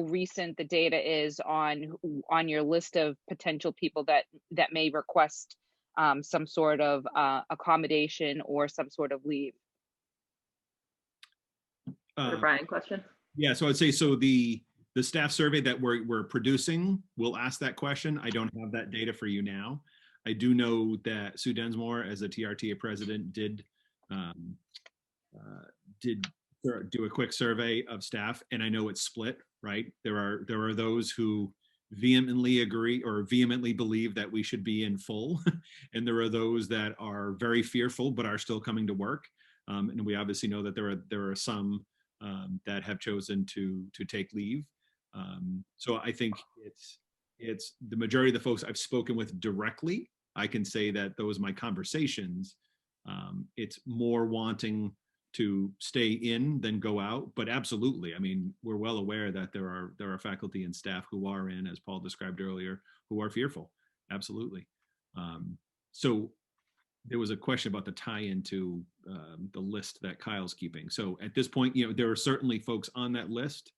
recent the data is on your list of potential people that may request some sort of accommodation or some sort of leave. Brian, question? Yeah, so I'd say, so the staff survey that we're producing will ask that question. I don't have that data for you now. I do know that Sue Densmore, as a TRTA president, did do a quick survey of staff, and I know it's split, right? There are those who vehemently agree or vehemently believe that we should be in full, and there are those that are very fearful but are still coming to work. And we obviously know that there are some that have chosen to take leave. So I think it's the majority of the folks I've spoken with directly. I can say that those my conversations, it's more wanting to stay in than go out. But absolutely, I mean, we're well aware that there are faculty and staff who are in, as Paul described earlier, who are fearful. Absolutely. So there was a question about the tie-in to the list that Kyle's keeping. So at this point, there are certainly folks on that list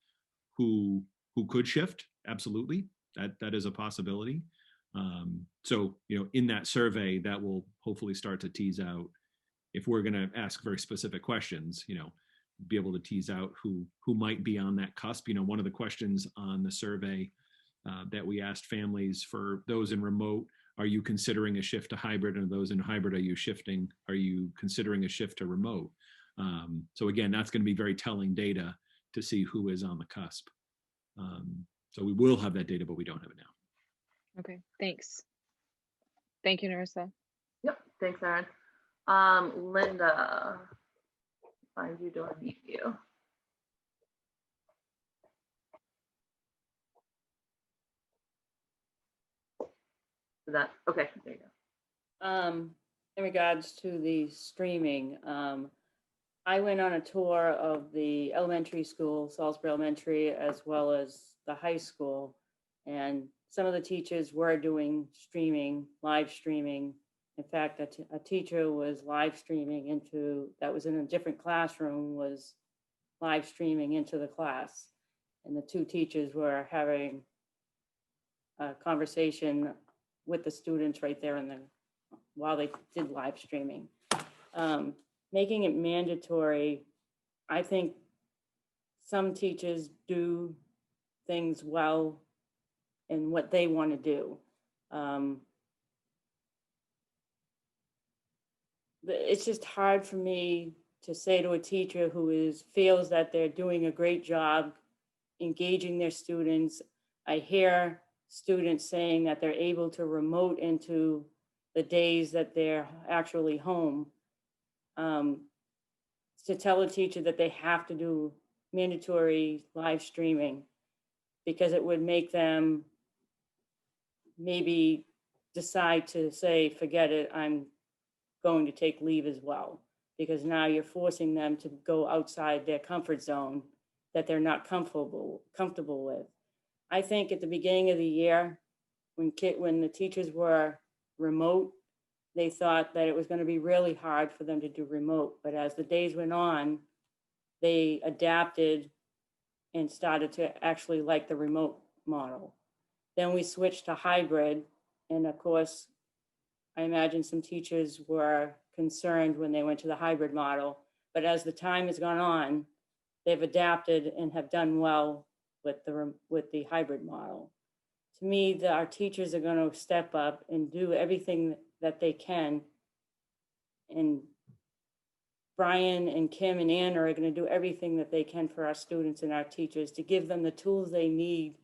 who could shift. Absolutely, that is a possibility. So in that survey, that will hopefully start to tease out, if we're going to ask very specific questions, be able to tease out who might be on that cusp. One of the questions on the survey that we asked families, for those in remote, are you considering a shift to hybrid? And those in hybrid, are you considering a shift to remote? So again, that's going to be very telling data to see who is on the cusp. So we will have that data, but we don't have it now. Okay, thanks. Thank you, Narissa. Yep, thanks, Erin. Linda, find you, do I mute you? Okay, there you go. In regards to the streaming, I went on a tour of the elementary school, Salisbury Elementary, as well as the high school, and some of the teachers were doing live streaming. In fact, a teacher was live streaming that was in a different classroom, was live streaming into the class. And the two teachers were having a conversation with the students right there while they did live streaming. Making it mandatory, I think some teachers do things well in what they want to do. it's just hard for me to say to a teacher who feels that they're doing a great job engaging their students. I hear students saying that they're able to remote into the days that they're actually home. To tell a teacher that they have to do mandatory live streaming because it would make them maybe decide to say, forget it, I'm going to take leave as well. Because now you're forcing them to go outside their comfort zone that they're not comfortable with. I think at the beginning of the year, when the teachers were remote, they thought that it was going to be really hard for them to do remote. But as the days went on, they adapted and started to actually like the remote model. Then we switched to hybrid. And of course, I imagine some teachers were concerned when they went to the hybrid model. But as the time has gone on, they've adapted and have done well with the hybrid model. To me, our teachers are going to step up and do everything that they can. And Brian and Kim and Ann are going to do everything that they can for our students and our teachers to give them the tools they need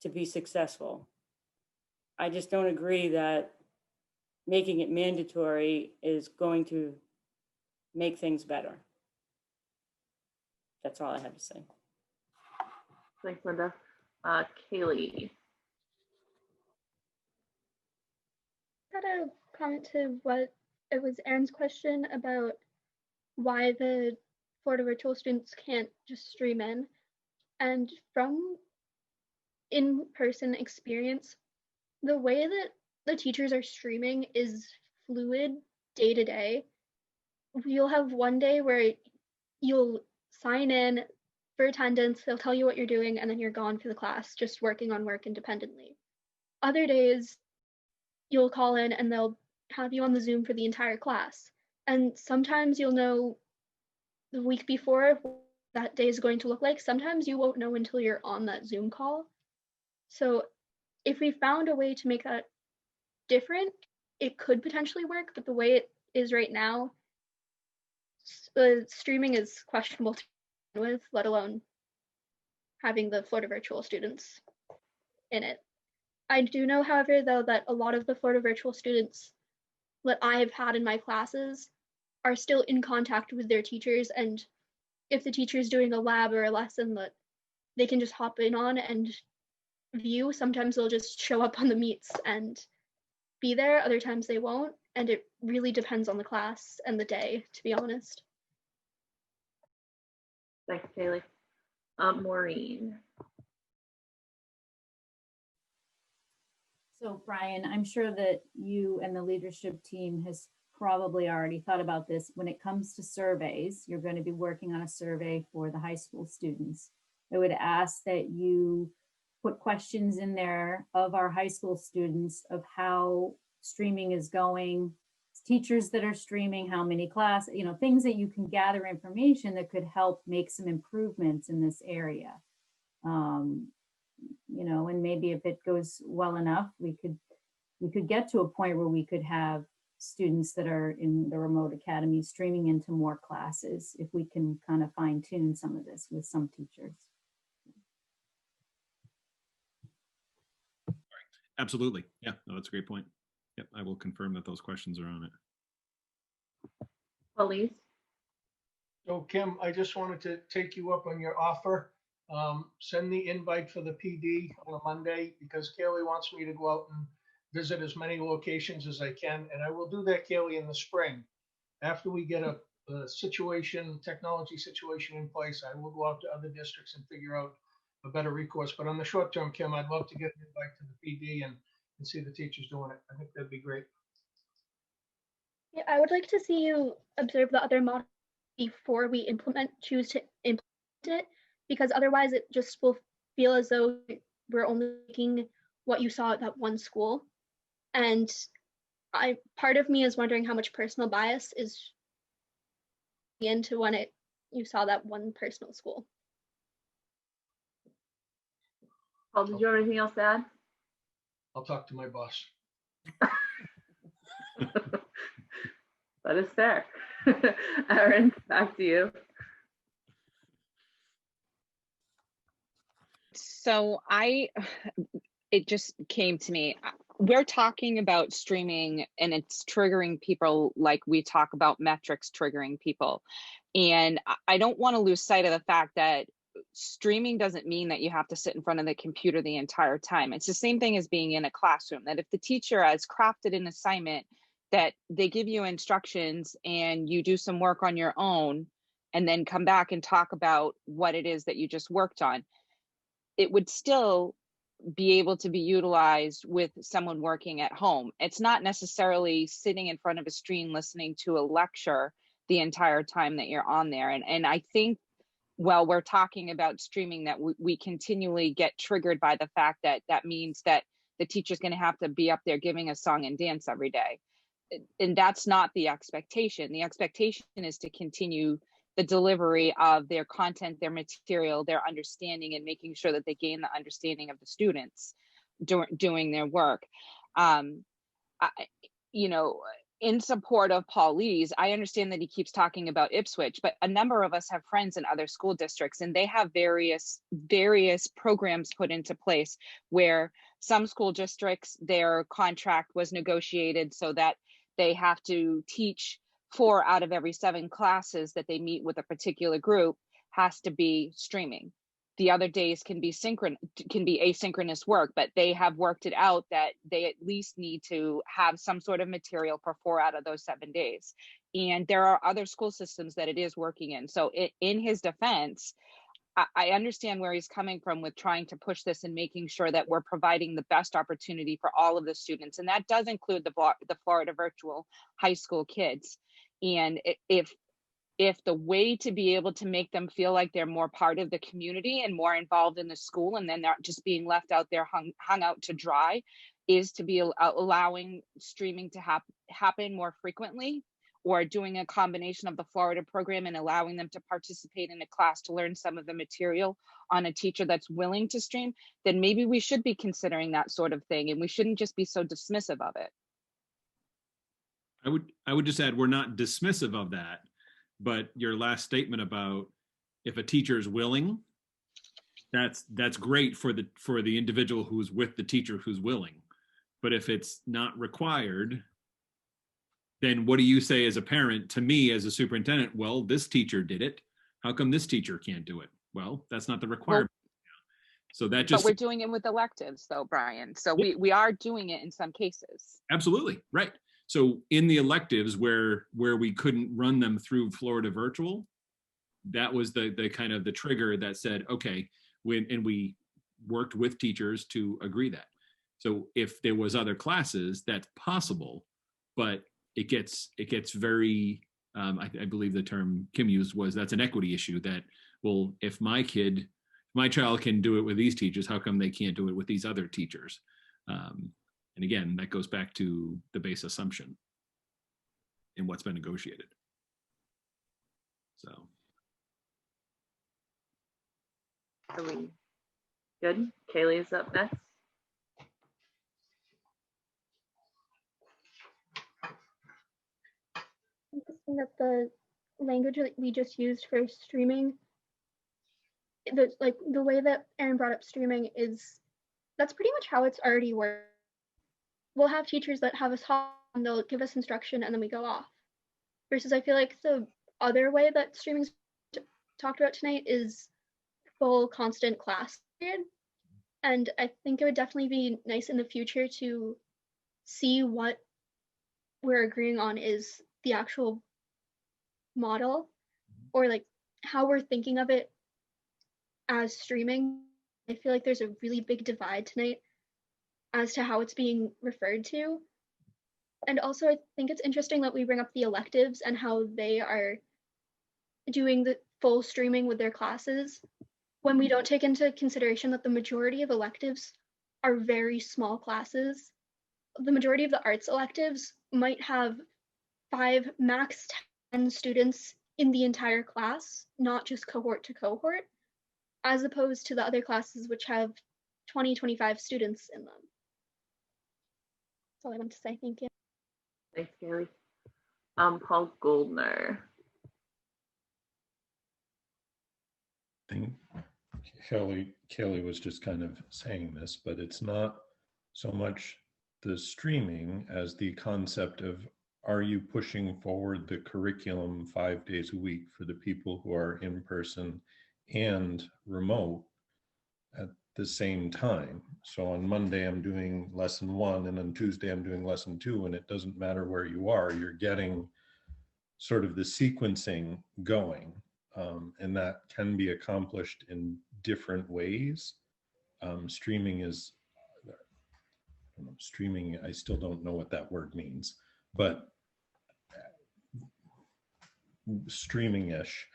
to be successful. I just don't agree that making it mandatory is going to make things better. That's all I have to say. Thanks, Linda. Kaylee. Got a comment to what it was Aaron's question about why the Florida virtual students can't just stream in. And from in-person experience, the way that the teachers are streaming is fluid day to day. You'll have one day where you'll sign in for attendance, they'll tell you what you're doing, and then you're gone for the class, just working on work independently. Other days, you'll call in and they'll have you on the Zoom for the entire class. And sometimes you'll know the week before what that day is going to look like. Sometimes you won't know until you're on that Zoom call. So if we found a way to make that different, it could potentially work, but the way it is right now, the streaming is questionable to begin with, let alone having the Florida virtual students in it. I do know, however, though, that a lot of the Florida virtual students that I have had in my classes are still in contact with their teachers, and if the teacher is doing a lab or a lesson that they can just hop in on and view, sometimes they'll just show up on the meets and be there, other times they won't, and it really depends on the class and the day, to be honest. Thanks, Kaylee. Maureen. So Brian, I'm sure that you and the leadership team has probably already thought about this. When it comes to surveys, you're going to be working on a survey for the high school students. I would ask that you put questions in there of our high school students of how streaming is going, teachers that are streaming, how many classes, things that you can gather information that could help make some improvements in this area. And maybe if it goes well enough, we could get to a point where we could have students that are in the remote academy streaming into more classes if we can kind of fine tune some of this with some teachers. Absolutely. Yeah, no, that's a great point. Yep, I will confirm that those questions are on it. Elise? So Kim, I just wanted to take you up on your offer. Send the invite for the PD on a Monday because Kaylee wants me to go out and visit as many locations as I can. And I will do that, Kaylee, in the spring. After we get a technology situation in place, I will go out to other districts and figure out a better recourse. But on the short term, Kim, I'd love to get an invite to the PD and see the teachers doing it. I think that'd be great. Yeah, I would like to see you observe the other model before we choose to implement it, because otherwise it just will feel as though we're only making what you saw at that one school. And part of me is wondering how much personal bias is into when you saw that one personal school. Paul, did you have anything else to add? I'll talk to my boss. That is fair. Erin, back to you. So it just came to me. We're talking about streaming and it's triggering people like we talk about metrics triggering people. And I don't want to lose sight of the fact that streaming doesn't mean that you have to sit in front of the computer the entire time. It's the same thing as being in a classroom, that if the teacher has crafted an assignment that they give you instructions and you do some work on your own and then come back and talk about what it is that you just worked on, it would still be able to be utilized with someone working at home. It's not necessarily sitting in front of a screen listening to a lecture the entire time that you're on there. And I think while we're talking about streaming, that we continually get triggered by the fact that that means that the teacher's going to have to be up there giving a song and dance every day. And that's not the expectation. The expectation is to continue the delivery of their content, their material, their understanding, and making sure that they gain the understanding of the students doing their work. In support of Paul Lees, I understand that he keeps talking about Ipswich, but a number of us have friends in other school districts, and they have various programs put into place where some school districts, their contract was negotiated so that they have to teach 4 out of every 7 classes that they meet with a particular group has to be streaming. The other days can be asynchronous work, but they have worked it out that they at least need to have some sort of material for 4 out of those 7 days. And there are other school systems that it is working in. So in his defense, I understand where he's coming from with trying to push this and making sure that we're providing the best opportunity for all of the students. And that does include the Florida Virtual High School kids. And if the way to be able to make them feel like they're more part of the community and more involved in the school, and then not just being left out there hung out to dry, is to be allowing streaming to happen more frequently, or doing a combination of the Florida program and allowing them to participate in a class to learn some of the material on a teacher that's willing to stream, then maybe we should be considering that sort of thing, and we shouldn't just be so dismissive of it. I would just add, we're not dismissive of that, but your last statement about if a teacher is willing, that's great for the individual who's with the teacher who's willing. But if it's not required, then what do you say as a parent to me as a superintendent? Well, this teacher did it. How come this teacher can't do it? Well, that's not the requirement. So that just. But we're doing it with electives though, Brian. So we are doing it in some cases. Absolutely, right. So in the electives where we couldn't run them through Florida Virtual, that was the kind of the trigger that said, okay, and we worked with teachers to agree that. So if there was other classes, that's possible, but it gets very, I believe the term Kim used was, that's an equity issue that, well, if my child can do it with these teachers, how come they can't do it with these other teachers? And again, that goes back to the base assumption and what's been negotiated. So. Are we good? Kaylee is up next. Interesting that the language that we just used for streaming, the way that Erin brought up streaming that's pretty much how it's already worked. We'll have teachers that have us on, and they'll give us instruction and then we go off. Versus I feel like the other way that streaming's talked about tonight is full constant class period. And I think it would definitely be nice in the future to see what we're agreeing on is the actual model, or like how we're thinking of it as streaming. I feel like there's a really big divide tonight as to how it's being referred to. And also I think it's interesting that we bring up the electives and how they are doing the full streaming with their classes, when we don't take into consideration that the majority of electives are very small classes. The majority of the arts electives might have 5, max 10 students in the entire class, not just cohort to cohort, as opposed to the other classes which have 20, 25 students in them. That's all I want to say. Thank you. Thanks, Gary. Paul Goldner. I think Kelly was just kind of saying this, but it's not so much the streaming as the concept of, are you pushing forward the curriculum 5 days a week for the people who are in person and remote at the same time? So on Monday, I'm doing lesson 1, and on Tuesday, I'm doing lesson 2, and it doesn't matter where you are, you're getting sort of the sequencing going. And that can be accomplished in different ways. Streaming is, streaming, I still don't know what that word means, but streaming-ish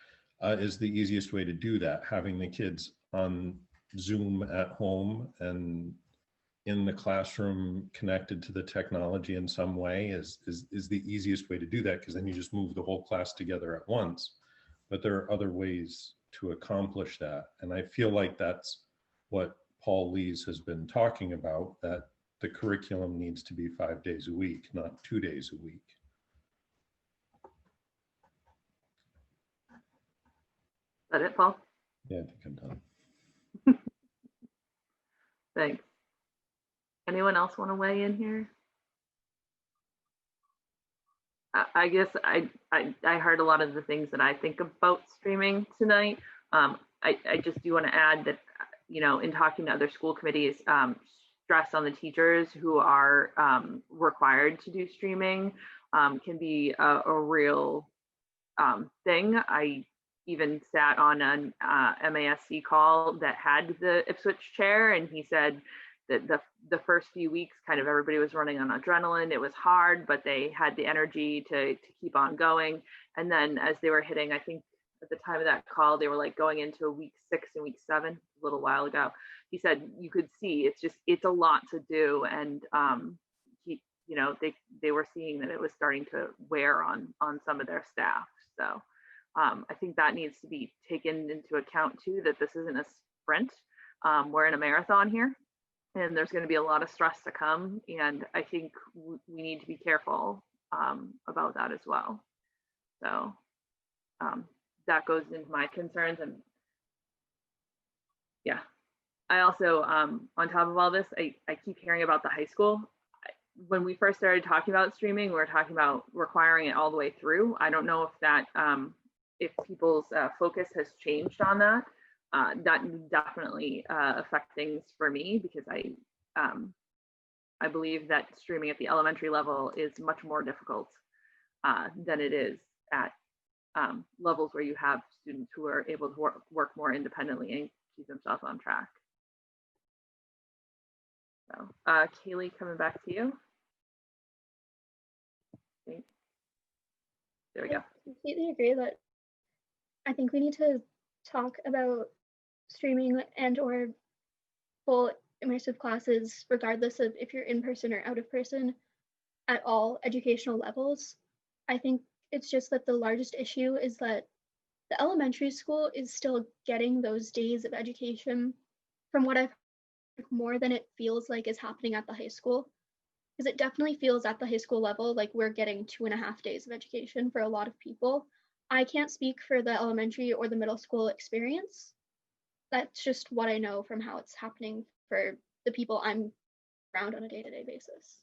is the easiest way to do that. Having the kids on Zoom at home and in the classroom connected to the technology in some way is the easiest way to do that, because then you just move the whole class together at once. But there are other ways to accomplish that. And I feel like that's what Paul Lees has been talking about, that the curriculum needs to be 5 days a week, not 2 days a week. Is that it, Paul? Yeah, I think I'm done. Thanks. Anyone else want to weigh in here? I guess I heard a lot of the things that I think about streaming tonight. I just do want to add that, you know, in talking to other school committees, stress on the teachers who are required to do streaming can be a real thing. I even sat on an MASC call that had the Ipswich chair, and he said that the first few weeks, kind of everybody was running on adrenaline. It was hard, but they had the energy to keep on going. And then as they were hitting, I think at the time of that call, they were like going into week 6 and week 7 a little while ago. He said you could see it's a lot to do, and they were seeing that it was starting to wear on some of their staff. So I think that needs to be taken into account too, that this isn't a sprint. We're in a marathon here, and there's going to be a lot of stress to come. And I think we need to be careful about that as well. So that goes into my concerns. And yeah, I also, on top of all this, I keep hearing about the high school. When we first started talking about streaming, we were talking about requiring it all the way through. I don't know if that, if people's focus has changed on that. That definitely affect things for me, because I believe that streaming at the elementary level is much more difficult than it is at levels where you have students who are able to work more independently and keep themselves on track. So Kaylee, coming back to you. There we go. I completely agree that I think we need to talk about streaming and or full immersive classes, regardless of if you're in person or out of person, at all educational levels. I think it's just that the largest issue is that the elementary school is still getting those days of education, from what I've heard, more than it feels like is happening at the high school. Because it definitely feels at the high school level like we're getting 2.5 days of education for a lot of people. I can't speak for the elementary or the middle school experience. That's just what I know from how it's happening for the people I'm around on a day-to-day basis.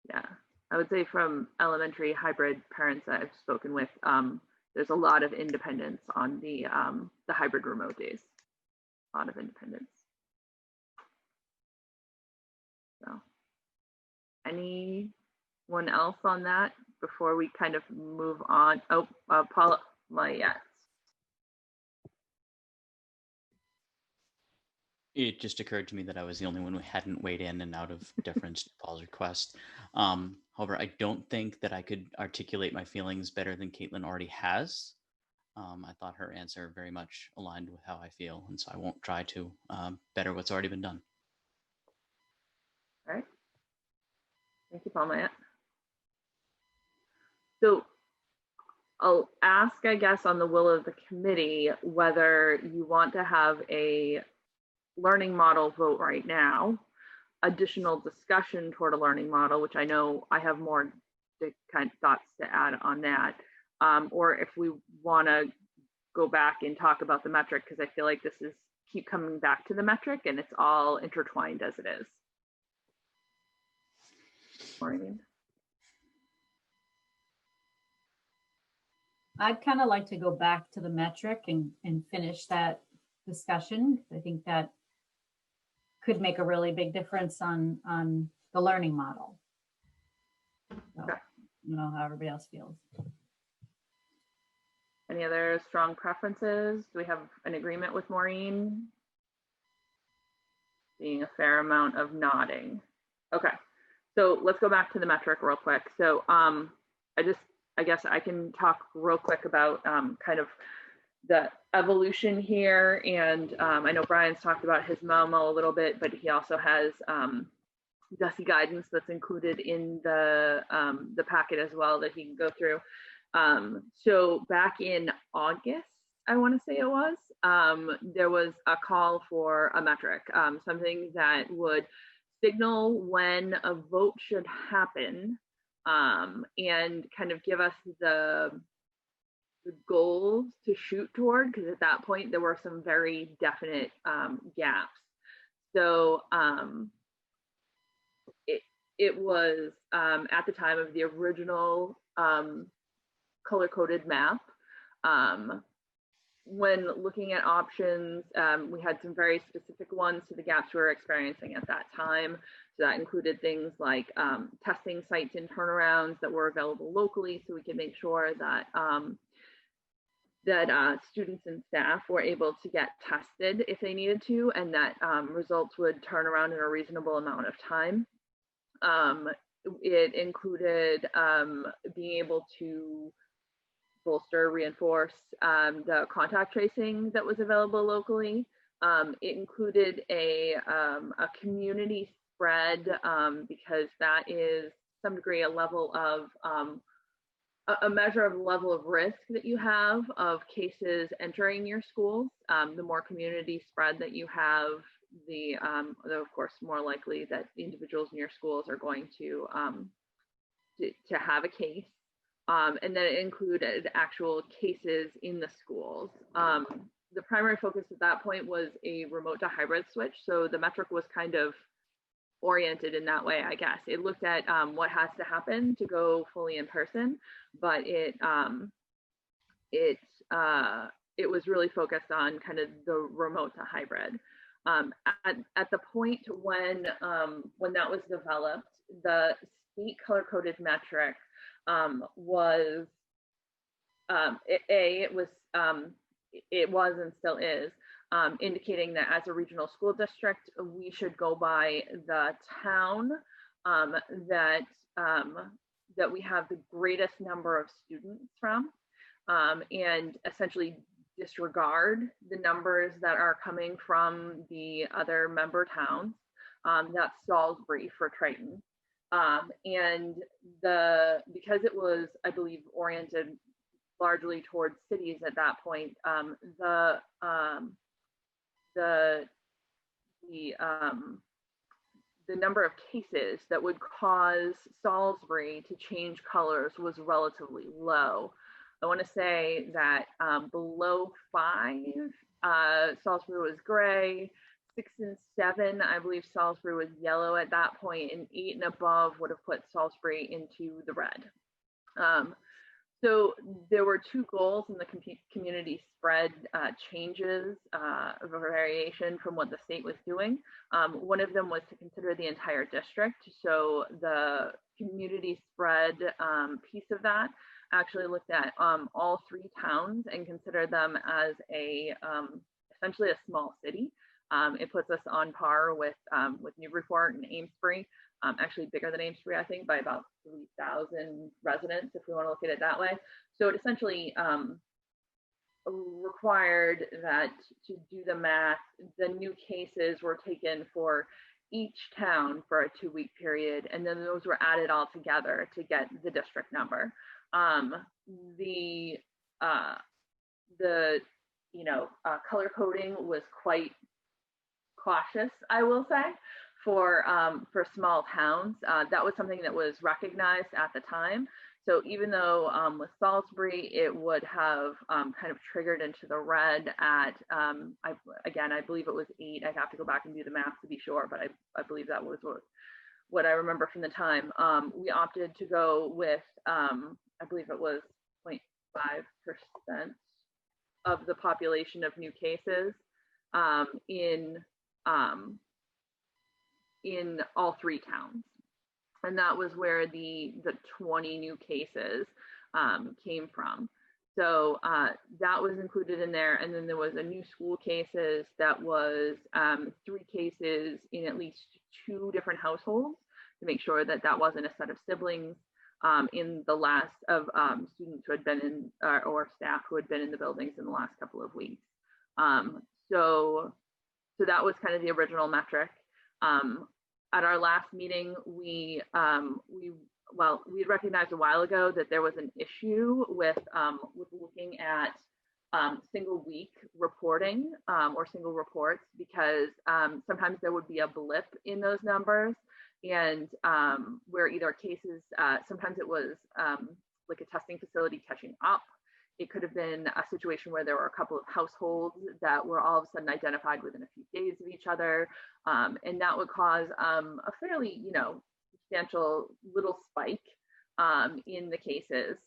Yeah, I would say from elementary hybrid parents that I've spoken with, there's a lot of independence on the hybrid remote days. A lot of independence. So, anyone else on that before we kind of move on? Oh, Paula, yes. It just occurred to me that I was the only one who hadn't weighed in, and out of deference to Paul's request. However, I don't think that I could articulate my feelings better than Caitlin already has. I thought her answer very much aligned with how I feel, and so I won't try to better what's already been done. All right. Thank you, Paul. So I'll ask, I guess, on the will of the committee, whether you want to have a learning model vote right now, additional discussion toward a learning model, which I know I have more thoughts to add on that, or if we want to go back and talk about the metric, because I feel like this is keep coming back to the metric and it's all intertwined as it is. Maureen? I'd kind of like to go back to the metric and finish that discussion. I think that could make a really big difference on the learning model. So, you know how everybody else feels. Any other strong preferences? Do we have an agreement with Maureen? Seeing a fair amount of nodding. Okay, so let's go back to the metric real quick. So I guess I can talk real quick about kind of the evolution here. And I know Brian's talked about his memo a little bit, but he also has DESE guidance that's included in the packet as well that he can go through. So back in August, I want to say it was, there was a call for a metric, something that would signal when a vote should happen, and kind of give us the goals to shoot toward, because at that point there were some very definite gaps. So it was at the time of the original color-coded map. When looking at options, we had some very specific ones to the gaps we were experiencing at that time. So that included things like testing sites and turnarounds that were available locally, so we could make sure that students and staff were able to get tested if they needed to, and that results would turn around in a reasonable amount of time. It included being able to bolster, reinforce the contact tracing that was available locally. It included a community spread, because that is to some degree a level of a measure of the level of risk that you have of cases entering your schools. The more community spread that you have, the of course more likely that the individuals in your schools are going to have a case. And then it included actual cases in the schools. The primary focus at that point was a remote to hybrid switch. So the metric was kind of oriented in that way, I guess. It looked at what has to happen to go fully in person, but it was really focused on kind of the remote to hybrid. At the point when that was developed, the state color-coded metric was it was and still is indicating that as a regional school district, we should go by the town that we have the greatest number of students from, and essentially disregard the numbers that are coming from the other member towns. That's Salisbury for Triton. And because it was, I believe, oriented largely towards cities at that point, the number of cases that would cause Salisbury to change colors was relatively low. I want to say that below 5, Salisbury was gray. 6 and 7, I believe Salisbury was yellow at that point, and 8 and above would have put Salisbury into the red. So there were 2 goals in the community spread changes of a variation from what the state was doing. One of them was to consider the entire district. So the community spread piece of that actually looked at all 3 towns and considered them as essentially a small city. It puts us on par with Newburyport and Amesbury, actually bigger than Amesbury, I think, by about 3,000 residents, if we want to look at it that way. So it essentially required that to do the math, the new cases were taken for each town for a 2-week period, and then those were added all together to get the district number. The color coding was quite cautious, I will say, for small towns. That was something that was recognized at the time. So even though with Salisbury, it would have kind of triggered into the red at, I believe it was 8. I'd have to go back and do the math to be sure, but I believe that was what I remember from the time. We opted to go with, I believe it was 0.5% of the population of new cases in all 3 towns. And that was where the 20 new cases came from. So that was included in there. And then there was a new school cases that was 3 cases in at least 2 different households to make sure that that wasn't a set of siblings in the last of students who had been in or staff who had been in the buildings in the last couple of weeks. So that was kind of the original metric. At our last meeting, we recognized a while ago that there was an issue with looking at single week reporting or single reports, because sometimes there would be a blip in those numbers, and where either cases, sometimes it was like a testing facility catching up. It could have been a situation where there were a couple of households that were all of a sudden identified within a few days of each other. And that would cause a fairly, substantial little spike in the cases.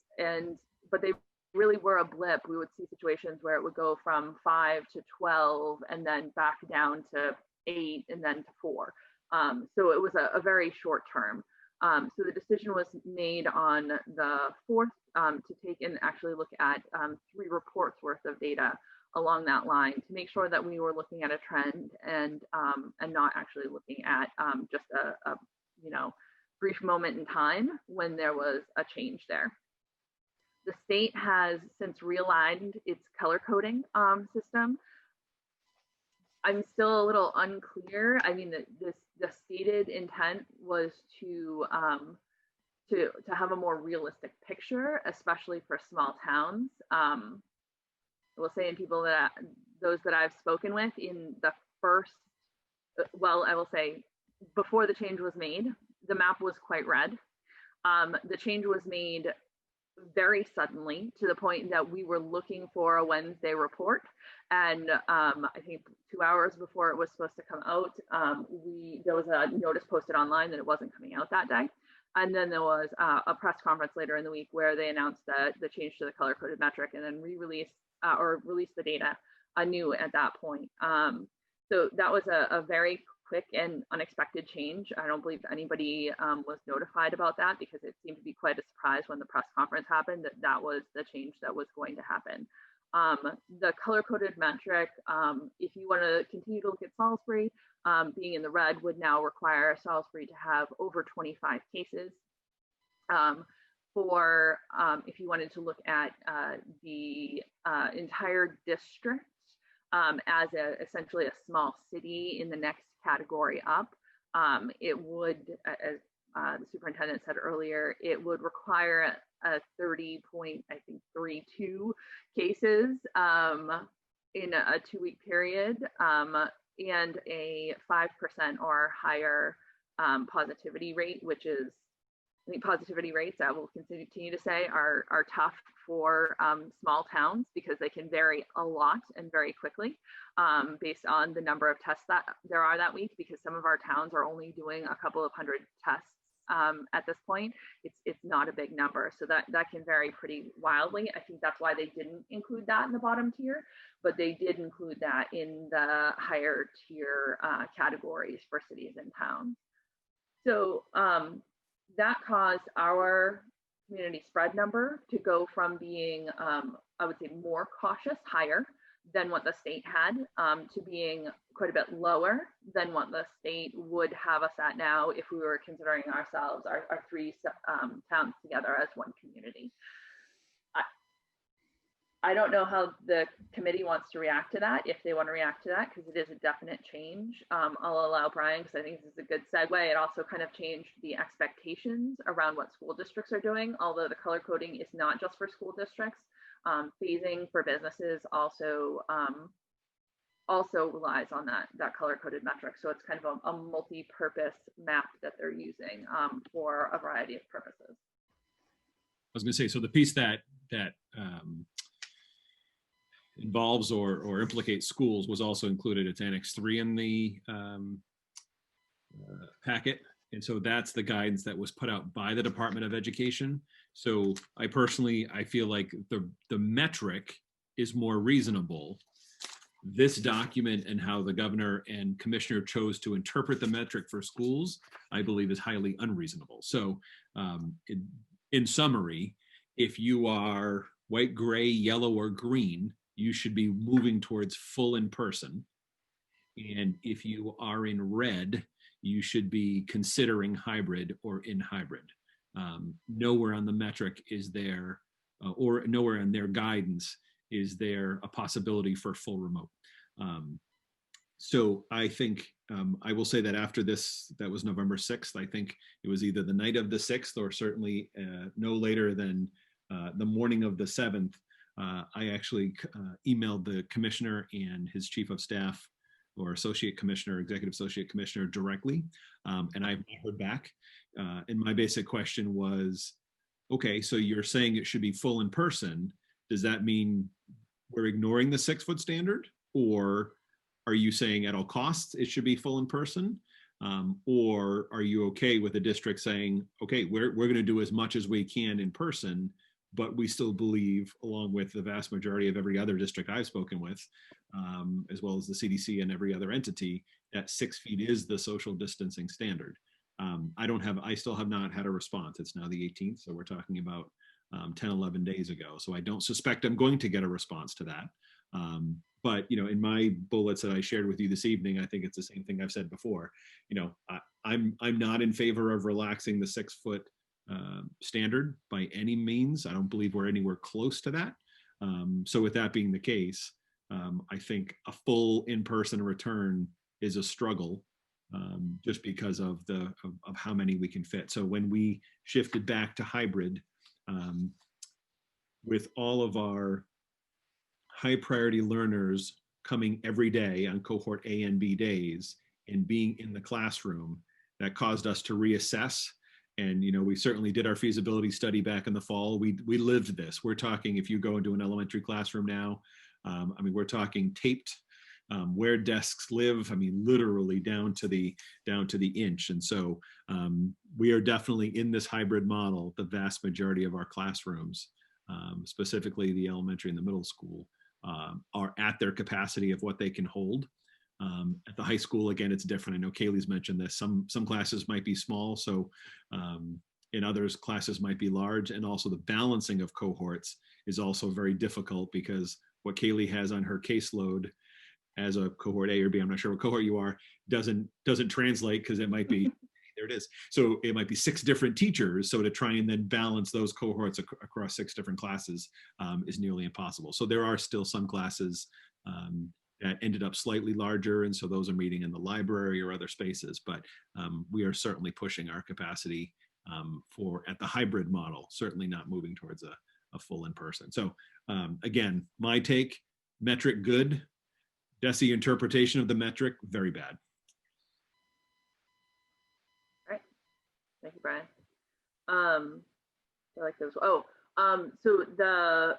But they really were a blip. We would see situations where it would go from 5 to 12 and then back down to 8 and then to 4. So it was a very short term. So the decision was made on the 4th to take and actually look at 3 reports worth of data along that line to make sure that we were looking at a trend and not actually looking at just a brief moment in time when there was a change there. The state has since realigned its color coding system. I'm still a little unclear. I mean, the stated intent was to have a more realistic picture, especially for small towns. I will say, in those that I've spoken with in the first, I will say before the change was made, the map was quite red. The change was made very suddenly to the point that we were looking for a Wednesday report. And I think 2 hours before it was supposed to come out, there was a notice posted online that it wasn't coming out that day. And then there was a press conference later in the week where they announced the change to the color-coded metric and then released the data anew at that point. So that was a very quick and unexpected change. I don't believe anybody was notified about that, because it seemed to be quite a surprise when the press conference happened that was the change that was going to happen. The color-coded metric, if you want to continue to look at Salisbury, being in the red would now require Salisbury to have over 25 cases. If you wanted to look at the entire district as essentially a small city in the next category up, it would, as the superintendent said earlier, it would require a 30.32 cases in a 2-week period and a 5% or higher positivity rate, which is, I think positivity rates, I will continue to say, are tough for small towns because they can vary a lot and very quickly based on the number of tests that there are that week, because some of our towns are only doing a couple of hundred tests at this point. It's not a big number, so that can vary pretty wildly. I think that's why they didn't include that in the bottom tier, but they did include that in the higher tier categories for cities and towns. So that caused our community spread number to go from being, I would say, more cautious, higher than what the state had, to being quite a bit lower than what the state would have us at now if we were considering ourselves, our 3 towns together as one community. I don't know how the committee wants to react to that, if they want to react to that, because it is a definite change. I'll allow Brian, because I think this is a good segue. It also kind of changed the expectations around what school districts are doing, although the color coding is not just for school districts. Phasing for businesses also also relies on that color-coded metric. So it's kind of a multi-purpose map that they're using for a variety of purposes. I was going to say, so the piece that involves or implicates schools was also included. It's Annex 3 in the packet. And so that's the guidance that was put out by the Department of Education. So I feel like the metric is more reasonable. This document and how the governor and commissioner chose to interpret the metric for schools, I believe is highly unreasonable. So in summary, if you are white, gray, yellow, or green, you should be moving towards full in person. And if you are in red, you should be considering hybrid or in hybrid. Nowhere on the metric is there, or nowhere in their guidance is there a possibility for full remote. So I think I will say that after this, that was November 6th, I think it was either the night of the 6th or certainly no later than the morning of the 7th, I actually emailed the commissioner and his chief of staff or associate commissioner, executive associate commissioner directly, and I've not heard back. And my basic question was, okay, so you're saying it should be full in person. Does that mean we're ignoring the 6-foot standard? Or are you saying at all costs it should be full in person? Or are you okay with the district saying, okay, we're going to do as much as we can in person, but we still believe, along with the vast majority of every other district I've spoken with, as well as the CDC and every other entity, that 6 feet is the social distancing standard. I still have not had a response. It's now the 18th, so we're talking about 10, 11 days ago. So I don't suspect I'm going to get a response to that. But, in my bullets that I shared with you this evening, I think it's the same thing I've said before. I'm not in favor of relaxing the 6-foot standard by any means. I don't believe we're anywhere close to that. So with that being the case, I think a full in-person return is a struggle, just because of how many we can fit. So when we shifted back to hybrid, with all of our high priority learners coming every day on cohort A and B days and being in the classroom, that caused us to reassess. And, we certainly did our feasibility study back in the fall. We lived this. We're talking, if you go into an elementary classroom now, we're talking taped, where desks live, literally down to the inch. And so we are definitely in this hybrid model. The vast majority of our classrooms, specifically the elementary and the middle school, are at their capacity of what they can hold. At the high school, again, it's different. I know Kaylee's mentioned this. Some classes might be small, so in others, classes might be large. And also the balancing of cohorts is also very difficult, because what Kaylee has on her caseload as a cohort A or B, I'm not sure what cohort you are, doesn't translate, because it might be, there it is. So it might be 6 different teachers. So to try and then balance those cohorts across 6 different classes is nearly impossible. So there are still some classes that ended up slightly larger, and so those are meeting in the library or other spaces. But we are certainly pushing our capacity at the hybrid model, certainly not moving towards a full in-person. So again, my take, metric good, DESE interpretation of the metric, very bad. All right, thank you, Brian. I like those. So the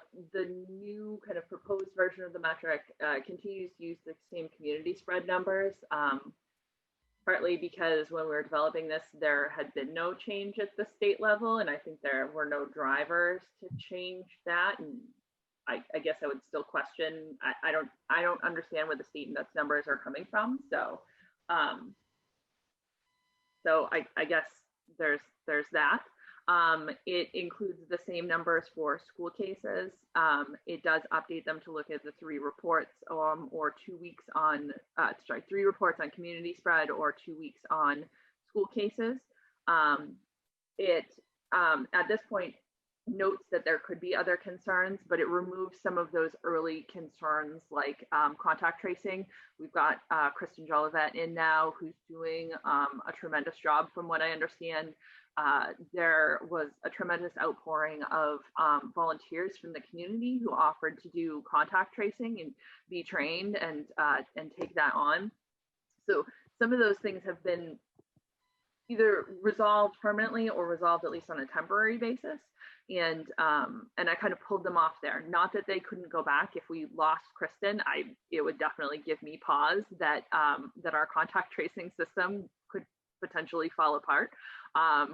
new kind of proposed version of the metric continues to use the same community spread numbers, partly because when we were developing this, there had been no change at the state level, and I think there were no drivers to change that. And I guess I would still question. I don't understand where the state and nuts numbers are coming from. So I guess there's that. It includes the same numbers for school cases. It does update them to look at the 3 reports or 2 weeks on, 3 reports on community spread or 2 weeks on school cases. At this point, notes that there could be other concerns, but it removes some of those early concerns like contact tracing. We've got Kristen Jolivet in now, who's doing a tremendous job from what I understand. There was a tremendous outpouring of volunteers from the community who offered to do contact tracing and be trained and take that on. So some of those things have been either resolved permanently or resolved at least on a temporary basis. And I kind of pulled them off there. Not that they couldn't go back. If we lost Kristen, it would definitely give me pause that that our contact tracing system could potentially fall apart,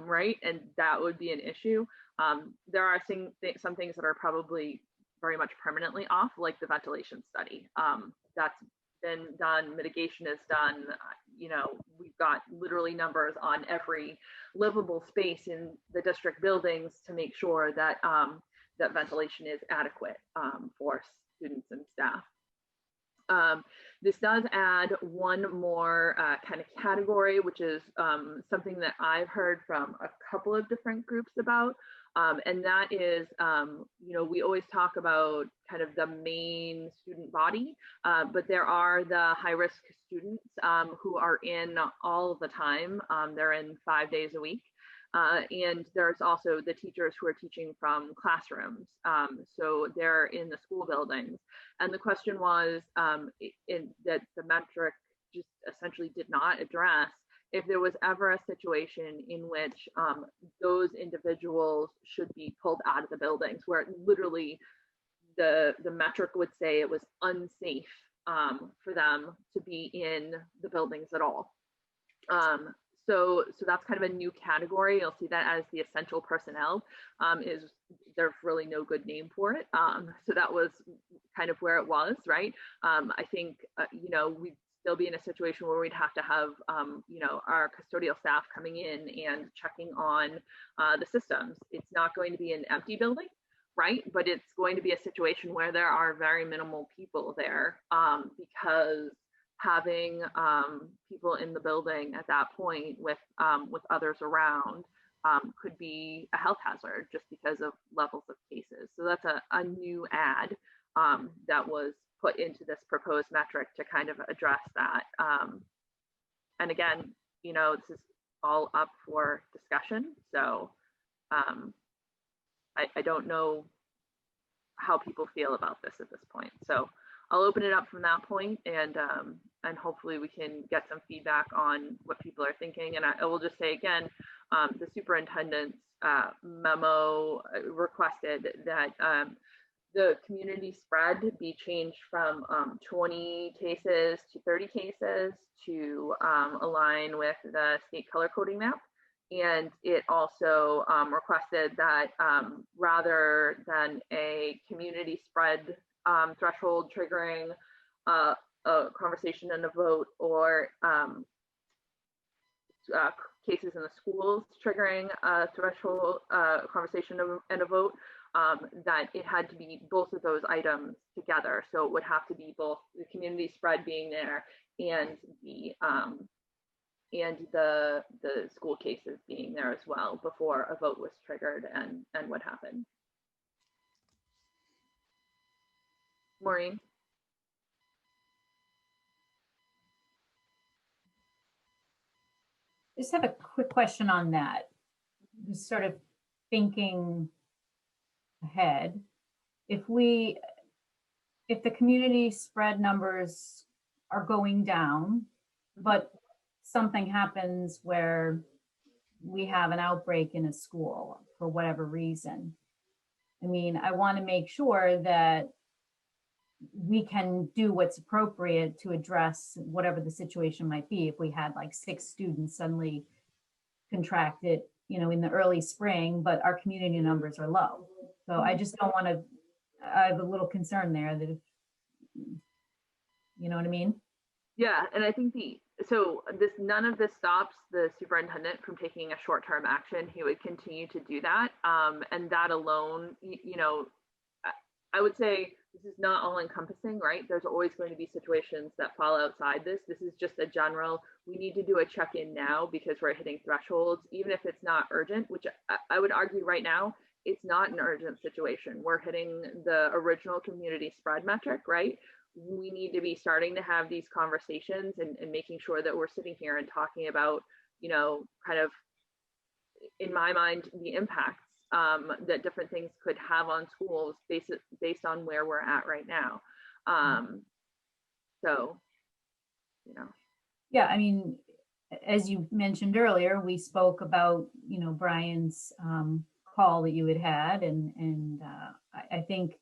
right? And that would be an issue. There are some things that are probably very much permanently off, like the ventilation study. That's been done, mitigation is done. You know, we've got literally numbers on every livable space in the district buildings to make sure that that ventilation is adequate for students and staff. This does add one more kind of category, which is something that I've heard from a couple of different groups about. And that is, you know, we always talk about kind of the main student body, but there are the high-risk students who are in all the time. They're in 5 days a week. And there's also the teachers who are teaching from classrooms. So they're in the school buildings. And the question was that the metric just essentially did not address if there was ever a situation in which those individuals should be pulled out of the buildings, where literally the metric would say it was unsafe for them to be in the buildings at all. So that's kind of a new category. You'll see that as the essential personnel. There's really no good name for it. So that was kind of where it was, right? I think, you know, we'd still be in a situation where we'd have to have, you know, our custodial staff coming in and checking on the systems. It's not going to be an empty building, right? But it's going to be a situation where there are very minimal people there because having people in the building at that point with others around could be a health hazard just because of levels of cases. So that's a new add that was put into this proposed metric to kind of address that. And again, you know, this is all up for discussion. So I don't know how people feel about this at this point. So I'll open it up from that point, and hopefully we can get some feedback on what people are thinking. And I will just say again, the superintendent's memo requested that the community spread be changed from 20 cases to 30 cases to align with the state color coding map. And it also requested that rather than a community spread threshold triggering a conversation and a vote, or cases in the schools triggering a threshold conversation and a vote, that it had to be both of those items together. So it would have to be both the community spread being there and the school cases being there as well before a vote was triggered and what happened. Maureen? Just have a quick question on that. Just sort of thinking ahead. If the community spread numbers are going down, but something happens where we have an outbreak in a school for whatever reason, I mean, I want to make sure that we can do what's appropriate to address whatever the situation might be. If we had like 6 students suddenly contracted, you know, in the early spring, but our community numbers are low. So I just don't want to, I have a little concern there that if, you know what I mean? Yeah, and I think none of this stops the superintendent from taking a short-term action. He would continue to do that. And that alone, you know, I would say this is not all encompassing, right? There's always going to be situations that fall outside this. This is just a general, we need to do a check-in now because we're hitting thresholds, even if it's not urgent, which I would argue right now it's not an urgent situation. We're hitting the original community spread metric, right? We need to be starting to have these conversations and making sure that we're sitting here and talking about, you know, kind of, in my mind, the impacts that different things could have on schools based on where we're at right now. So, you know. Yeah, I mean, as you mentioned earlier, we spoke about, you know, Brian's call that you had, and I think,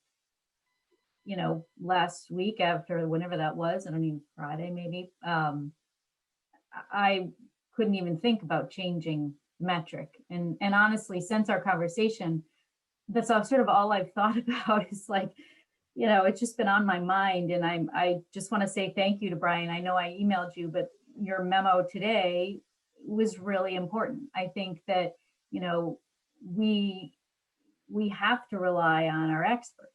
you know, last week after whenever that was, I don't even, Friday maybe, I couldn't even think about changing metric. And honestly, since our conversation, that's sort of all I've thought about is like, you know, it's just been on my mind. And I just want to say thank you to Brian. I know I emailed you, but your memo today was really important. I think that, you know, we have to rely on our experts.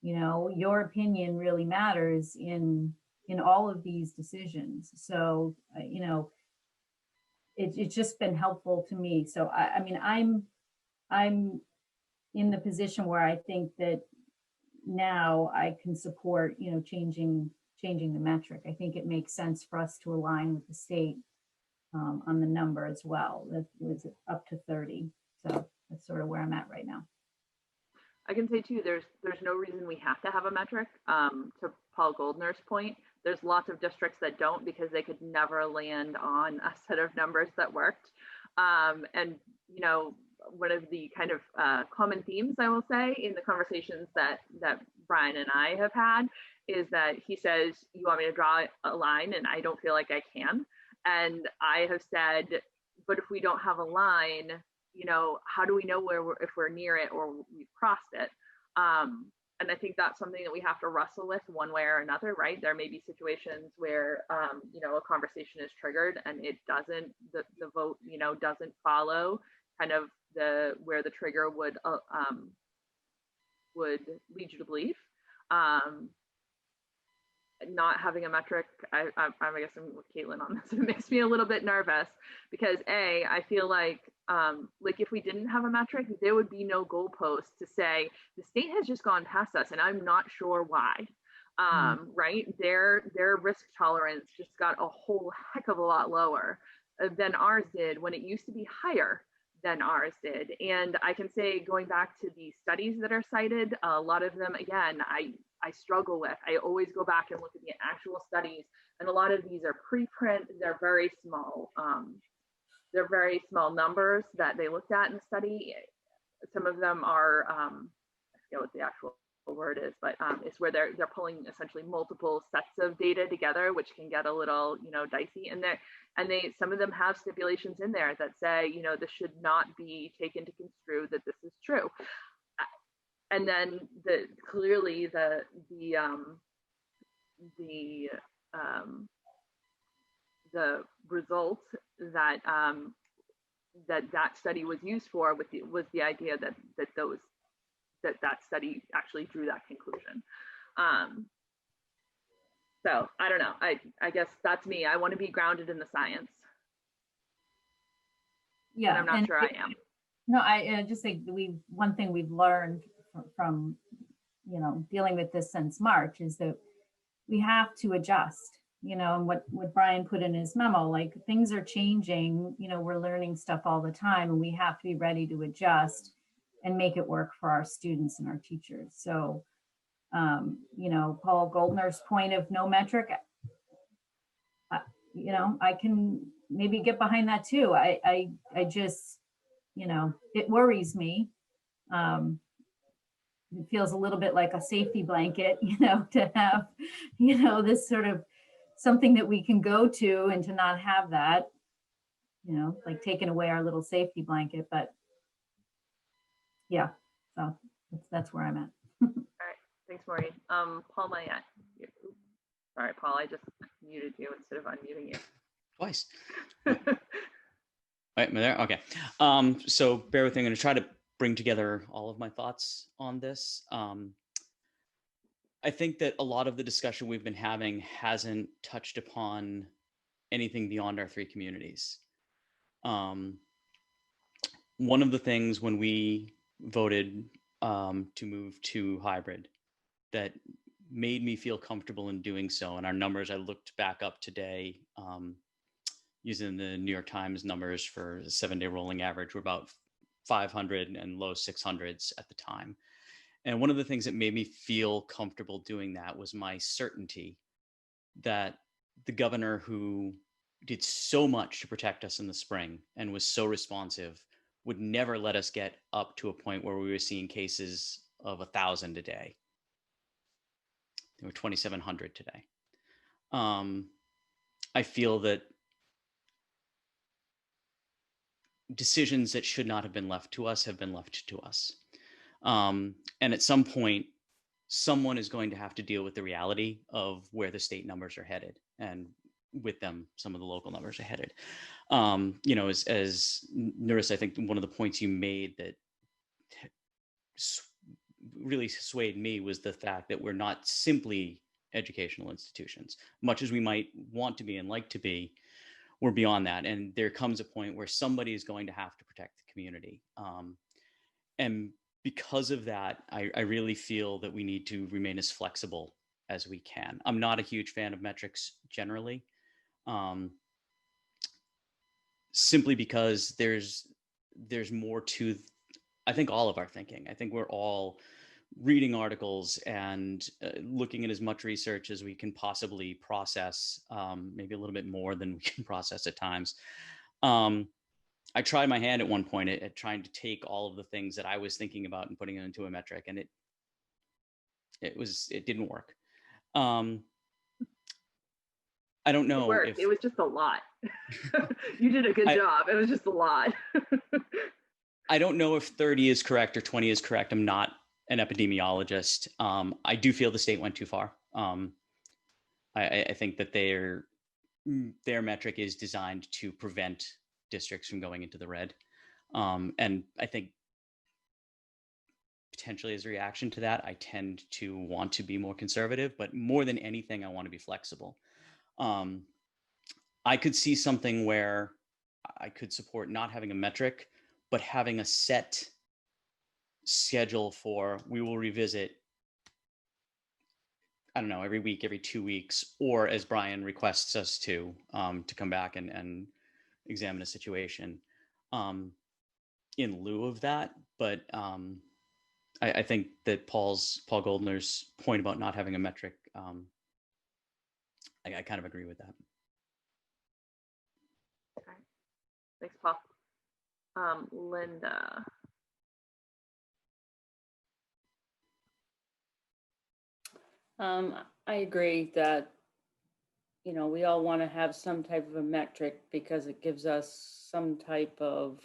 You know, your opinion really matters in all of these decisions. So, you know, it's just been helpful to me. So I mean, I'm in the position where I think that now I can support, you know, changing the metric. I think it makes sense for us to align with the state on the number as well. That was up to 30. So that's sort of where I'm at right now. I can say too, there's no reason we have to have a metric. To Paul Goldner's point, there's lots of districts that don't because they could never land on a set of numbers that worked. And, you know, one of the kind of common themes, I will say, in the conversations that Brian and I have had is that he says, you want me to draw a line, and I don't feel like I can. And I have said, but if we don't have a line, you know, how do we know if we're near it or we've crossed it? And I think that's something that we have to wrestle with one way or another, right? There may be situations where, you know, a conversation is triggered and it doesn't, the vote, you know, doesn't follow kind of where the trigger would lead you to believe. Not having a metric, I guess I'm with Caitlin on this. It makes me a little bit nervous because I feel like if we didn't have a metric, there would be no goalpost to say the state has just gone past us, and I'm not sure why. Right? Their risk tolerance just got a whole heck of a lot lower than ours did when it used to be higher than ours did. And I can say, going back to the studies that are cited, a lot of them, again, I struggle with. I always go back and look at the actual studies, and a lot of these are preprint. They're very small. They're very small numbers that they looked at in the study. Some of them are, I forget what the actual word is, but it's where they're pulling essentially multiple sets of data together, which can get a little, you know, dicey. And some of them have stipulations in there that say, you know, this should not be taken to construe that this is true. And then clearly the result that that study was used for was the idea that study actually drew that conclusion. So I don't know. I guess that's me. I want to be grounded in the science. Yeah, and I'm not sure I am. No, I just think one thing we've learned from you know, dealing with this since March is that we have to adjust, you know, and what Brian put in his memo, like things are changing, you know, we're learning stuff all the time, and we have to be ready to adjust and make it work for our students and our teachers. So, you know, Paul Goldner's point of no metric, you know, I can maybe get behind that too. I just, you know, it worries me. It feels a little bit like a safety blanket, you know, to have, you know, this sort of something that we can go to, and to not have that, you know, like taking away our little safety blanket. But yeah, so that's where I'm at. All right, thanks, Maureen. Paul Mayette. Sorry, Paul, I just muted you instead of unmuting you. Twice. Wait, am I there? Okay. So bear with me. I'm going to try to bring together all of my thoughts on this. I think that a lot of the discussion we've been having hasn't touched upon anything beyond our three communities. One of the things when we voted to move to hybrid that made me feel comfortable in doing so. And our numbers, I looked back up today using the New York Times numbers for the 7-day rolling average, were about 500 and low 600s at the time. And one of the things that made me feel comfortable doing that was my certainty that the governor, who did so much to protect us in the spring and was so responsive, would never let us get up to a point where we were seeing cases of 1,000 a day. There were 2,700 today. I feel that decisions that should not have been left to us have been left to us. And at some point, someone is going to have to deal with the reality of where the state numbers are headed, and with them, some of the local numbers are headed. You know, as Nuris, I think one of the points you made that really swayed me was the fact that we're not simply educational institutions. Much as we might want to be and like to be, we're beyond that. And there comes a point where somebody is going to have to protect the community. And because of that, I really feel that we need to remain as flexible as we can. I'm not a huge fan of metrics generally, simply because there's more to, I think, all of our thinking. I think we're all reading articles and looking at as much research as we can possibly process, maybe a little bit more than we can process at times. I tried my hand at one point at trying to take all of the things that I was thinking about and putting it into a metric, and it didn't work. I don't know if it was just a lot. You did a good job. It was just a lot. I don't know if 30 is correct or 20 is correct. I'm not an epidemiologist. I do feel the state went too far. I think that their metric is designed to prevent districts from going into the red. And I think potentially as a reaction to that, I tend to want to be more conservative, but more than anything, I want to be flexible. I could see something where I could support not having a metric, but having a set schedule for, we will revisit, I don't know, every week, every 2 weeks, or as Brian requests us to come back and examine a situation in lieu of that. But I think that Paul Goldner's point about not having a metric, I kind of agree with that. Okay. Thanks, Paul. Linda. I agree that, you know, we all want to have some type of a metric because it gives us some type of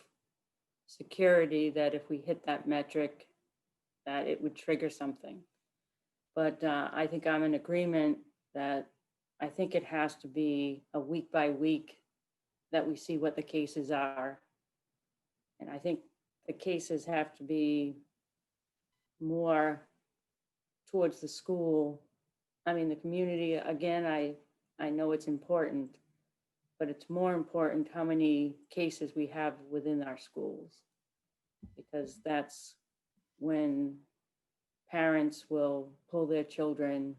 security that if we hit that metric, that it would trigger something. But I think I'm in agreement that I think it has to be a week by week that we see what the cases are. And I think the cases have to be more towards the school. I mean, the community, again, I know it's important, but it's more important how many cases we have within our schools, because that's when parents will pull their children,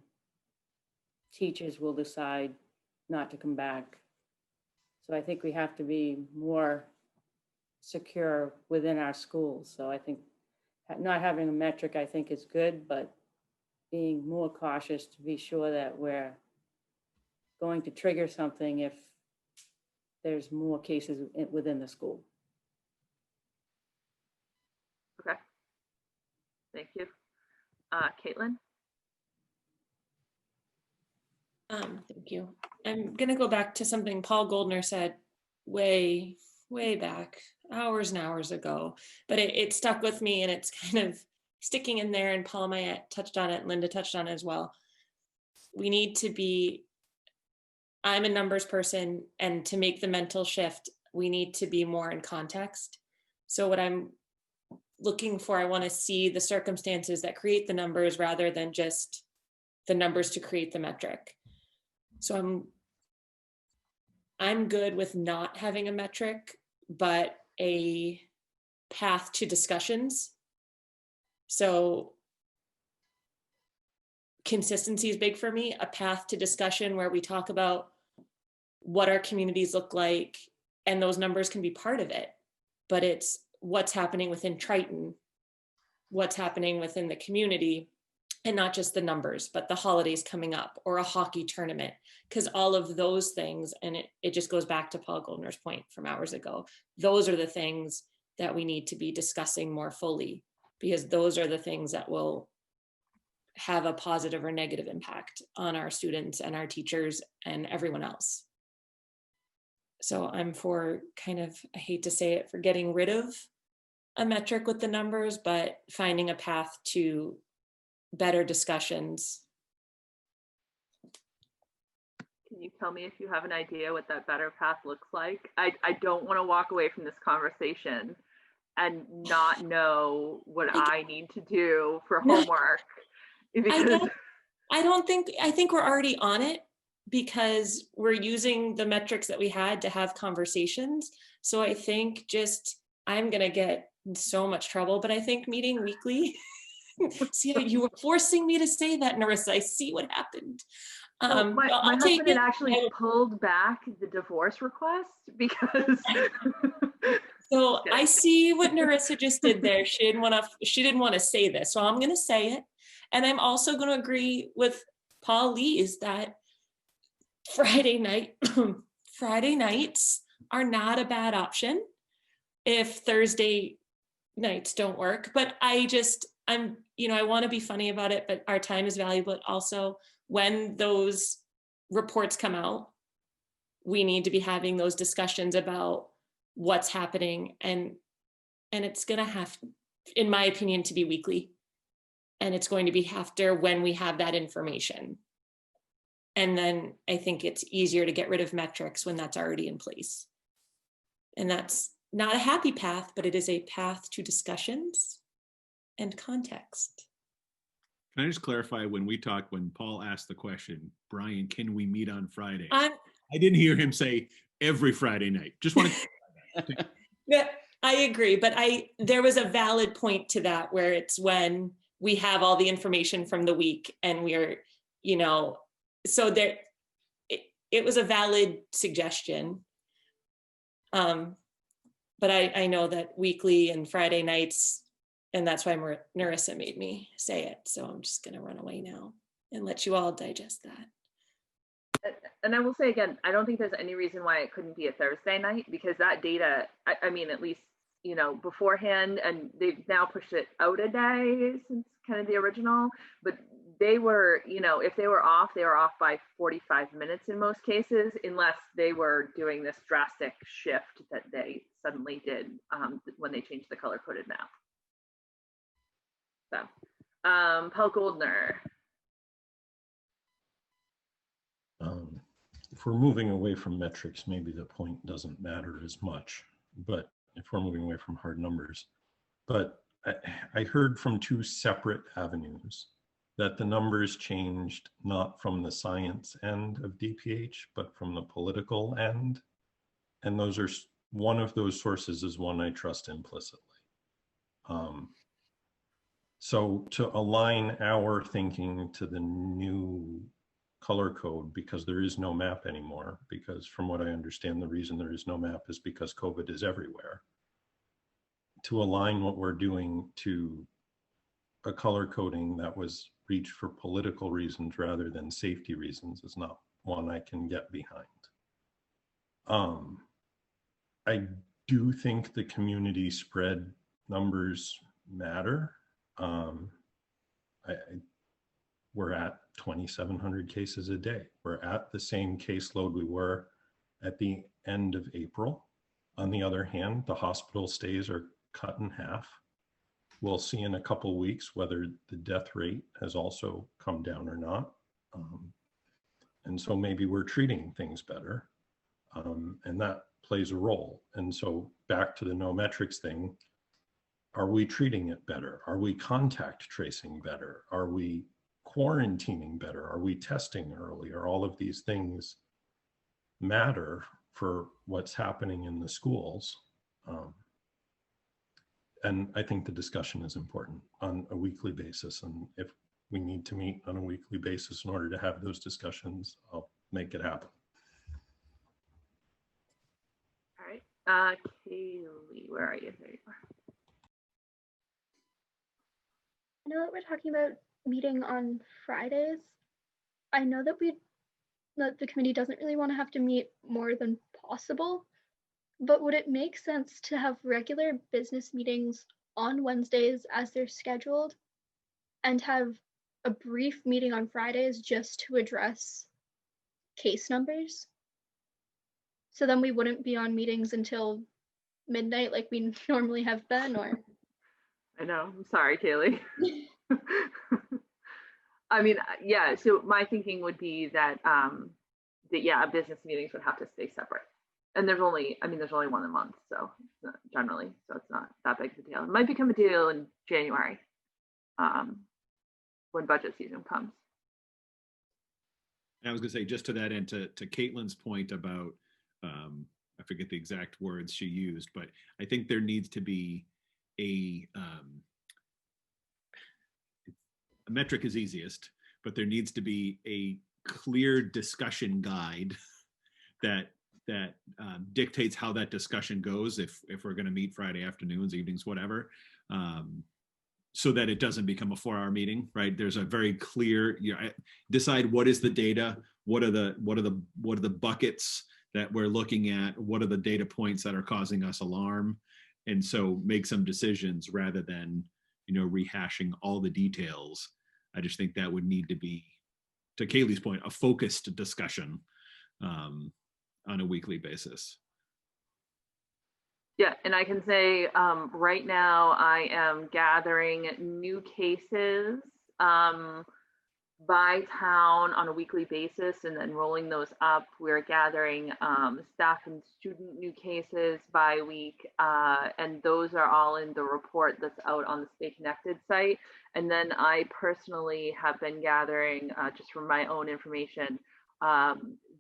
teachers will decide not to come back. So I think we have to be more secure within our schools. So I think not having a metric, I think, is good, but being more cautious to be sure that we're going to trigger something if there's more cases within the school. Okay. Thank you. Caitlin? Thank you. I'm going to go back to something Paul Goldner said way back, hours and hours ago, but it stuck with me, and it's kind of sticking in there, and Paul Mayette touched on it, and Linda touched on it as well. We need to be, I'm a numbers person, and to make the mental shift, we need to be more in context. So what I'm looking for, I want to see the circumstances that create the numbers rather than just the numbers to create the metric. So I'm good with not having a metric, but a path to discussions So consistency is big for me, a path to discussion where we talk about what our communities look like, and those numbers can be part of it, but it's what's happening within Triton, what's happening within the community, and not just the numbers, but the holidays coming up or a hockey tournament, because all of those things, and it just goes back to Paul Goldner's point from hours ago, those are the things that we need to be discussing more fully, because those are the things that will have a positive or negative impact on our students and our teachers and everyone else. So I'm for kind of, I hate to say it, for getting rid of a metric with the numbers, but finding a path to better discussions. Can you tell me if you have an idea what that better path looks like? I don't want to walk away from this conversation and not know what I need to do for homework. I think we're already on it, because we're using the metrics that we had to have conversations. So I think I'm gonna get in so much trouble, but I think meeting weekly, see how you were forcing me to say that, Narissa, I see what happened. My husband had actually pulled back the divorce request because. So I see what Narissa just did there. She didn't want to say this, so I'm going to say it. And I'm also going to agree with Paul Lees that Friday nights are not a bad option if Thursday nights don't work. But I want to be funny about it, but our time is valuable. Also, when those reports come out, we need to be having those discussions about what's happening, and it's going to have, in my opinion, to be weekly, and it's going to be after when we have that information. And then I think it's easier to get rid of metrics when that's already in place. And that's not a happy path, but it is a path to discussions and context. Can I just clarify, when Paul asked the question, Brian, can we meet on Friday? I didn't hear him say every Friday night. Just want to. Yeah, I agree, but there was a valid point to that, where it's when we have all the information from the week and we're, so there, it was a valid suggestion. But I know that weekly and Friday nights, and that's why Narissa made me say it. So I'm just going to run away now and let you all digest that. And I will say again, I don't think there's any reason why it couldn't be a Thursday night, because that data, I mean, at least, beforehand, and they've now pushed it out a day since kind of the original, but they were, if they were off by 45 minutes in most cases, unless they were doing this drastic shift that they suddenly did when they changed the color-coded map. So, Paul Goldner. If we're moving away from metrics, maybe the point doesn't matter as much, but if we're moving away from hard numbers. But I heard from two separate avenues that the numbers changed not from the science end of DPH, but from the political end. And one of those sources is one I trust implicitly. So to align our thinking to the new color code, because there is no map anymore, because from what I understand, the reason there is no map is because COVID is everywhere. To align what we're doing to a color coding that was reached for political reasons rather than safety reasons is not one I can get behind. I do think the community spread numbers matter. We're at 2,700 cases a day. We're at the same caseload we were at the end of April. On the other hand, the hospital stays are cut in half. We'll see in a couple weeks whether the death rate has also come down or not. And so maybe we're treating things better, and that plays a role. And so back to the no metrics thing, are we treating it better? Are we contact tracing better? Are we quarantining better? Are we testing earlier? All of these things matter for what's happening in the schools. And I think the discussion is important on a weekly basis. And if we need to meet on a weekly basis in order to have those discussions, I'll make it happen. All right. Kaylee, where are you? There you are. I know that we're talking about meeting on Fridays. I know that the committee doesn't really want to have to meet more than possible, but would it make sense to have regular business meetings on Wednesdays as they're scheduled and have a brief meeting on Fridays just to address case numbers? So then we wouldn't be on meetings until midnight like we normally have been, or? I know, I'm sorry, Kaylee. I mean, yeah, so my thinking would be that, yeah, business meetings would have to stay separate. And there's only one a month, so generally, so it's not that big of a deal. It might become a deal in January when budget season comes. And I was gonna say, just to that end, to Caitlin's point about, I forget the exact words she used, but I think there needs to be a metric is easiest, but there needs to be a clear discussion guide that dictates how that discussion goes if we're going to meet Friday afternoons, evenings, whatever, so that it doesn't become a 4-hour meeting, right? There's a very clear, decide what is the data, what are the buckets that we're looking at, what are the data points that are causing us alarm, and so make some decisions rather than rehashing all the details. I just think that would need to be, to Kaylee's point, a focused discussion on a weekly basis. Yeah, and I can say right now I am gathering new cases by town on a weekly basis and then rolling those up. We're gathering staff and student new cases by week, and those are all in the report that's out on the Stay Connected site. And then I personally have been gathering, just from my own information,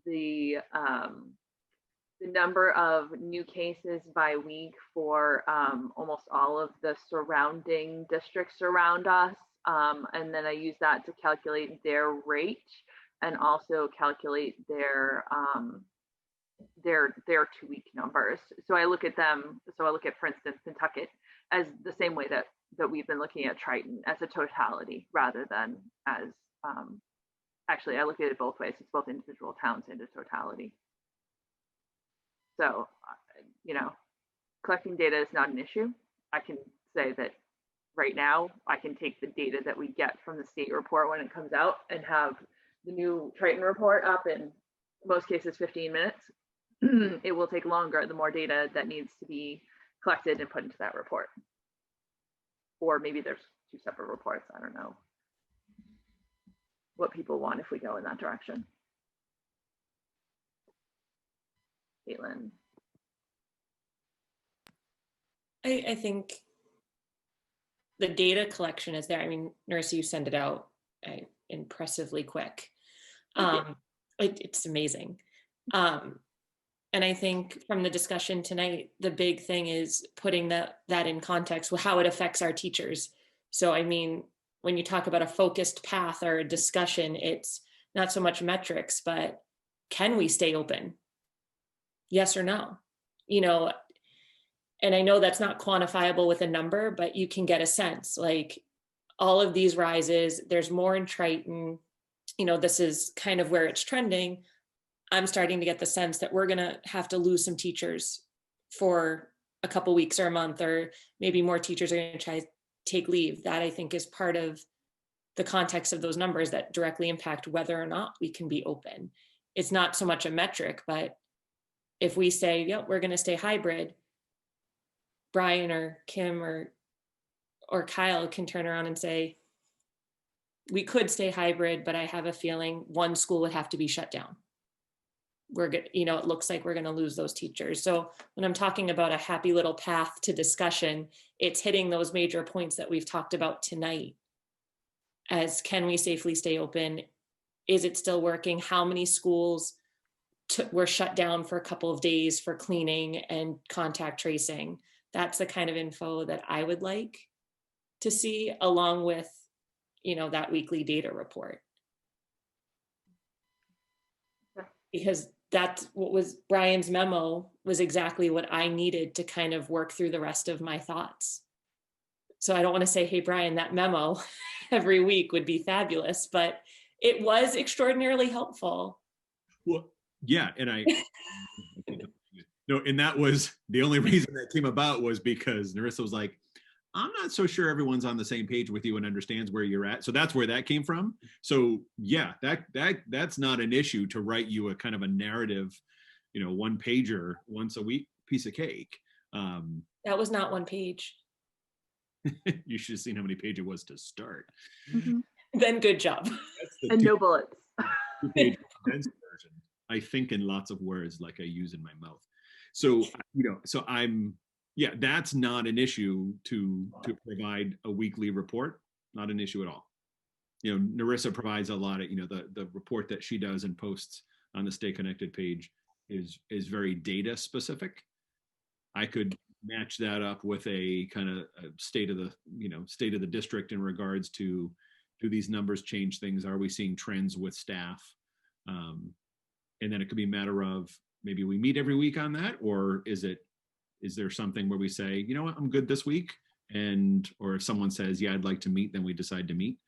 the number of new cases by week for almost all of the surrounding districts around us. And then I use that to calculate their rate and also calculate their 2-week numbers. So I look at them, for instance, Pentucket as the same way that we've been looking at Triton, as a totality rather than as, actually I look at it both ways. It's both individual towns and a totality. So, collecting data is not an issue. I can say that right now, I can take the data that we get from the state report when it comes out and have the new Triton report up in most cases 15 minutes. It will take longer the more data that needs to be collected and put into that report. Or maybe there's 2 separate reports. I don't know what people want if we go in that direction. Caitlin. I think the data collection is there. I mean, Nurse, you send it out impressively quick. It's amazing. And I think from the discussion tonight, the big thing is putting that in context with how it affects our teachers. So, I mean, when you talk about a focused path or a discussion, it's not so much metrics, but can we stay open? Yes or no? And I know that's not quantifiable with a number, but you can get a sense, like all of these rises, there's more in Triton, this is kind of where it's trending. I'm starting to get the sense that we're going to have to lose some teachers for a couple weeks or a month, or maybe more teachers are going to try to take leave. That I think is part of the context of those numbers that directly impact whether or not we can be open. It's not so much a metric, but if we say, yep, we're going to stay hybrid, Brian or Kim or Kyle can turn around and say, we could stay hybrid, but I have a feeling one school would have to be shut down. We're good, it looks like we're going to lose those teachers. So when I'm talking about a happy little path to discussion, it's hitting those major points that we've talked about tonight. As can we safely stay open? Is it still working? How many schools were shut down for a couple of days for cleaning and contact tracing? That's the kind of info that I would like to see, along with, that weekly data report. Because that's what was Brian's memo, was exactly what I needed to kind of work through the rest of my thoughts. So I don't want to say, hey, Brian, that memo every week would be fabulous, but it was extraordinarily helpful. Well, yeah, and and that was the only reason that came about, was because Narissa was like, I'm not so sure everyone's on the same page with you and understands where you're at. So that's where that came from. So yeah, that's not an issue to write you a kind of a narrative, one pager once a week piece of cake. That was not one page. You should have seen how many pages it was to start. Mm-hmm. Then good job. And no bullets. Two-page condensed version. I think in lots of words like I use in my mouth. So, that's not an issue to provide a weekly report. Not an issue at all. Narissa provides a lot of, the report that she does and posts on the Stay Connected page is very data specific. I could match that up with a kind of state of the district in regards to, do these numbers change things? Are we seeing trends with staff? And then it could be a matter of, maybe we meet every week on that, or is there something where we say, you know what, I'm good this week, or if someone says, yeah, I'd like to meet, then we decide to meet.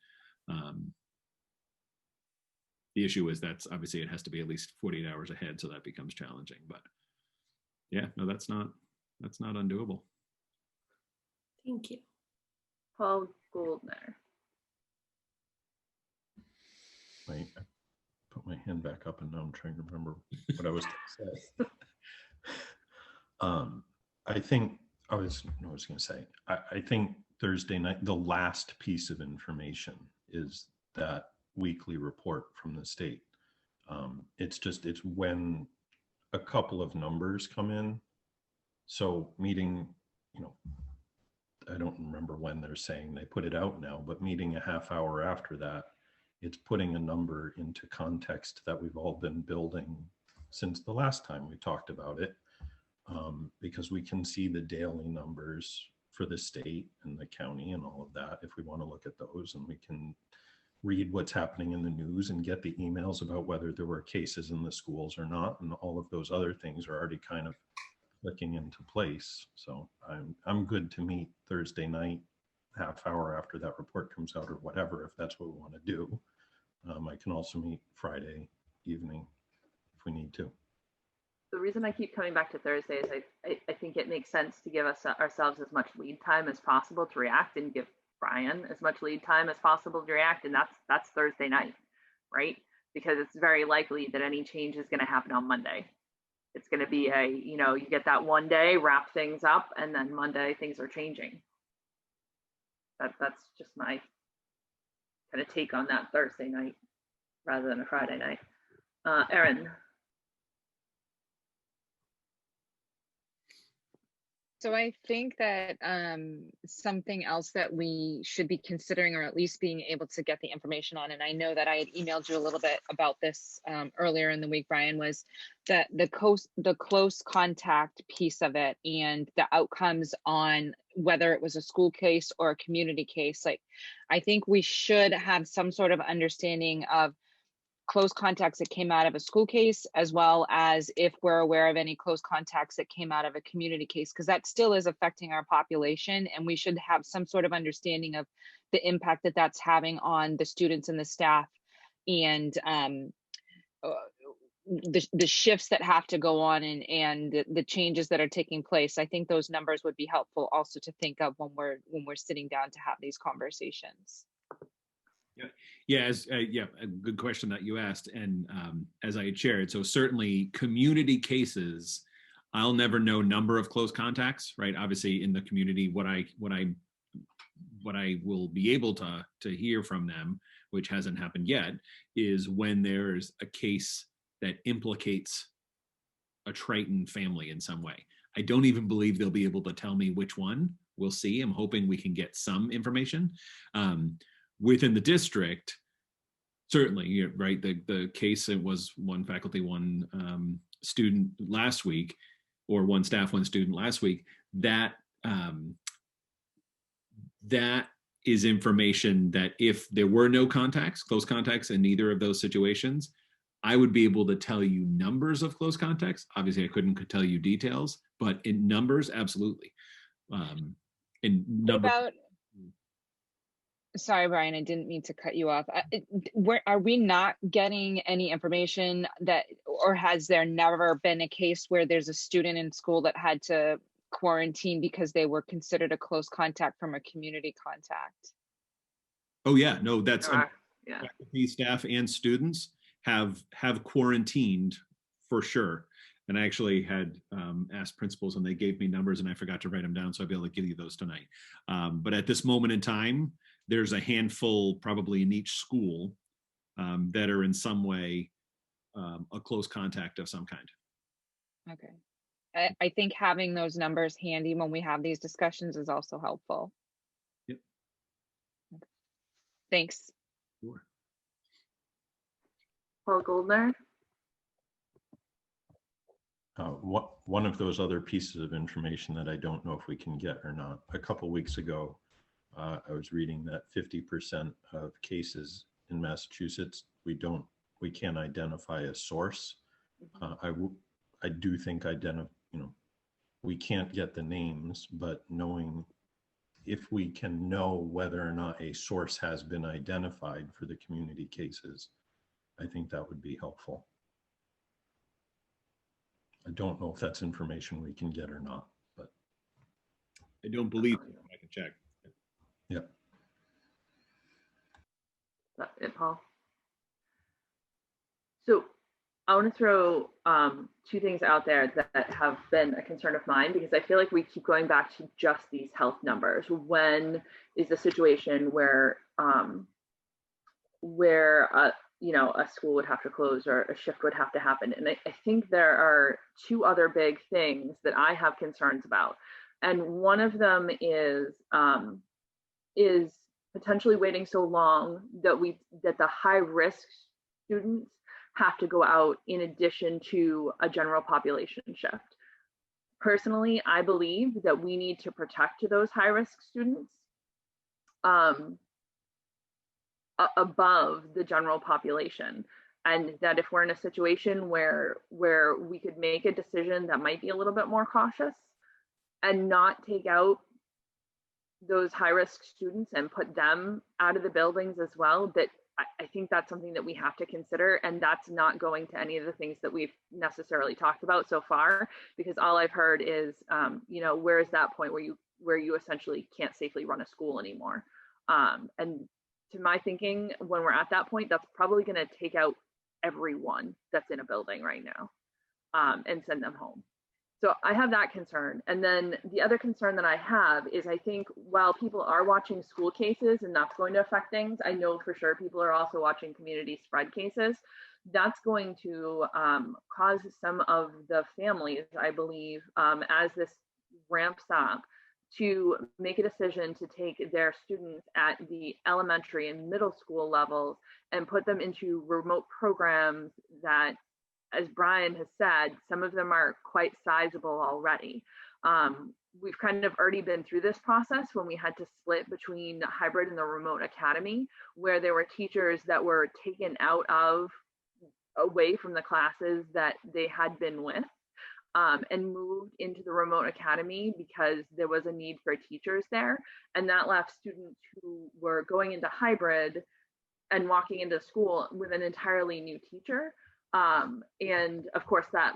The issue is that's obviously it has to be at least 48 hours ahead, so that becomes challenging. But yeah, no, that's not undoable. Thank you. Paul Goldner. Wait, I put my hand back up and now I'm trying to remember what I was going to say. I think I think Thursday night, the last piece of information is that weekly report from the state. It's when a couple of numbers come in. So meeting, I don't remember when they're saying they put it out now, but meeting a half hour after that, it's putting a number into context that we've all been building since the last time we talked about it. Because we can see the daily numbers for the state and the county and all of that if we want to look at those, and we can read what's happening in the news and get the emails about whether there were cases in the schools or not, and all of those other things are already kind of clicking into place. So I'm good to meet Thursday night, half hour after that report comes out, or whatever, if that's what we want to do. I can also meet Friday evening if we need to. The reason I keep coming back to Thursday is I think it makes sense to give ourselves as much lead time as possible to react, and give Brian as much lead time as possible to react, and that's Thursday night, right? Because it's very likely that any change is going to happen on Monday. It's going to be you get that one day, wrap things up, and then Monday things are changing. That's just my kind of take on that Thursday night rather than a Friday night. Erin. So I think that something else that we should be considering, or at least being able to get the information on, and I know that I had emailed you a little bit about this earlier in the week, Brian, was that the close contact piece of it and the outcomes on whether it was a school case or a community case. Like, I think we should have some sort of understanding of close contacts that came out of a school case, as well as if we're aware of any close contacts that came out of a community case, because that still is affecting our population, and we should have some sort of understanding of the impact that that's having on the students and the staff, and the shifts that have to go on, and the changes that are taking place. I think those numbers would be helpful also to think of when we're sitting down to have these conversations. Yeah, a good question that you asked, and as I had shared, so certainly community cases, I'll never know number of close contacts, right? Obviously, in the community, what I will be able to hear from them, which hasn't happened yet, is when there's a case that implicates a Triton family in some way. I don't even believe they'll be able to tell me which one. We'll see. I'm hoping we can get some information. Within the district, certainly, right, the case, it was one faculty, one student last week, or one staff, one student last week, that that is information that if there were no contacts, close contacts in either of those situations, I would be able to tell you numbers of close contacts. Obviously, I couldn't tell you details, but in numbers, absolutely. In What number, about, sorry, Brian, I didn't mean to cut you off. Where are we not getting any information that, or has there never been a case where there's a student in school that had to quarantine because they were considered a close contact from a community contact? oh yeah, no, that's Yeah. faculty, staff, and students have quarantined for sure. And I actually had asked principals and they gave me numbers and I forgot to write them down, so I'll be able to give you those tonight. But at this moment in time, there's a handful probably in each school that are in some way a close contact of some kind. Okay. I think having those numbers handy when we have these discussions is also helpful. Yep. Thanks. Sure. Paul Goldner. One of those other pieces of information that I don't know if we can get or not. A couple weeks ago, I was reading that 50% of cases in Massachusetts, we can't identify a source. I do think we can't get the names, but knowing if we can know whether or not a source has been identified for the community cases, I think that would be helpful. I don't know if that's information we can get or not, but I don't believe I can check. Yeah. That's it, Paul. So I want to throw two things out there that have been a concern of mine, because I feel like we keep going back to just these health numbers. When is the situation where a school would have to close or a shift would have to happen? And I think there are two other big things that I have concerns about. And one of them is potentially waiting so long that the high risk students have to go out in addition to a general population shift. Personally, I believe that we need to protect those high risk students above the general population, and that if we're in a situation where we could make a decision that might be a little bit more cautious and not take out those high risk students and put them out of the buildings as well, that I think that's something that we have to consider. And that's not going to any of the things that we've necessarily talked about so far, because all I've heard is, where is that point where you essentially can't safely run a school anymore? And to my thinking, when we're at that point, that's probably going to take out everyone that's in a building right now and send them home. So I have that concern. And then the other concern that I have is, I think while people are watching school cases and that's going to affect things, I know for sure people are also watching community spread cases. That's going to cause some of the families, I believe, as this ramps up, to make a decision to take their students at the elementary and middle school levels and put them into remote programs that, as Brian has said, some of them are quite sizable already. We've kind of already been through this process when we had to split between hybrid and the remote academy, where there were teachers that were taken away from the classes that they had been with and moved into the remote academy because there was a need for teachers there. And that left students who were going into hybrid and walking into school with an entirely new teacher. And of course that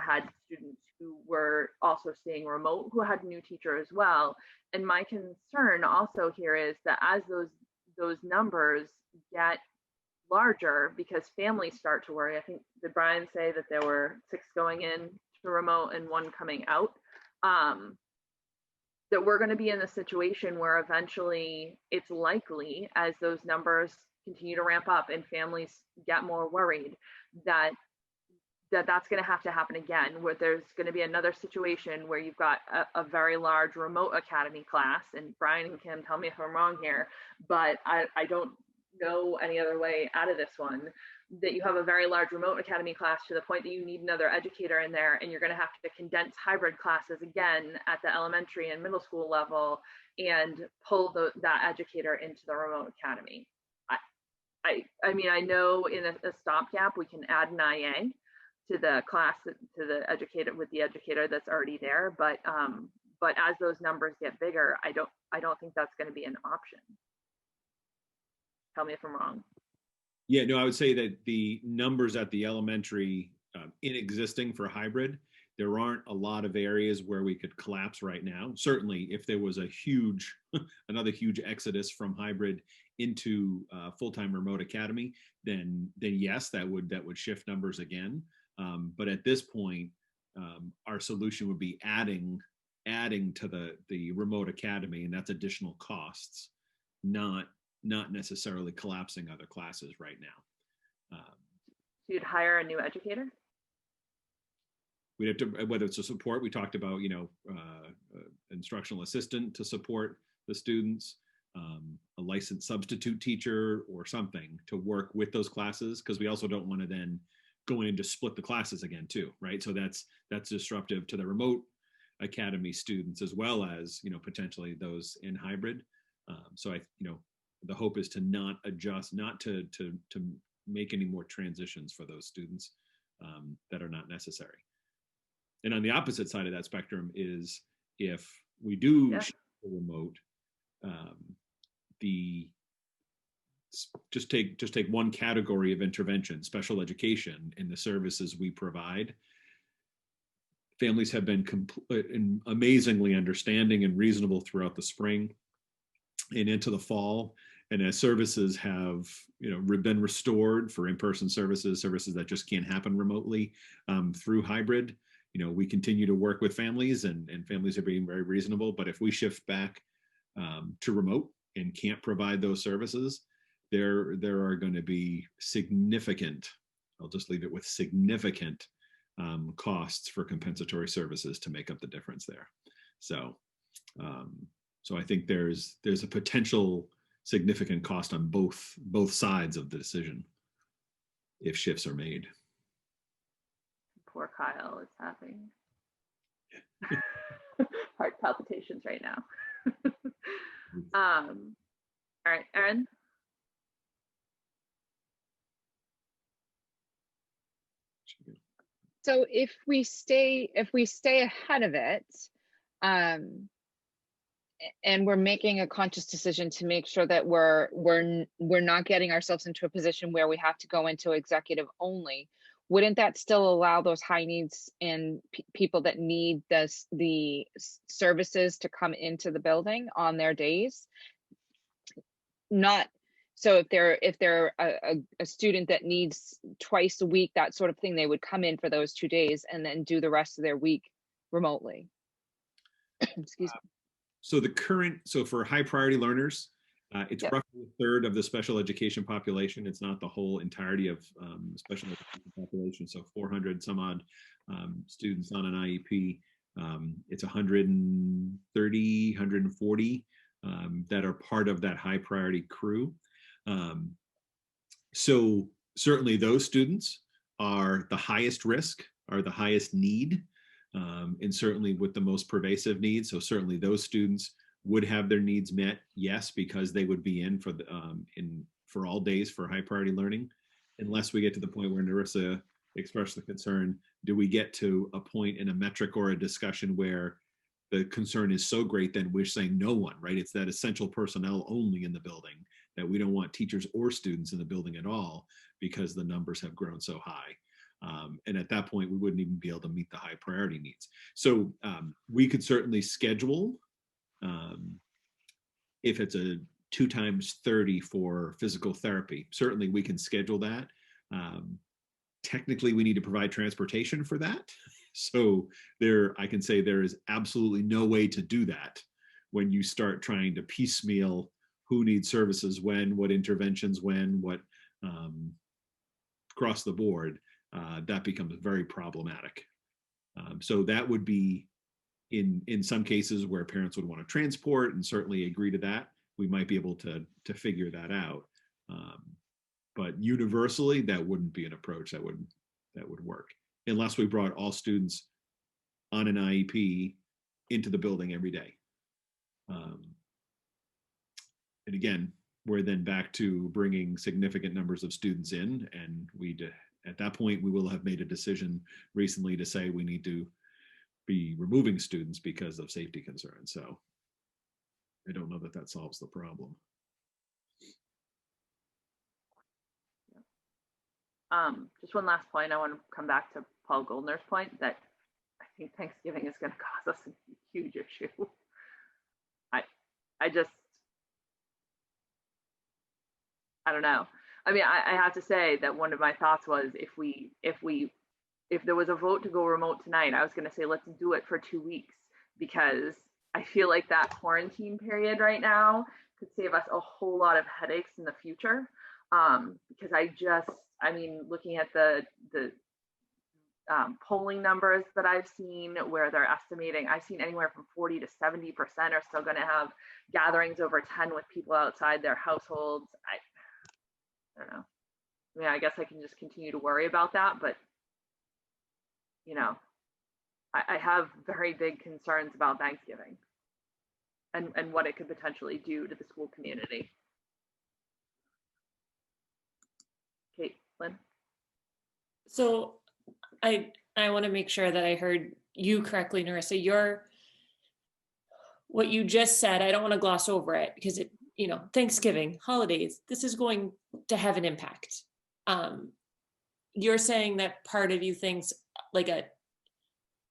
had students who were also staying remote who had a new teacher as well. And my concern also here is that as those numbers get larger, because families start to worry, I think, did Brian say that there were 6 going in to remote and 1 coming out, that we're going to be in a situation where eventually it's likely, as those numbers continue to ramp up and families get more worried, that's going to have to happen again, where there's going to be another situation where you've got a very large remote academy class. And Brian and Kim, tell me if I'm wrong here, but I don't know any other way out of this one, that you have a very large remote academy class to the point that you need another educator in there, and you're going to have to condense hybrid classes again at the elementary and middle school level and pull that educator into the remote academy. I mean, I know in a stopgap we can add an IA to the class, to the educator, with the educator that's already there, but as those numbers get bigger, I don't think that's going to be an option. Tell me if I'm wrong. Yeah, no, I would say that the numbers at the elementary in existing for hybrid, there aren't a lot of areas where we could collapse right now. Certainly, if there was a huge, another huge exodus from hybrid into full-time remote academy, then yes, that would shift numbers again. But at this point, our solution would be adding to the remote academy, and that's additional costs, not necessarily collapsing other classes right now. So you'd hire a new educator? We'd have to, whether it's a support, we talked about, instructional assistant to support the students, a licensed substitute teacher or something to work with those classes, because we also don't want to then go in to split the classes again too, right? So that's disruptive to the remote academy students as well as, potentially those in hybrid. So the hope is to not adjust, not to make any more transitions for those students that are not necessary. And on the opposite side of that spectrum is if we do shift to remote, just take one category of intervention, special education, in the services we provide. Families have been amazingly understanding and reasonable throughout the spring and into the fall. And as services have, been restored for in-person services that just can't happen remotely through hybrid, we continue to work with families, and families are being very reasonable. But if we shift back to remote and can't provide those services, there are going to be significant, I'll just leave it with significant costs for compensatory services to make up the difference there. So I think there's a potential significant cost on both sides of the decision if shifts are made. Poor Kyle is having heart palpitations right now. All right, Erin. So if we stay ahead of it, and we're making a conscious decision to make sure that we're not getting ourselves into a position where we have to go into executive only, wouldn't that still allow those high needs and people that need the services to come into the building on their days? So if they're a student that needs twice a week, that sort of thing, they would come in for those 2 days and then do the rest of their week remotely. Excuse me. So for high priority learners, it's roughly a third of the special education population. It's not the whole entirety of special education population. So 400 some odd students on an IEP. It's 130, 140 that are part of that high priority crew. So certainly those students are the highest risk, are the highest need, and certainly with the most pervasive needs. So certainly those students would have their needs met, yes, because they would be in for all days for high priority learning, unless we get to the point where Narissa expressed the concern, do we get to a point in a metric or a discussion where the concern is so great then we're saying no one, right? It's that essential personnel only in the building, that we don't want teachers or students in the building at all because the numbers have grown so high. And at that point, we wouldn't even be able to meet the high priority needs. So we could certainly schedule, if it's a 2 times 30 for physical therapy, certainly we can schedule that. Technically, we need to provide transportation for that. So I can say there is absolutely no way to do that when you start trying to piecemeal who needs services when, what interventions when, what across the board. That becomes very problematic. So that would be in some cases where parents would want to transport and certainly agree to that. We might be able to figure that out. But universally, that wouldn't be an approach that would work unless we brought all students on an IEP into the building every day. And again, we're then back to bringing significant numbers of students in, and at that point, we will have made a decision recently to say we need to be removing students because of safety concerns. So I don't know that that solves the problem. Just one last point. I want to come back to Paul Goldner's point that I think Thanksgiving is going to cause us a huge issue. I don't know. I mean, I have to say that one of my thoughts was if there was a vote to go remote tonight, I was going to say, let's do it for 2 weeks, because I feel like that quarantine period right now could save us a whole lot of headaches in the future. Because I mean, looking at the polling numbers that I've seen where they're estimating, I've seen anywhere from 40 to 70% are still going to have gatherings over 10 with people outside their households. I don't know. I mean, I guess I can just continue to worry about that, but you know, I have very big concerns about Thanksgiving and what it could potentially do to the school community. Caitlin? So I want to make sure that I heard you correctly, Narissa. What you just said, I don't want to gloss over it because it, Thanksgiving, holidays, this is going to have an impact. You're saying that part of you thinks like a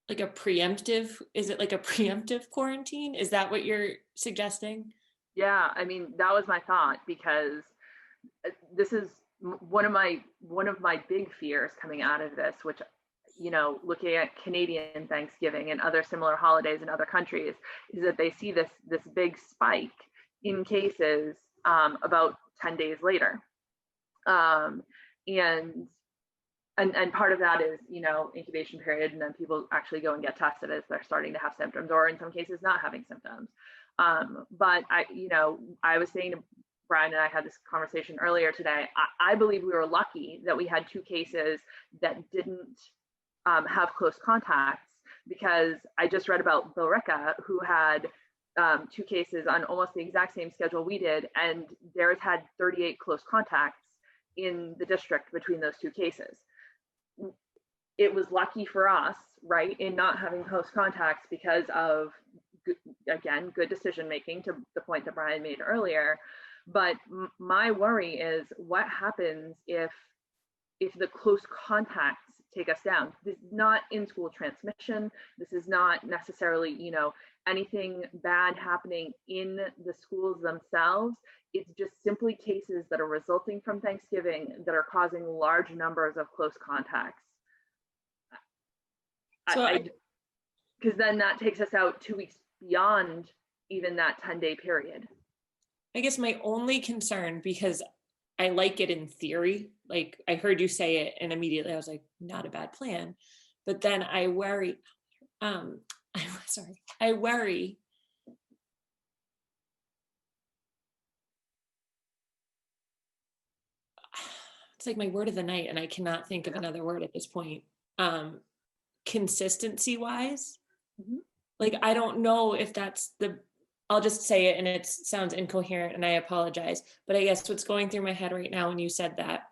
preemptive, is it like a preemptive quarantine? Is that what you're suggesting? Yeah, I mean, that was my thought, because this is one of my big fears coming out of this, which, looking at Canadian Thanksgiving and other similar holidays in other countries, is that they see this big spike in cases about 10 days later. And part of that is, incubation period, and then people actually go and get tested as they're starting to have symptoms, or in some cases not having symptoms. But I was saying to Brian, and I had this conversation earlier today, I believe we were lucky that we had 2 cases that didn't have close contacts, because I just read about Billerica, who had 2 cases on almost the exact same schedule we did, and theirs had 38 close contacts in the district between those 2 cases. It was lucky for us, right, in not having close contacts because of, again, good decision making, to the point that Brian made earlier. But my worry is what happens if the close contacts take us down. This is not in-school transmission. This is not necessarily, anything bad happening in the schools themselves. It's just simply cases that are resulting from Thanksgiving that are causing large numbers of close contacts. Because then that takes us out 2 weeks beyond even that 10-day period. I guess my only concern, because I like it in theory, like I heard you say it and immediately I was like, not a bad plan. But then I worry, I worry it's like my word of the night and I cannot think of another word at this point. Consistency wise, like I don't know if that's I'll just say it and it sounds incoherent and I apologize, but I guess what's going through my head right now when you said that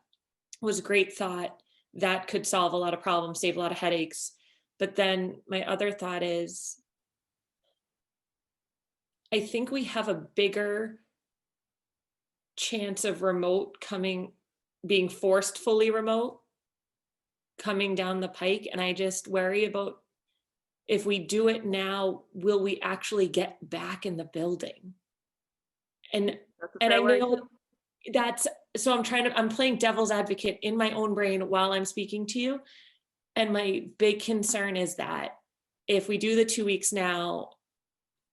was a great thought that could solve a lot of problems, save a lot of headaches. But then my other thought is, I think we have a bigger chance of remote being forced fully remote coming down the pike. And I just worry about, if we do it now, will we actually get back in the building? And I know so I'm playing devil's advocate in my own brain while I'm speaking to you. And my big concern is that if we do the 2 weeks now,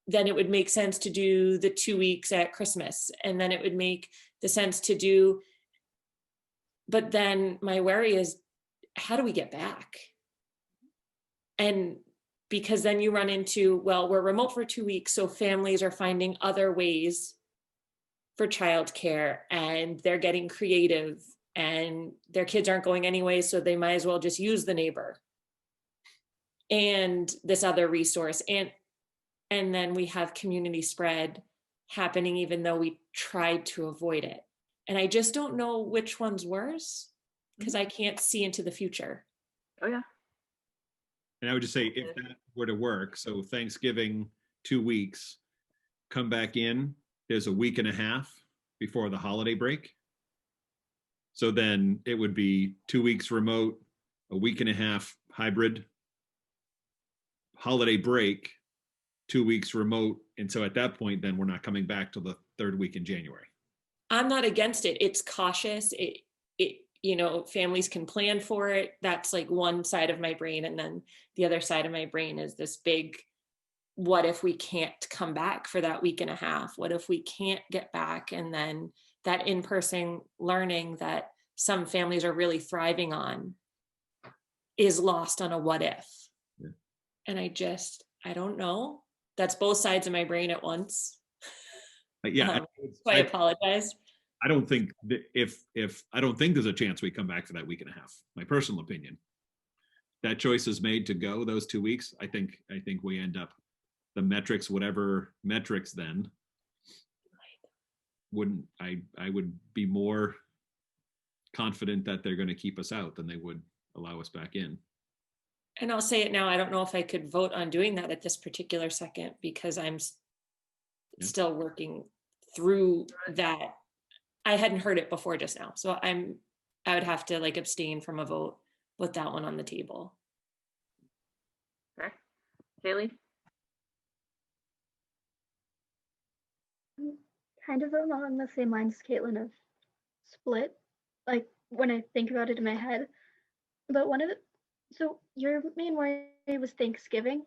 then it would make sense to do the 2 weeks at Christmas. And then it would make the sense to do, but then my worry is, how do we get back? And because then you run into, well, we're remote for 2 weeks, so families are finding other ways for childcare and they're getting creative and their kids aren't going anyway, so they might as well just use the neighbor and this other resource. And then we have community spread happening even though we tried to avoid it. And I just don't know which one's worse because I can't see into the future. Oh yeah. And I would just say if that were to work, so Thanksgiving, 2 weeks, come back in, there's a week and a half before the holiday break. So then it would be 2 weeks remote, a week and a half hybrid, holiday break, 2 weeks remote. And so at that point, then we're not coming back till the third week in January. I'm not against it. It's cautious. Families can plan for it. That's like one side of my brain. And then the other side of my brain is this big, what if we can't come back for that week and a half? What if we can't get back? And then that in-person learning that some families are really thriving on is lost on a what if. Yeah. And I don't know. That's both sides of my brain at once. Yeah. So I apologize. I don't think that I don't think there's a chance we come back for that week and a half. My personal opinion. That choice is made to go those 2 weeks. I think we end up the metrics, whatever metrics then I would be more confident that they're going to keep us out than they would allow us back in. And I'll say it now, I don't know if I could vote on doing that at this particular second because I'm still working through that. I hadn't heard it before just now. So I would have to abstain from a vote with that one on the table. Okay. Kaylee? Kind of along the same lines, Caitlin, of split, like when I think about it in my head. But so your main worry was Thanksgiving,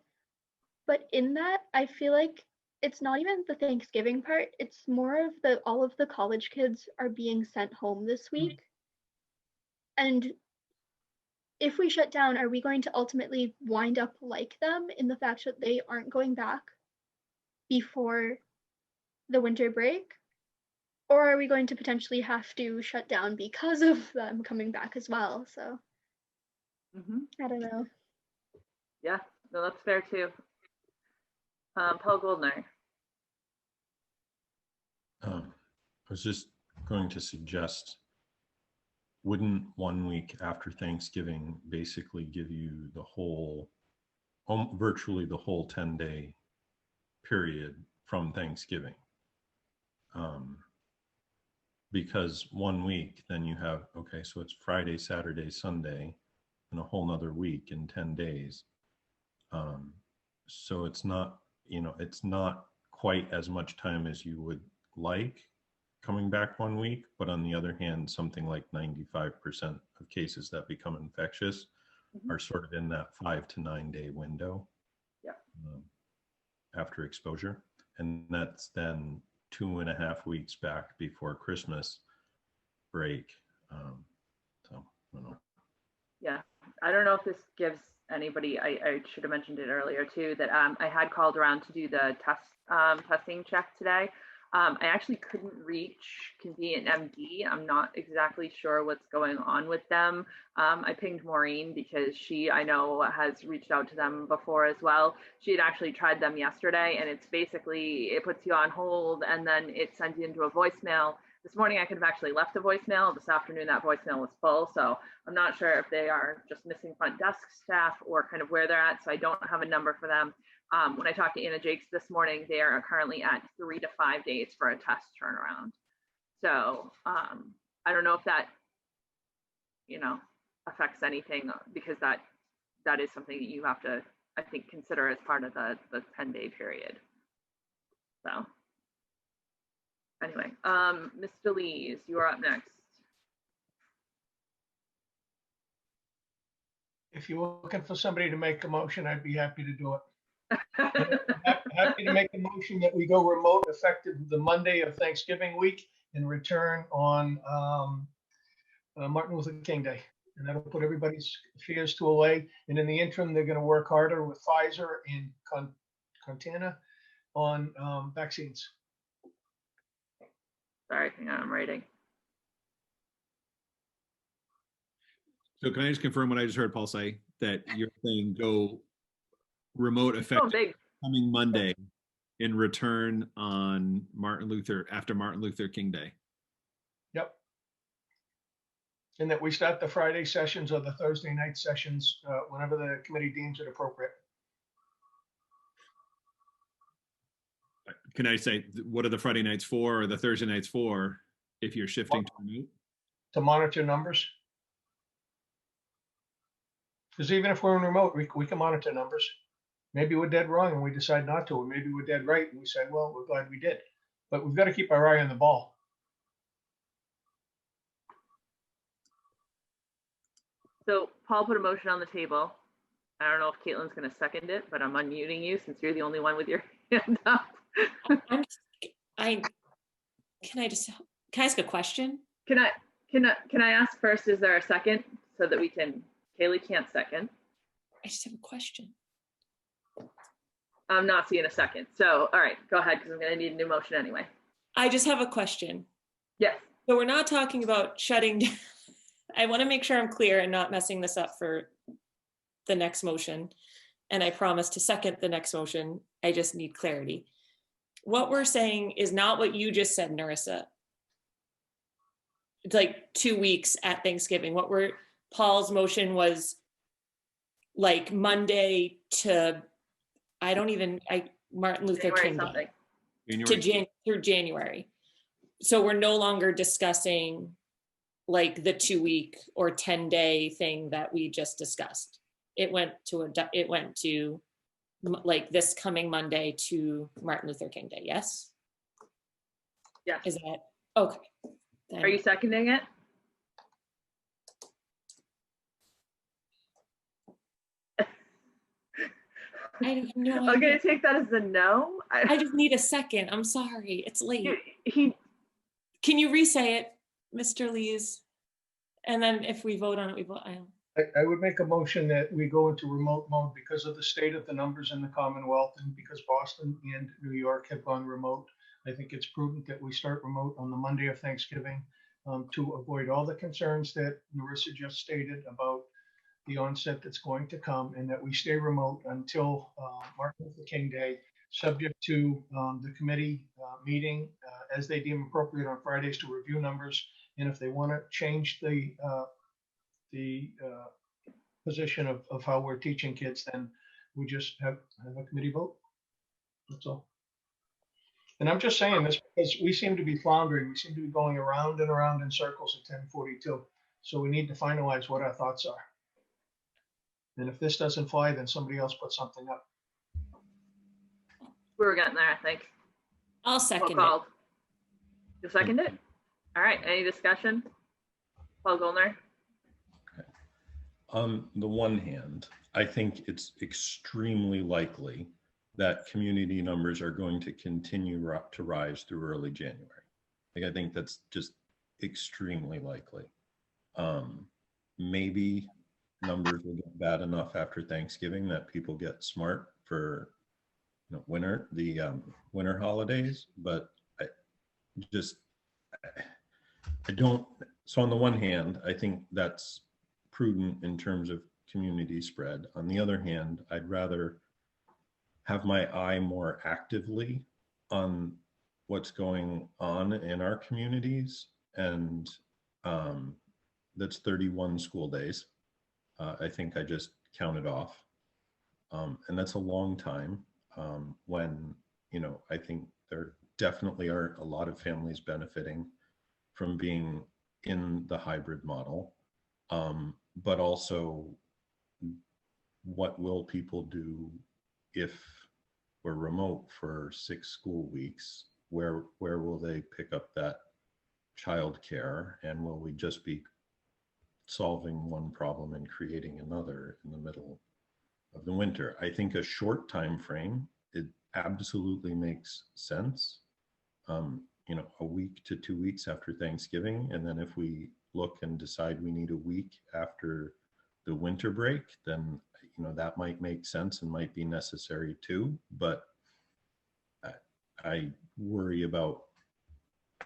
but in that, I feel like it's not even the Thanksgiving part. It's more of all of the college kids are being sent home this week. And if we shut down, are we going to ultimately wind up like them in the fact that they aren't going back before the winter break? Or are we going to potentially have to shut down because of them coming back as well? So I don't know. Yeah, no, that's fair too. Paul Goldner. I was just going to suggest, wouldn't 1 week after Thanksgiving basically give you the whole, virtually the whole 10-day period from Thanksgiving? Because 1 week, then you have, okay, so it's Friday, Saturday, Sunday, and a whole nother week in 10 days. So it's not, it's not quite as much time as you would like coming back 1 week, but on the other hand, something like 95% of cases that become infectious are sort of in that 5 to 9 day window after exposure. And that's then 2.5 weeks back before Christmas break. So I don't know. Yeah, I don't know if this gives anybody, I should have mentioned it earlier too, that I had called around to do the testing check today. I actually couldn't reach Convenient MD. I'm not exactly sure what's going on with them. I pinged Maureen because she, I know, has reached out to them before as well. She had actually tried them yesterday, and it's basically, it puts you on hold and then it sends you into a voicemail. This morning I could have actually left a voicemail. This afternoon that voicemail was full. So I'm not sure if they are just missing front desk staff or kind of where they're at. So I don't have a number for them. When I talked to Anna Jakes this morning, they are currently at 3 to 5 days for a test turnaround. So I don't know if that, affects anything, because that is something that you have to, I think, consider as part of the 10-day period. So anyway, Mr. Lees, you are up next. If you're looking for somebody to make a motion, I'd be happy to do it. Happy to make a motion that we go remote effective the Monday of Thanksgiving week and return on Martin Luther King Day. And that'll put everybody's fears to away. And in the interim, they're going to work harder with Pfizer and Contana on vaccines. Sorry, hang on, I'm writing. So can I just confirm what I just heard Paul say, that you're saying go remote Oh, effective big. coming Monday in return on after Martin Luther King Day? Yep. And that we start the Friday sessions or the Thursday night sessions whenever the committee deems it appropriate. Can I say, what are the Friday nights for or the Thursday nights for if you're shifting to remote? To monitor numbers. Because even if we're in remote, we can monitor numbers. Maybe we're dead wrong and we decide not to, or maybe we're dead right and we say, well, we're glad we did. But we've got to keep our eye on the ball. So Paul put a motion on the table. I don't know if Caitlin's going to second it, but I'm unmuting you since you're the only one with your hand up. Can I ask a question? Can I ask first, is there a second so that we can, Kaylee can't second. I just have a question. I'm not seeing a second. So, all right, go ahead, because I'm going to need a new motion anyway. I just have a question. Yes. So we're not talking about shutting down. I want to make sure I'm clear and not messing this up for the next motion. And I promise to second the next motion. I just need clarity. What we're saying is not what you just said, Narissa. It's like 2 weeks at Thanksgiving. Paul's motion was like Monday to, Martin Luther January King something. Day through January. So we're no longer discussing like the 2 week or 10-day thing that we just discussed. It went to like this coming Monday to Martin Luther King Day. Yes. Yes. Is that okay? Are you seconding it? I have no idea. I'm going to take that as a no. I just need a second. I'm sorry. It's late. Can you re-say it, Mr. Lees? And then if we vote on it, we vote. I would make a motion that we go into remote mode because of the state of the numbers in the Commonwealth and because Boston and New York have gone remote. I think it's prudent that we start remote on the Monday of Thanksgiving to avoid all the concerns that Narissa just stated about the onset that's going to come, and that we stay remote until Martin Luther King Day, subject to the committee meeting as they deem appropriate on Fridays to review numbers. And if they want to change the position of how we're teaching kids, then we just have a committee vote. That's all. And I'm just saying this because we seem to be floundering. We seem to be going around and around in circles at 10:42. So we need to finalize what our thoughts are. And if this doesn't fly, then somebody else put something up. We were getting there, I think. I'll second it. You second it? All right, any discussion? Paul Goldner? On the one hand, I think it's extremely likely that community numbers are going to continue to rise through early January. Like, I think that's just extremely likely. Maybe numbers will get bad enough after Thanksgiving that people get smart for winter holidays, but I don't. So on the one hand, I think that's prudent in terms of community spread. On the other hand, I'd rather have my eye more actively on what's going on in our communities, and that's 31 school days. I think I just counted off, and that's a long time when, I think there definitely are a lot of families benefiting from being in the hybrid model, but also what will people do if we're remote for 6 school weeks? Where will they pick up that childcare, and will we just be solving one problem and creating another in the middle of the winter? I think a short time frame, it absolutely makes sense. A week to 2 weeks after Thanksgiving, and then if we look and decide we need a week after the winter break, then that might make sense and might be necessary too. But I worry about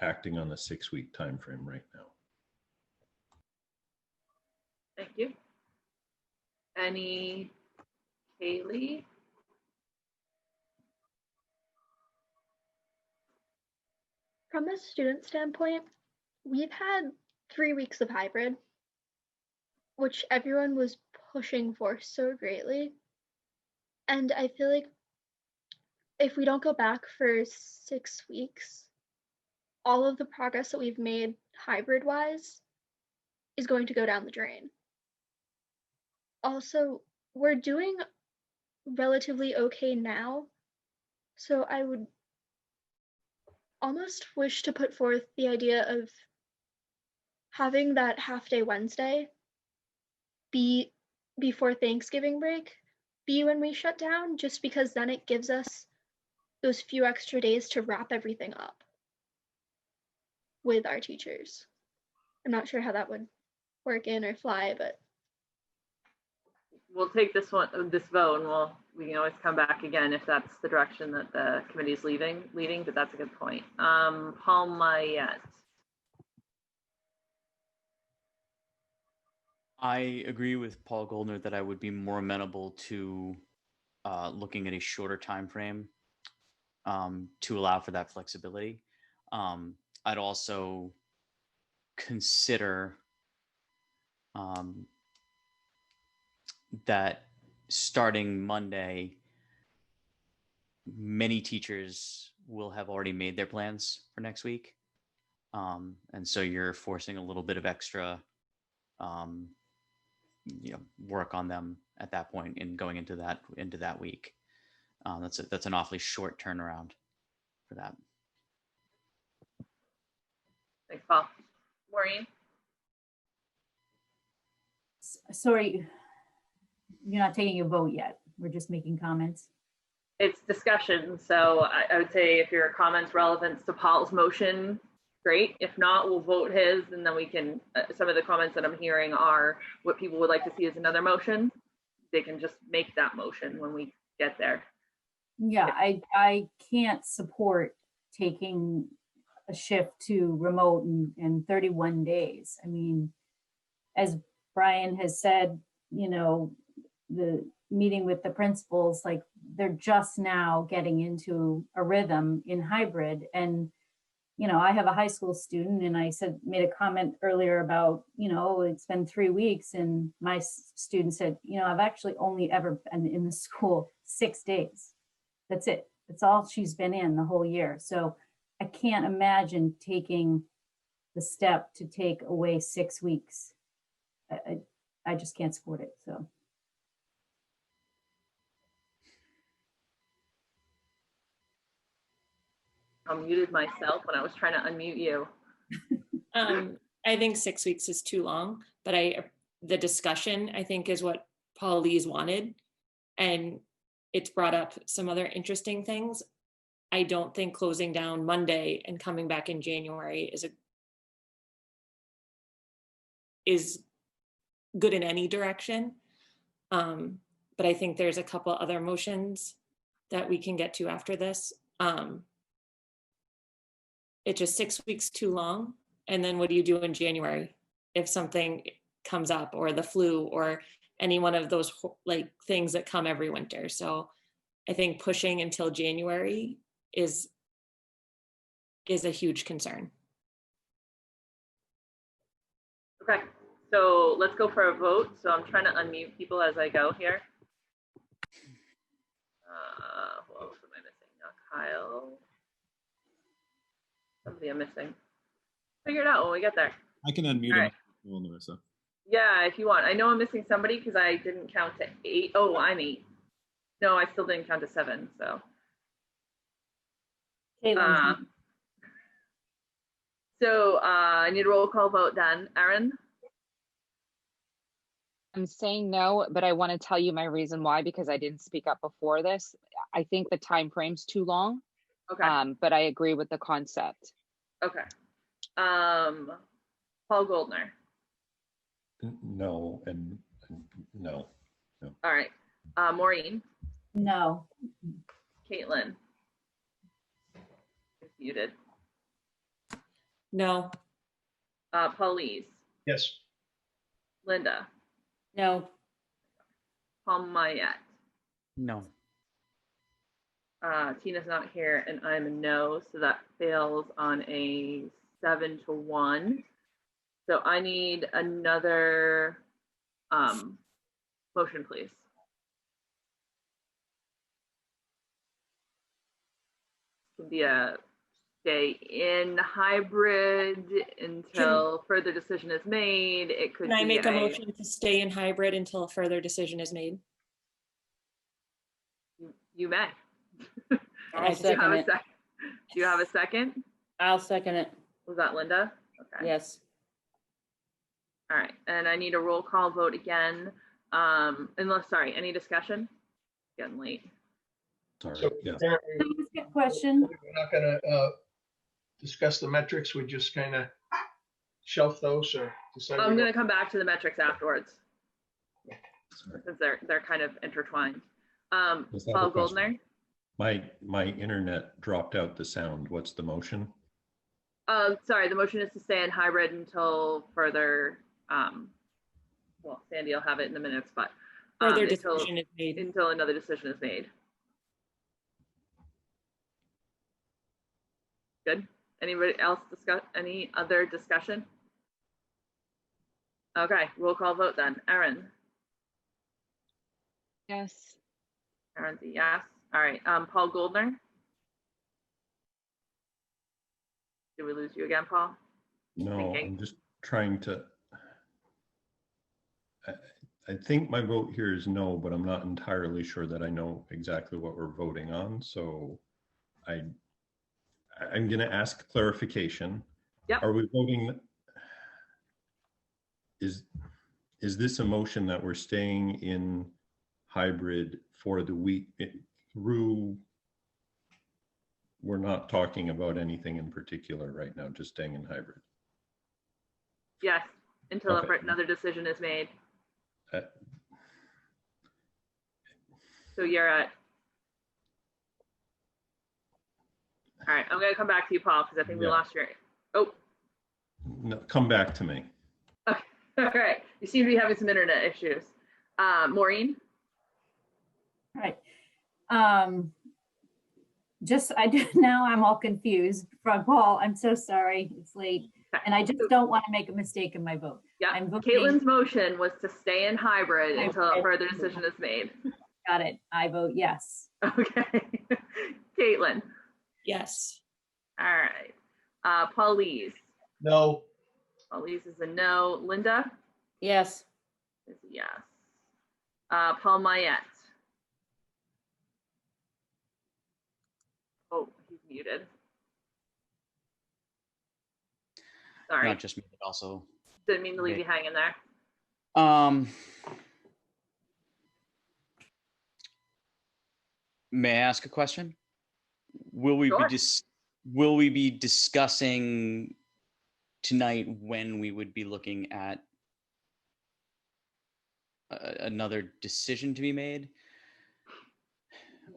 acting on a 6-week time frame right now. Thanks. you. Any, Kaylee? From a student standpoint, we've had 3 weeks of hybrid, which everyone was pushing for so greatly. And I feel like if we don't go back for 6 weeks, all of the progress that we've made hybrid wise is going to go down the drain. Also, we're doing relatively okay now, so I would almost wish to put forth the idea of having that half day Wednesday be before Thanksgiving break, be when we shut down, just because then it gives us those few extra days to wrap everything up with our teachers. I'm not sure how that would work in or fly, but We'll take this vote, and we can always come back again if that's the direction that the committee is leading, but that's a good point. Paul Mayette. I agree with Paul Goldner that I would be more amenable to looking at a shorter time frame to allow for that flexibility. I'd also consider that starting Monday, many teachers will have already made their plans for next week. And so you're forcing a little bit of extra work on them at that point and going into that week. That's an awfully short turnaround for that. Thanks, Paul. Maureen? Sorry, you're not taking a vote yet. We're just making comments. It's discussion, so I would say if your comments relevant to Paul's motion, great. If not, we'll vote his, and then we can, some of the comments that I'm hearing are what people would like to see as another motion. They can just make that motion when we get there. Yeah, I can't support taking a shift to remote in 31 days. I mean, as Brian has said, the meeting with the principals, like they're just now getting into a rhythm in hybrid. And, I have a high school student, and I made a comment earlier about, it's been 3 weeks, and my student said, I've actually only ever been in the school 6 days. That's it. That's all she's been in the whole year. So I can't imagine taking the step to take away 6 weeks. I just can't support it, so. I muted myself when I was trying to unmute you. I think 6 weeks is too long, but the discussion, I think, is what Paul Lee's wanted. And it's brought up some other interesting things. I don't think closing down Monday and coming back in January is good in any direction. But I think there's a couple other motions that we can get to after this. It's just 6 weeks too long. And then what do you do in January if something comes up, or the flu, or any one of those things that come every winter? So I think pushing until January is a huge concern. Okay, so let's go for a vote. So I'm trying to unmute people as I go here. Who else am I missing? Kyle. Somebody I'm missing. Figure it out when we get there. I can unmute him. Right. Well, Marissa. Yeah, if you want. I know I'm missing somebody because I didn't count to 8. Oh, I'm 8. No, I still didn't count to 7. So. I need a roll call vote then. Erin? I'm saying no, but I want to tell you my reason why, because I didn't speak up before this. I think the time frame's too long. Okay. But I agree with the concept. Okay. Paul Goldner. No, and no. All right. Maureen. No. Caitlin. Muted. No. Paulise. Yes. Linda. No. Paul Mayette. No. Tina's not here and I'm a no, so that fails on a 7-1. So I need another motion, please. Can be a stay in hybrid until further decision is made. It could Can I be make a motion to stay in hybrid until a further decision is made? You may. I'll second it. Do you have a second? I'll second it. Was that Linda? Okay. Yes. All right, and I need a roll call vote again. Sorry, any discussion? Getting late. Sorry. So Yes. apparently Question. we're not gonna discuss the metrics. We just kind of shelf those or decide. I'm going to come back to the metrics afterwards because they're kind of intertwined. Was that Paul a question? Goldner. My internet dropped out the sound. What's the motion? Sorry, the motion is to stay in hybrid until further. Well, Sandy will have it in the minutes, but Further until, decision is made. until another decision is made. Good. Anybody else discuss any other discussion? Okay, roll call vote then. Erin. Yes. Erin's a yes. All right. Paul Goldner. Did we lose you again, Paul? No, Thinking. I'm just trying to. I think my vote here is no, but I'm not entirely sure that I know exactly what we're voting on. So I'm going to ask clarification. Yep. Are we voting? Is this a motion that we're staying in hybrid for the week through? We're not talking about anything in particular right now, just staying in hybrid. Yes, until Okay. another decision is made. So you're at. All right, I'm going to come back to you, Paul, because I think we Yeah. lost your. Oh, No, come back to me. okay. All right. You seem to be having some internet issues. Maureen? Right. Now I'm all confused from Paul. I'm so sorry. It's late. And I just don't want to make a mistake in my vote. Yeah, I'm voting- Caitlin's motion was to stay in hybrid until a further decision is made. Got it. I vote yes. Okay. Caitlin? Yes. All right. Paulise? No. Paulise is a no. Linda? Yes. Is a yes. Paul Mayette? Oh, he's muted. Sorry, Not just me, but also. didn't mean to leave you hanging there. May I ask a question? Will we Sure. will we be discussing tonight when we would be looking at another decision to be made?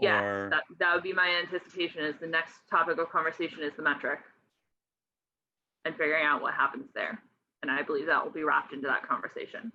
Yes, Or- that would be my anticipation is the next topic of conversation is the metric and figuring out what happens there. And I believe that will be wrapped into that conversation.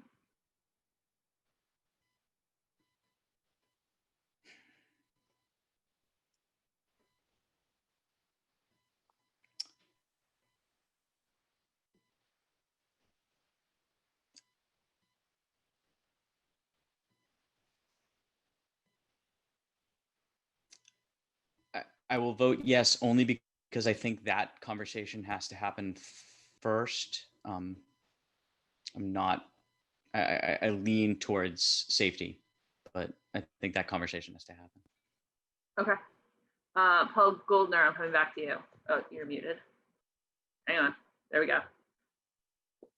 I will vote yes, only because I think that conversation has to happen first. I'm not, I lean towards safety, but I think that conversation has to happen. Okay. Paul Goldner, I'm coming back to you. Oh, you're muted. Hang on. There we go.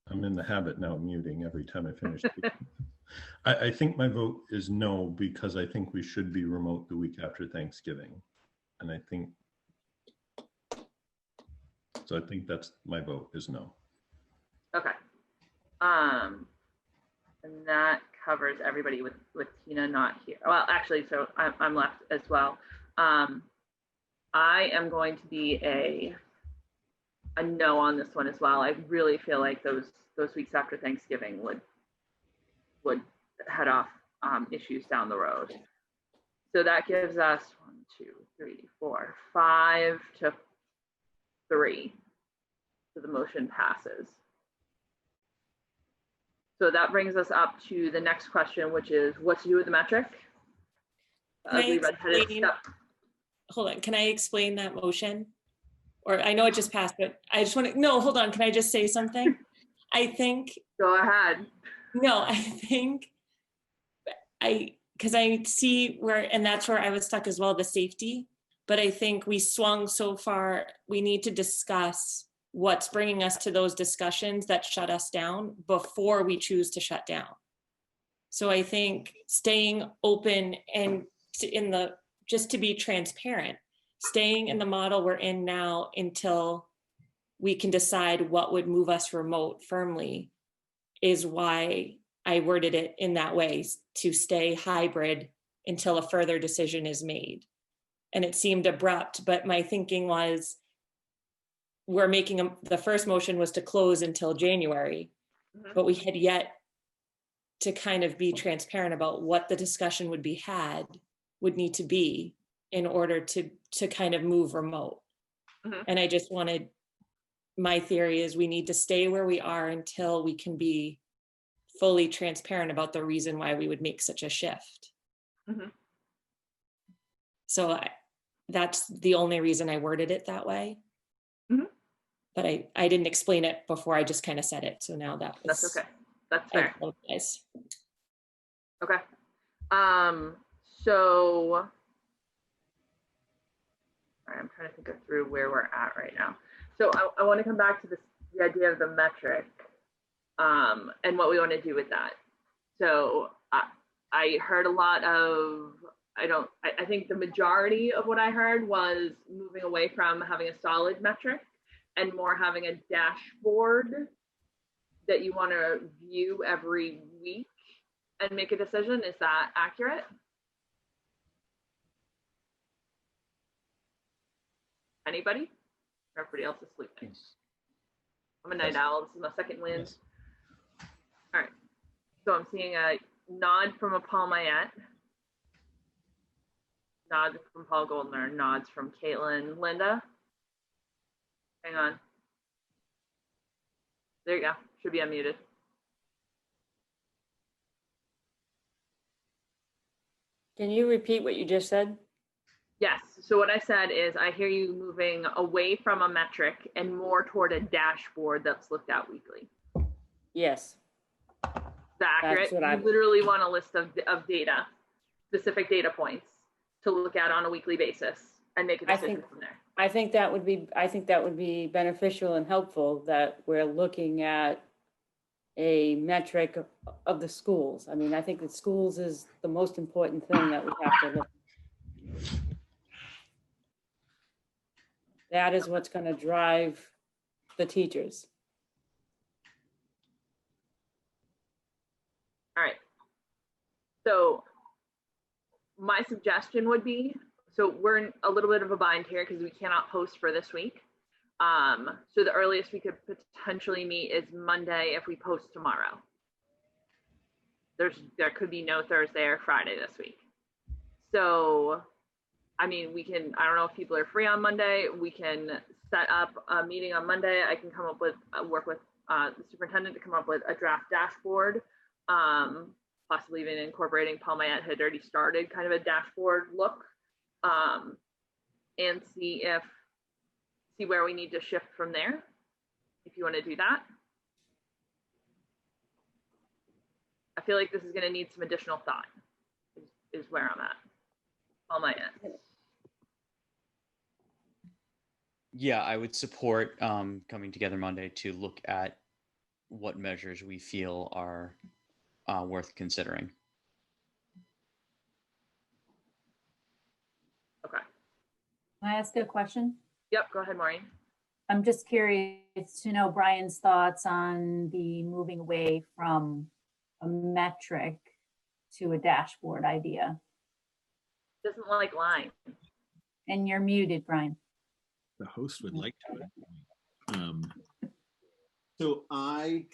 I'm in the habit now of muting every time I finish speaking. I think my vote is no, because I think we should be remote the week after Thanksgiving. And I think, so I think that's my vote is no. Okay. And that covers everybody with Tina not here. Well, actually, so I'm left as well. I am going to be a no on this one as well. I really feel like those weeks after Thanksgiving would head off issues down the road. So that gives us 1, 2, 3, 4, 5 to 3. So the motion passes. So that brings us up to the next question, which is what to do with the metric? Ugly redheaded step. Hold on, can I explain that motion? Or I know it just passed, but I just want to, no, hold on, can I just say something? I think. Go ahead. No, I think because I see where, and that's where I was stuck as well, the safety. But I think we swung so far, we need to discuss what's bringing us to those discussions that shut us down before we choose to shut down. So I think staying open and just to be transparent, staying in the model we're in now until we can decide what would move us remote firmly is why I worded it in that way, to stay hybrid until a further decision is made. And it seemed abrupt, but my thinking was we're making the first motion was to close until January, but we had yet to kind of be transparent about what the discussion would need to be in order to kind of move remote. And I just wanted, my theory is we need to stay where we are until we can be fully transparent about the reason why we would make such a shift. So that's the only reason I worded it that way. But I didn't explain it before, I just kind of said it. So now That's okay. That's fair. I apologize. Okay. So, all right, I'm trying to think through where we're at right now. So I want to come back to the idea of the metric and what we want to do with that. So I heard a lot of, I think the majority of what I heard was moving away from having a solid metric and more having a dashboard that you want to view every week and make a decision. Is that accurate? Anybody? Everybody else is sleeping. I'm a night owl. This is my second win. All right. So I'm seeing a nod from a Paul Mayette. Nods from Paul Goldner. Nods from Caitlin. Linda? Hang on. There you go. Should be unmuted. Can you repeat what you just said? Yes. So what I said is I hear you moving away from a metric and more toward a dashboard that's looked at weekly. Yes. Is that accurate? That's what You literally want a list of data, specific data points to look at on a weekly basis and make a decision from there. I think that would be beneficial and helpful, that we're looking at a metric of the schools. I mean, I think that schools is the most important thing that we have to look at. That is what's going to drive the teachers. All right. So my suggestion would be, so we're in a little bit of a bind here because we cannot post for this week. So the earliest we could potentially meet is Monday if we post tomorrow. There could be no Thursday or Friday this week. So, I mean, we can, I don't know if people are free on Monday. We can set up a meeting on Monday. I can come up with, work with the superintendent to come up with a draft dashboard, possibly even incorporating Paul Mayette had already started kind of a dashboard look, and see where we need to shift from there, if you want to do that. I feel like this is going to need some additional thought, is where I'm at. Paul Mayette. Yeah, I would support coming together Monday to look at what measures we feel are worth considering. Okay. Can I ask a question? Yep, go ahead, Maureen. I'm just curious to know Brian's thoughts on the moving away from a metric to a dashboard idea. Doesn't like lying. And you're muted, Brian. The host would like to. So I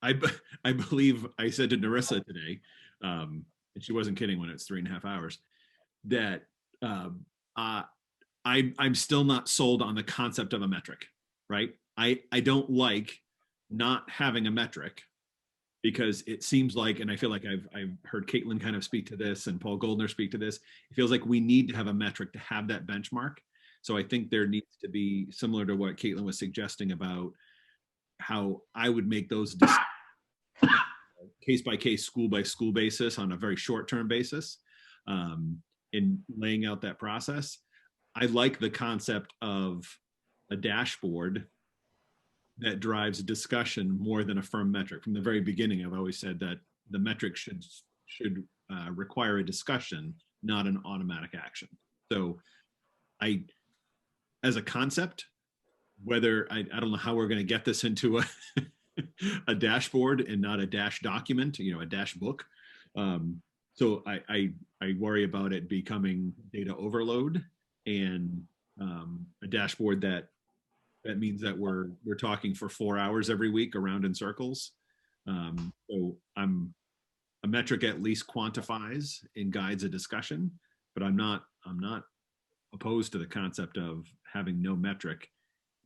I believe I said to Narissa today, and she wasn't kidding when it's 3.5 hours, that I'm still not sold on the concept of a metric, right? I don't like not having a metric, because it seems like, and I feel like I've heard Caitlin kind of speak to this and Paul Goldner speak to this. It feels like we need to have a metric to have that benchmark. So I think there needs to be, similar to what Caitlin was suggesting about how I would make those case by case, school by school basis on a very short term basis, in laying out that process. I like the concept of a dashboard that drives discussion more than a firm metric. From the very beginning, I've always said that the metric should require a discussion, not an automatic action. So as a concept, whether, I don't know how we're going to get this into a dashboard and not a dash document, a dash book. So I worry about it becoming data overload, and a dashboard that means that we're talking for 4 hours every week around in circles. So a metric at least quantifies and guides a discussion, but I'm not opposed to the concept of having no metric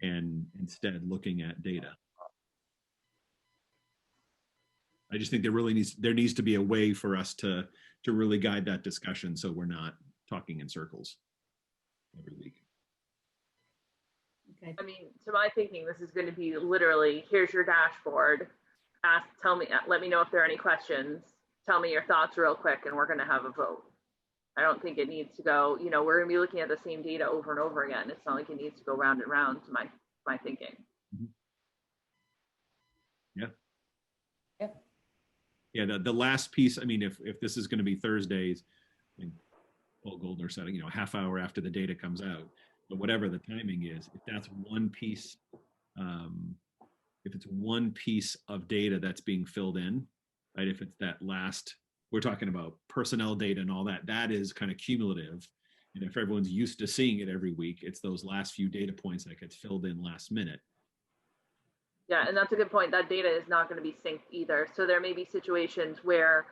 and instead looking at data. I just think there needs to be a way for us to really guide that discussion, so we're not talking in circles every week. Okay. I mean, to my thinking, this is going to be literally, here's your dashboard. Let me know if there are any questions. Tell me your thoughts real quick, and we're going to have a vote. I don't think it needs to go, we're going to be looking at the same data over and over again. It's not like it needs to go round and round, to my thinking. Yeah. Yeah. Yeah, the last piece, I mean, if this is going to be Thursdays, I think Paul Goldner said, a half hour after the data comes out, but whatever the timing is, if that's one piece, if it's one piece of data that's being filled in, right? If it's that last, we're talking about personnel data and all that, that is kind of cumulative. And if everyone's used to seeing it every week, it's those last few data points that gets filled in last minute. Yeah, and that's a good point. That data is not going to be synced either. So there may be situations where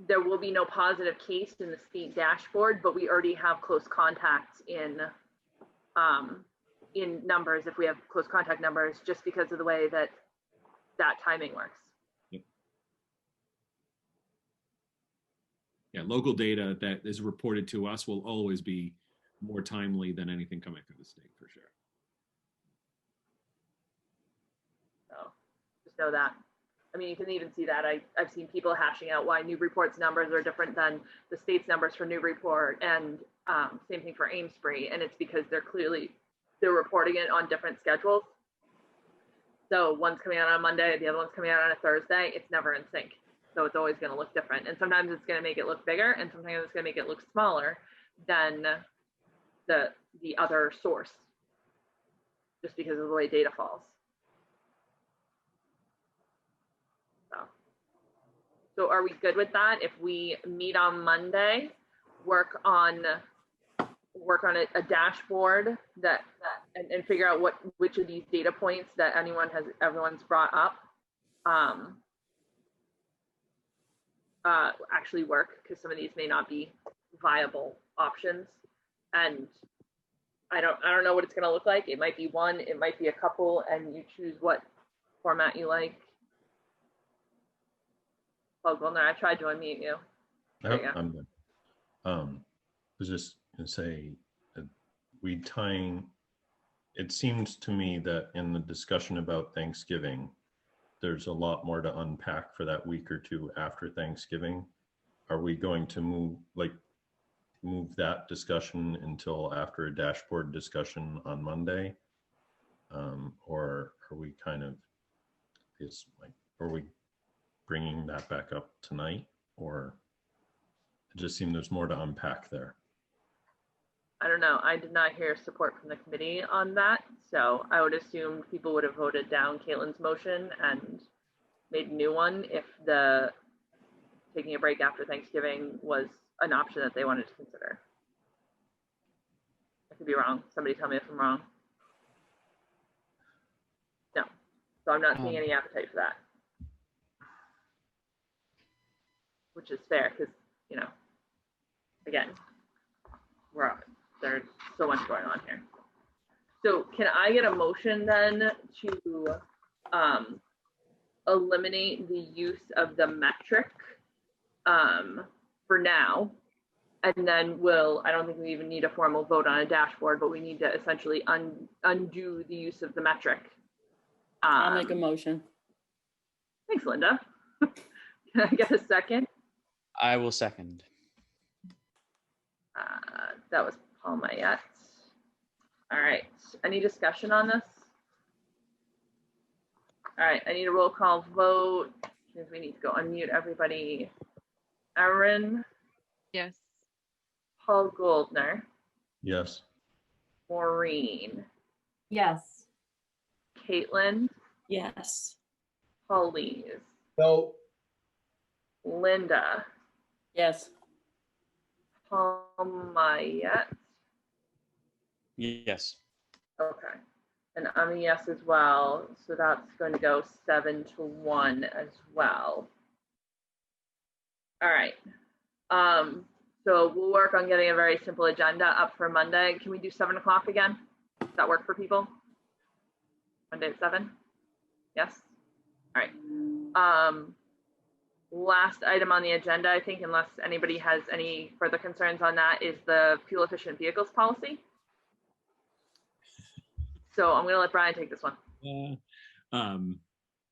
there will be no positive case in the state dashboard, but we already have close contacts in numbers, if we have close contact numbers, just because of the way that timing works. Yeah, local data that is reported to us will always be more timely than anything coming through the state, for sure. So just know that. I mean, you can even see that. I've seen people hashing out why Newburyport's numbers are different than the state's numbers for Newburyport, and same thing for Amesbury. And it's because they're reporting it on different schedules. So one's coming out on Monday, the other one's coming out on a Thursday. It's never in sync. So it's always going to look different. And sometimes it's going to make it look bigger, and sometimes it's going to make it look smaller than the other source, just because of the way data falls. So are we good with that? If we meet on Monday, work on a dashboard and figure out which of these data points that everyone's brought up actually work, because some of these may not be viable options. And I don't know what it's going to look like. It might be one, it might be a couple, and you choose what format you like. Paul Goldner, I tried to unmute you. Oh, I'm good. I was just going to say, it seems to me that in the discussion about Thanksgiving, there's a lot more to unpack for that week or two after Thanksgiving. Are we going to move that discussion until after a dashboard discussion on Monday? Or are we are we bringing that back up tonight? Or it just seemed there's more to unpack there. I don't know. I did not hear support from the committee on that. So I would assume people would have voted down Caitlin's motion and made a new one if the taking a break after Thanksgiving was an option that they wanted to consider. I could be wrong. Somebody tell me if I'm wrong. No. So I'm not seeing any appetite for that. which is fair because, you know, again, there's so much going on here. So can I get a motion then to eliminate the use of the metric for now? And then I don't think we even need a formal vote on a dashboard, but we need to essentially undo the use of the metric. I'll make a motion. Thanks, Linda. Can I get a second? I will second. That was Paul Mayette. All right, any discussion on this? All right, I need a roll call vote because we need to go unmute everybody. Erin? Yes. Paul Goldner? Yes. Maureen? Yes. Caitlin? Yes. Pauline? No. Linda? Yes. Paul Mayette? Yes. Okay, and I'm a yes as well, so that's going to go 7-1 as well. All right, so we'll work on getting a very simple agenda up for Monday. Can we do 7 o'clock again? Does that work for people? Monday at 7? Yes? All right. Last item on the agenda, I think, unless anybody has any further concerns on that, is the fuel efficient vehicles policy. So I'm going to let Brian take this one.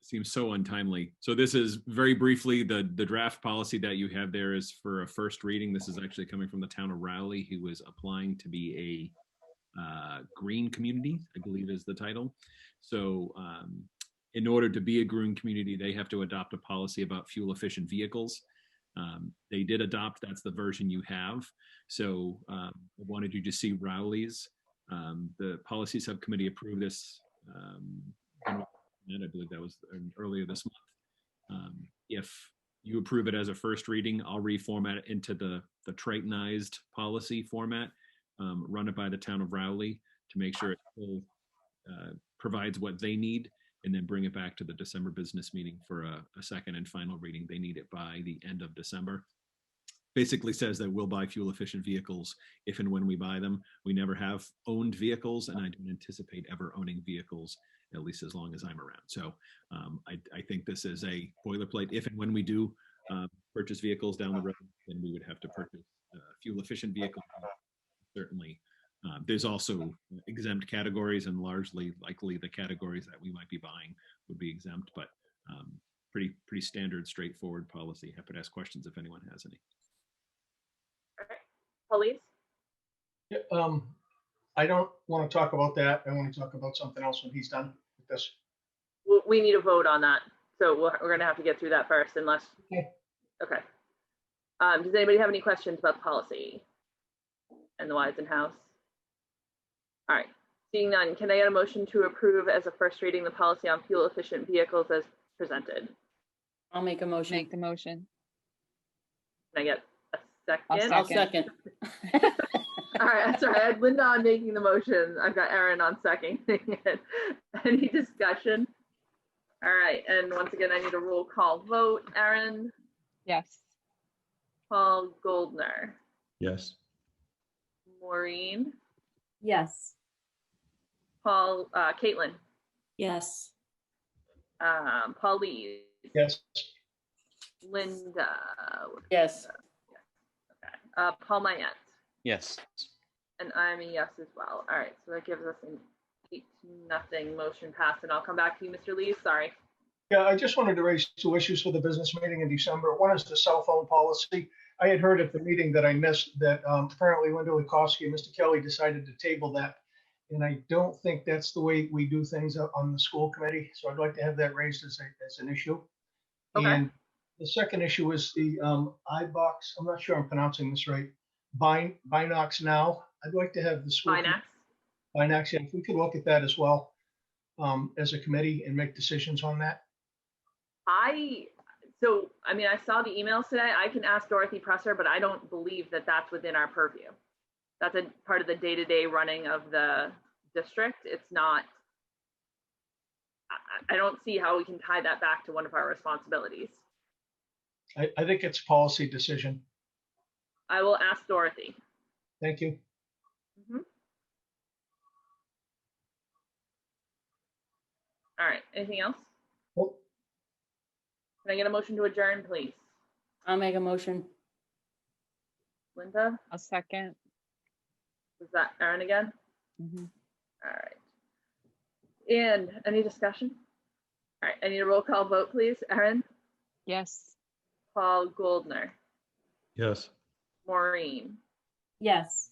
Seems so untimely. So this is very briefly, the draft policy that you have there is for a first reading. This is actually coming from the town of Rowley, who is applying to be a green community, I believe is the title. So in order to be a green community, they have to adopt a policy about fuel efficient vehicles. They did adopt, that's the version you have. So I wanted you to see Rowley's. The policy subcommittee approved this, and I believe that was earlier this month. If you approve it as a first reading, I'll reformat it into the Tritonized policy format, run it by the town of Rowley to make sure it still provides what they need, and then bring it back to the December business meeting for a second and final reading. They need it by the end of December. Basically says that we'll buy fuel efficient vehicles if and when we buy them. We never have owned vehicles, and I don't anticipate ever owning vehicles, at least as long as I'm around. So I think this is a boilerplate. If and when we do purchase vehicles down the road, then we would have to purchase fuel efficient vehicles. Certainly, there's also exempt categories, and likely the categories that we might be buying would be exempt, but pretty standard, straightforward policy. Happy to ask questions if anyone has any. All right, Pauline? Yeah, I don't want to talk about that. I want to talk about something else when he's done with this. We need a vote on that. So we're going to have to get through that first unless. Okay. Does anybody have any questions about the policy and the Wise in House? All right. Seeing none, can I get a motion to approve as a first reading the policy on fuel efficient vehicles as presented? I'll make a motion. Make the motion. Can I get a second? I'll second. All right, sorry, I had Linda on making the motion. I've got Erin on seconding it. Any discussion? All right, and once again, I need a roll call vote. Erin? Yes. Paul Goldner? Yes. Maureen? Yes. Paul, Caitlin? Yes. Pauline? Yes. Linda? Yes. Okay. Paul Mayette? Yes. And I'm a yes as well. All right, so that gives us an 8-0 motion pass, and I'll come back to you, Mr. Lee. Sorry. Yeah, I just wanted to raise 2 issues for the business meeting in December. One is the cell phone policy. I had heard at the meeting that I missed that apparently Linda Lukowski and Mr. Kelly decided to table that. And I don't think that's the way we do things on the school committee. So I'd like to have that raised as an issue. Okay. And the second issue is the iBox. I'm not sure I'm pronouncing this right. Binox Now. I'd like to have the school. Binax, yeah, if we could look at that as well as a committee and make decisions on that. I saw the emails today. I can ask Dorothy Presser, but I don't believe that that's within our purview. That's a part of the day-to-day running of the district. It's not, I don't see how we can tie that back to one of our responsibilities. I think it's a policy decision. I will ask Dorothy. Thank you. Mhm. All right, anything else? Nope. Can I get a motion to adjourn, please? I'll make a motion. Linda, A second. was that Erin again? Mhm. All right. And any discussion? All right, I need a roll call vote, please. Erin, Yes. Paul Goldner, Yes. Maureen, Yes.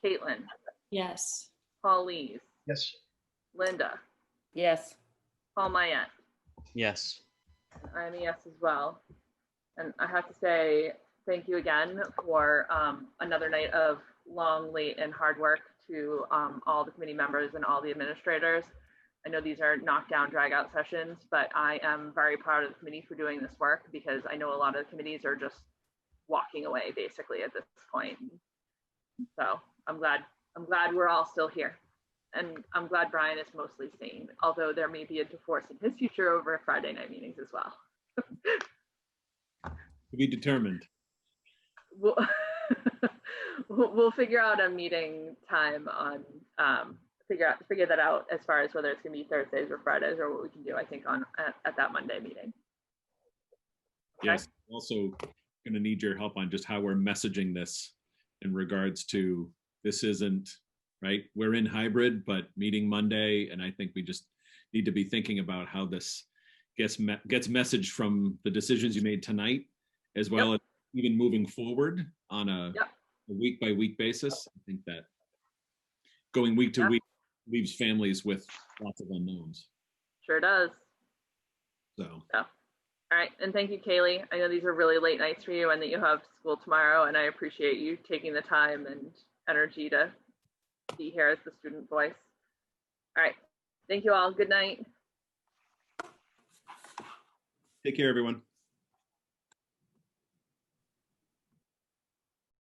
Caitlin, Yes. Paul Lees, Yes. Linda, Yes. Paul Mayette. Yes. I'm a yes as well. And I have to say thank you again for another night of long, late, and hard work to all the committee members and all the administrators. I know these are knockdown, drag out sessions, but I am very proud of the committee for doing this work because I know a lot of the committees are just walking away basically at this point. So I'm glad we're all still here. And I'm glad Brian is mostly sane, although there may be a divorce in his future over Friday night meetings as well. To be determined. We'll, we'll figure out a meeting time on figure that out as far as whether it's gonna be Thursdays or Fridays or what we can do, I think, on at that Monday meeting. Yes, also going to need your help on just how we're messaging this in regards to this isn't, right? We're in hybrid, but meeting Monday, and I think we just need to be thinking about how this gets messaged from the decisions you made tonight, as well as even moving forward on a week by week basis. I think that going week to week leaves families with lots of unknowns. Sure does. So. All right, and thank you, Kaylee. I know these are really late nights for you and that you have school tomorrow, and I appreciate you taking the time and energy to be here as the student voice. All right, thank you all. Good night. Take care, everyone.